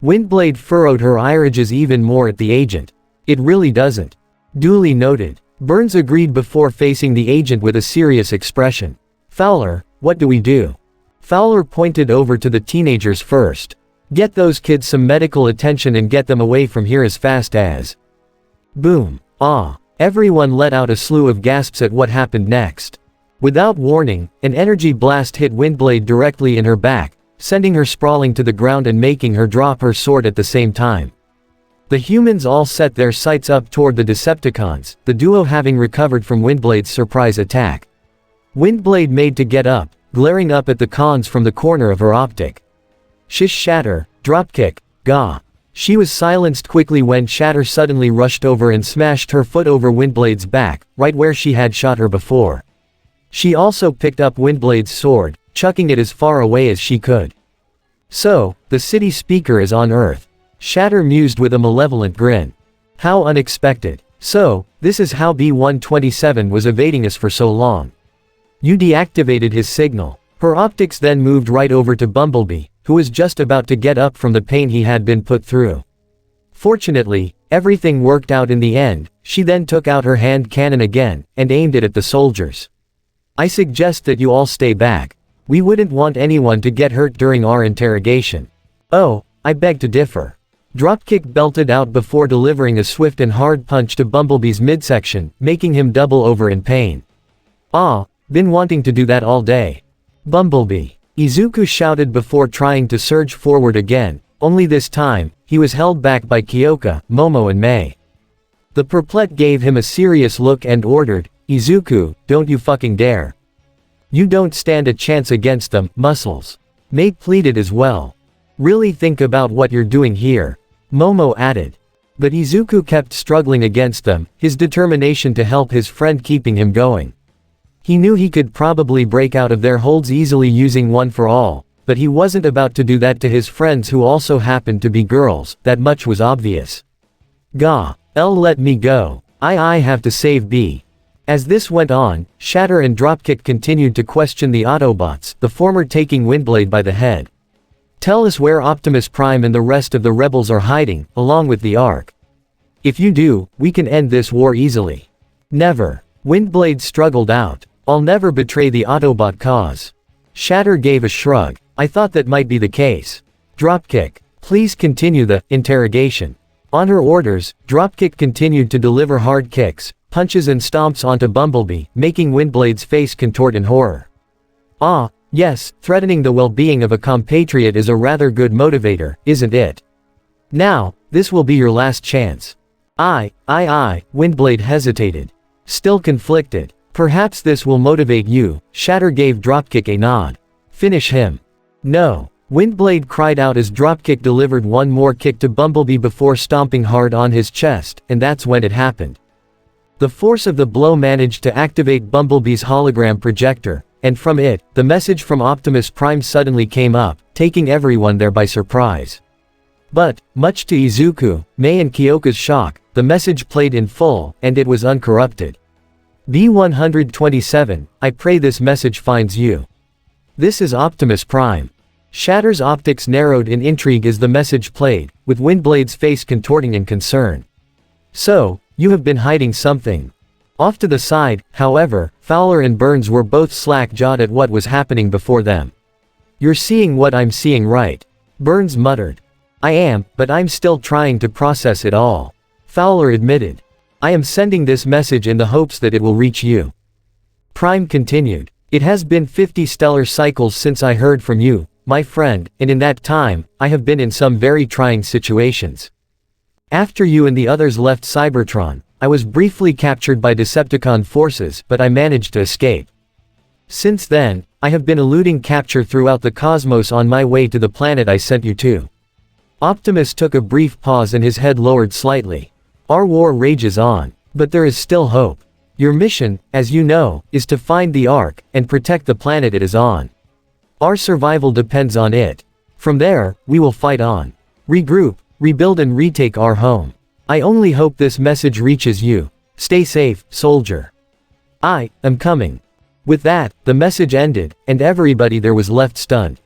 Windblade furrowed her irises even more at the agent. It really doesn't. Duly noted. Burns agreed before facing the agent with a serious expression. Fowler, what do we do? Fowler pointed over to the teenagers first. Get those kids some medical attention and get them away from here as fast as. Boom. Ah. Everyone let out a slew of gasps at what happened next. Without warning, an energy blast hit Windblade directly in her back, sending her sprawling to the ground and making her drop her sword at the same time. The humans all set their sights up toward the Decepticons, the duo having recovered from Windblade's surprise attack. Windblade made to get up, glaring up at the cons from the corner of her optic. Shish shatter, dropkick, gah. She was silenced quickly when Shatter suddenly rushed over and smashed her foot over Windblade's back, right where she had shot her before. She also picked up Windblade's sword, chucking it as far away as she could. So, the city speaker is on Earth. Shatter mused with a malevolent grin. How unexpected. So, this is how B-127 was evading us for so long. You deactivated his signal. Her optics then moved right over to Bumblebee, who was just about to get up from the pain he had been put through. Fortunately, everything worked out in the end. She then took out her hand cannon again, and aimed it at the soldiers. I suggest that you all stay back. We wouldn't want anyone to get hurt during our interrogation. Oh, I beg to differ. Dropkick belted out before delivering a swift and hard punch to Bumblebee's midsection, making him double over in pain. Ah, been wanting to do that all day. Bumblebee. Izuku shouted before trying to surge forward again, only this time, he was held back by Kyoka, Momo and Mei. The Perplet gave him a serious look and ordered, Izuku, don't you fucking dare. You don't stand a chance against them, Muscles. Mei pleaded as well. Really think about what you're doing here. Momo added. But Izuku kept struggling against them, his determination to help his friend keeping him going. He knew he could probably break out of their holds easily using one for all, but he wasn't about to do that to his friends who also happened to be girls, that much was obvious. Gah, let me go. I have to save B. As this went on, Shatter and Dropkick continued to question the Autobots, the former taking Windblade by the head. Tell us where Optimus Prime and the rest of the rebels are hiding, along with the Ark. If you do, we can end this war easily. Never. Windblade struggled out. I'll never betray the Autobot cause. Shatter gave a shrug. I thought that might be the case. Dropkick. Please continue the interrogation. On her orders, Dropkick continued to deliver hard kicks, punches and stomps onto Bumblebee, making Windblade's face contort in horror. Ah, yes, threatening the well-being of a compatriot is a rather good motivator, isn't it? Now, this will be your last chance. Windblade hesitated. Still conflicted. Perhaps this will motivate you. Shatter gave Dropkick a nod. Finish him. No. Windblade cried out as Dropkick delivered one more kick to Bumblebee before stomping hard on his chest, and that's when it happened. The force of the blow managed to activate Bumblebee's hologram projector, and from it, the message from Optimus Prime suddenly came up, taking everyone there by surprise. But, much to Izuku, Mei and Kyoka's shock, the message played in full, and it was uncorrupted. B-127, I pray this message finds you. This is Optimus Prime. Shatter's optics narrowed in intrigue as the message played, with Windblade's face contorting in concern. So, you have been hiding something. Off to the side, however, Fowler and Burns were both slack-jawed at what was happening before them. You're seeing what I'm seeing, right? Burns muttered. I am, but I'm still trying to process it all. Fowler admitted. I am sending this message in the hopes that it will reach you. Prime continued. It has been 50 stellar cycles since I heard from you, my friend, and in that time, I have been in some very trying situations. After you and the others left Cybertron, I was briefly captured by Decepticon forces, but I managed to escape. Since then, I have been eluding capture throughout the cosmos on my way to the planet I sent you to. Optimus took a brief pause and his head lowered slightly. Our war rages on. But there is still hope. Your mission, as you know, is to find the Ark, and protect the planet it is on. Our survival depends on it. From there, we will fight on. Regroup, rebuild and retake our home. I only hope this message reaches you. Stay safe, soldier. I am coming. With that, the message ended, and everybody there was left stunned.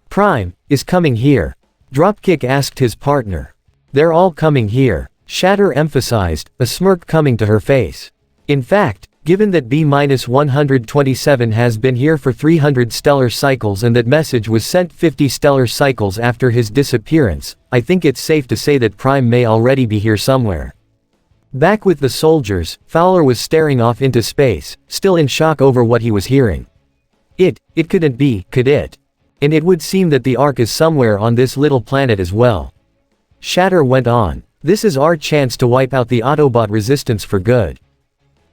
Prime is coming here. Dropkick asked his partner. They're all coming here. Shatter emphasized, a smirk coming to her face. In fact, given that B-127 has been here for 300 stellar cycles and that message was sent 50 stellar cycles after his disappearance, I think it's safe to say that Prime may already be here somewhere. Back with the soldiers, Fowler was staring off into space, still in shock over what he was hearing. It couldn't be, could it? And it would seem that the Ark is somewhere on this little planet as well. Shatter went on. This is our chance to wipe out the Autobot resistance for good.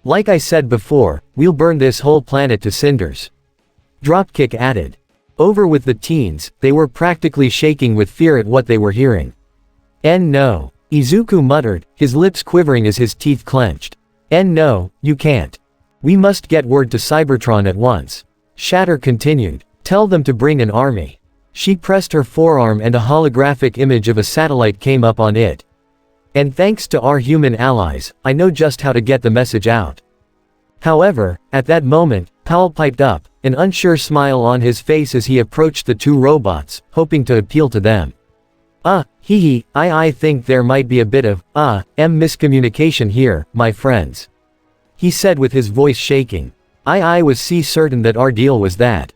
Like I said before, we'll burn this whole planet to cinders. Dropkick added. Over with the teens, they were practically shaking with fear at what they were hearing. No. Izuku muttered, his lips quivering as his teeth clenched. No, you can't. We must get word to Cybertron at once. Shatter continued. Tell them to bring an army. She pressed her forearm and a holographic image of a satellite came up on it. And thanks to our human allies, I know just how to get the message out. However, at that moment, Powell piped up, an unsure smile on his face as he approached the two robots, hoping to appeal to them. I think there might be a bit of, miscommunication here, my friends. He said with his voice shaking. I was certain that our deal was that.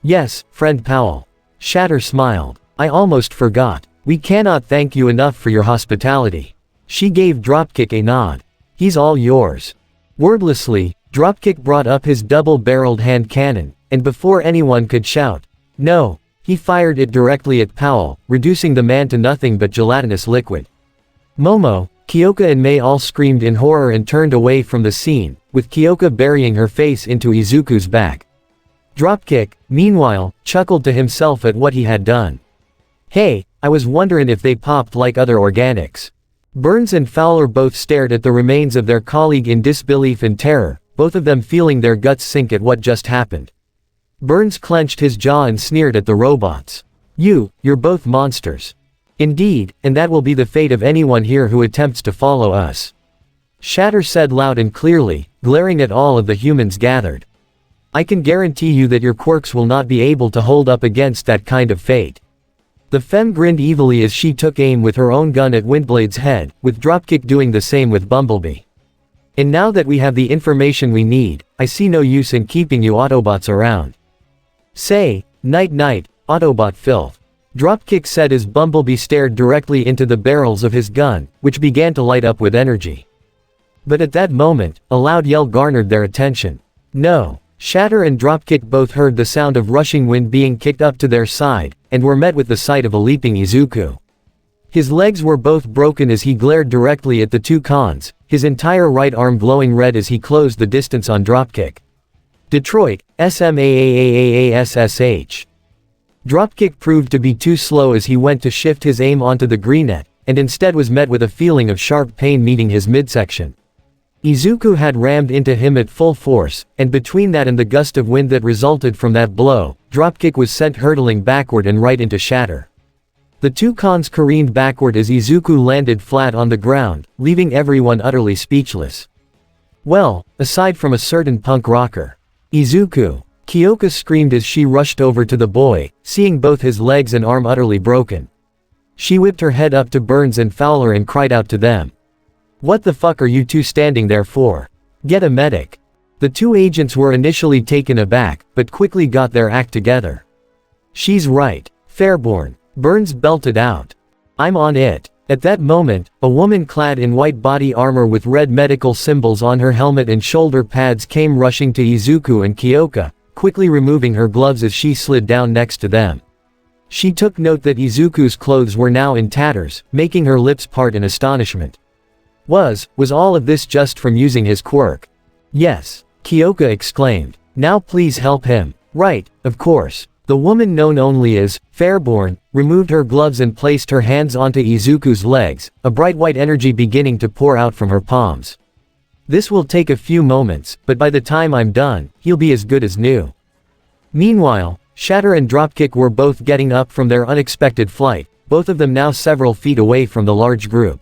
Yes, friend Powell. Shatter smiled. I almost forgot. We cannot thank you enough for your hospitality. She gave Dropkick a nod. He's all yours. Wordlessly, Dropkick brought up his double-barreled hand cannon, and before anyone could shout, no, he fired it directly at Powell, reducing the man to nothing but gelatinous liquid. Momo, Kyoka and Mei all screamed in horror and turned away from the scene, with Kyoka burying her face into Izuku's back. Dropkick, meanwhile, chuckled to himself at what he had done. Hey, I was wondering if they popped like other organics. Burns and Fowler both stared at the remains of their colleague in disbelief and terror, both of them feeling their guts sink at what just happened. Burns clenched his jaw and sneered at the robots. You're both monsters. Indeed, and that will be the fate of anyone here who attempts to follow us. Shatter said loud and clearly, glaring at all of the humans gathered. I can guarantee you that your quirks will not be able to hold up against that kind of fate. The femme grinned evilly as she took aim with her own gun at Windblade's head, with Dropkick doing the same with Bumblebee. And now that we have the information we need, I see no use in keeping you Autobots around. Say, Night night, Autobot filth. Dropkick said as Bumblebee stared directly into the barrels of his gun, which began to light up with energy. But at that moment, a loud yell garnered their attention. No. Shatter and Dropkick both heard the sound of rushing wind being kicked up to their side, and were met with the sight of a leaping Izuku. His legs were both broken as he glared directly at the two cons, his entire right arm glowing red as he closed the distance on Dropkick. Detroit, SMAAAASSH. Dropkick proved to be too slow as he went to shift his aim onto the greenet, and instead was met with a feeling of sharp pain meeting his midsection. Izuku had rammed into him at full force, and between that and the gust of wind that resulted from that blow, Dropkick was sent hurtling backward and right into Shatter. The two cons careened backward as Izuku landed flat on the ground, leaving everyone utterly speechless. Well, aside from a certain punk rocker. Izuku. Kyoka screamed as she rushed over to the boy, seeing both his legs and arm utterly broken. She whipped her head up to Burns and Fowler and cried out to them. "What the fuck are you two standing there for? Get a medic." The two agents were initially taken aback, but quickly got their act together. "She's right. Fairborn," Burns belted out. "I'm on it." At that moment, a woman clad in white body armor with red medical symbols on her helmet and shoulder pads came rushing to Izuku and Kyoka, quickly removing her gloves as she slid down next to them. She took note that Izuku's clothes were now in tatters, making her lips part in astonishment. Was all of this just from using his quirk? "Yes," Kyoka exclaimed. "Now please help him." "Right, of course." The woman known only as Fairborn removed her gloves and placed her hands onto Izuku's legs, a bright white energy beginning to pour out from her palms. "This will take a few moments, but by the time I'm done, he'll be as good as new." Meanwhile, Shatter and Dropkick were both getting up from their unexpected flight, both of them now several feet away from the large group.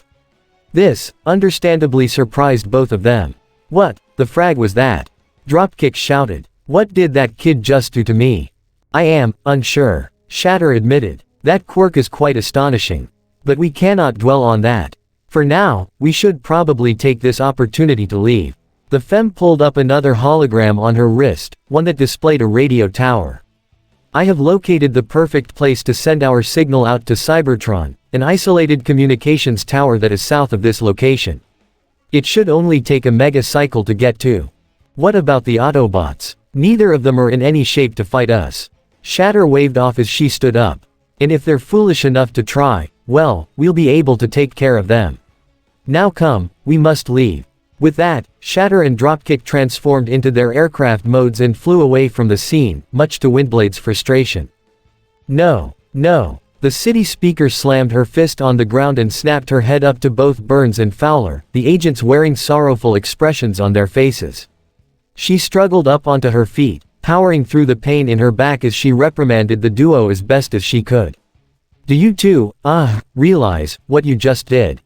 This, understandably surprised both of them. "What the frag was that?" Dropkick shouted. "What did that kid just do to me?" "I am unsure," Shatter admitted. "That quirk is quite astonishing. But we cannot dwell on that. For now, we should probably take this opportunity to leave." The femme pulled up another hologram on her wrist, one that displayed a radio tower. "I have located the perfect place to send our signal out to Cybertron, an isolated communications tower that is south of this location. It should only take a mega cycle to get to." "What about the Autobots? Neither of them are in any shape to fight us." Shatter waved off as she stood up. "And if they're foolish enough to try, well, we'll be able to take care of them. Now come, we must leave." With that, Shatter and Dropkick transformed into their aircraft modes and flew away from the scene, much to Windblade's frustration. "No, no." The city speaker slammed her fist on the ground and snapped her head up to both Burns and Fowler, the agents wearing sorrowful expressions on their faces. She struggled up onto her feet, powering through the pain in her back as she reprimanded the duo as best as she could. "Do you two, realize what you just did?"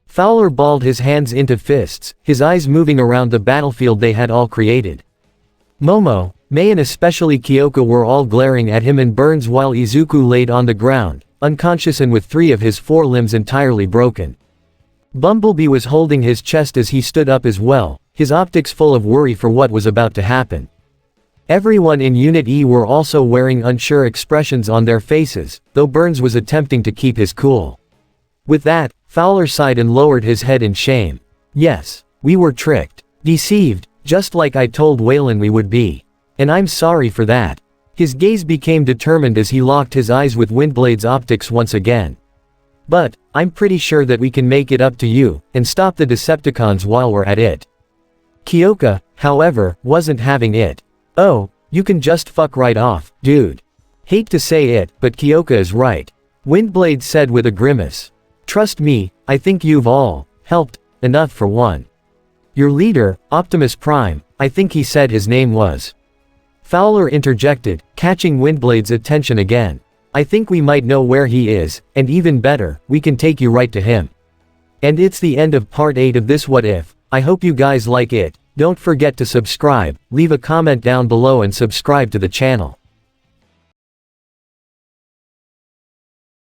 Fowler balled his hands into fists, his eyes moving around the battlefield they had all created. Momo, May and especially Kyoka were all glaring at him and Burns while Izuku laid on the ground, unconscious and with 3 of his 4 limbs entirely broken. Bumblebee was holding his chest as he stood up as well, his optics full of worry for what was about to happen. Everyone in Unit E were also wearing unsure expressions on their faces, though Burns was attempting to keep his cool. With that, Fowler sighed and lowered his head in shame. "Yes, we were tricked. Deceived, just like I told Waylon we would be. And I'm sorry for that." His gaze became determined as he locked his eyes with Windblade's optics once again. "But, I'm pretty sure that we can make it up to you, and stop the Decepticons while we're at it." Kyoka, however, wasn't having it. "Oh, you can just fuck right off, dude. Hate to say it, but Kyoka is right," Windblade said with a grimace. "Trust me, I think you've all helped enough for one. Your leader, Optimus Prime, I think he said his name was." Fowler interjected, catching Windblade's attention again. "I think we might know where he is, and even better, we can take you right to him." And it's the end of part 8 of this What If. I hope you guys like it. Don't forget to subscribe, leave a comment down below and subscribe to the channel.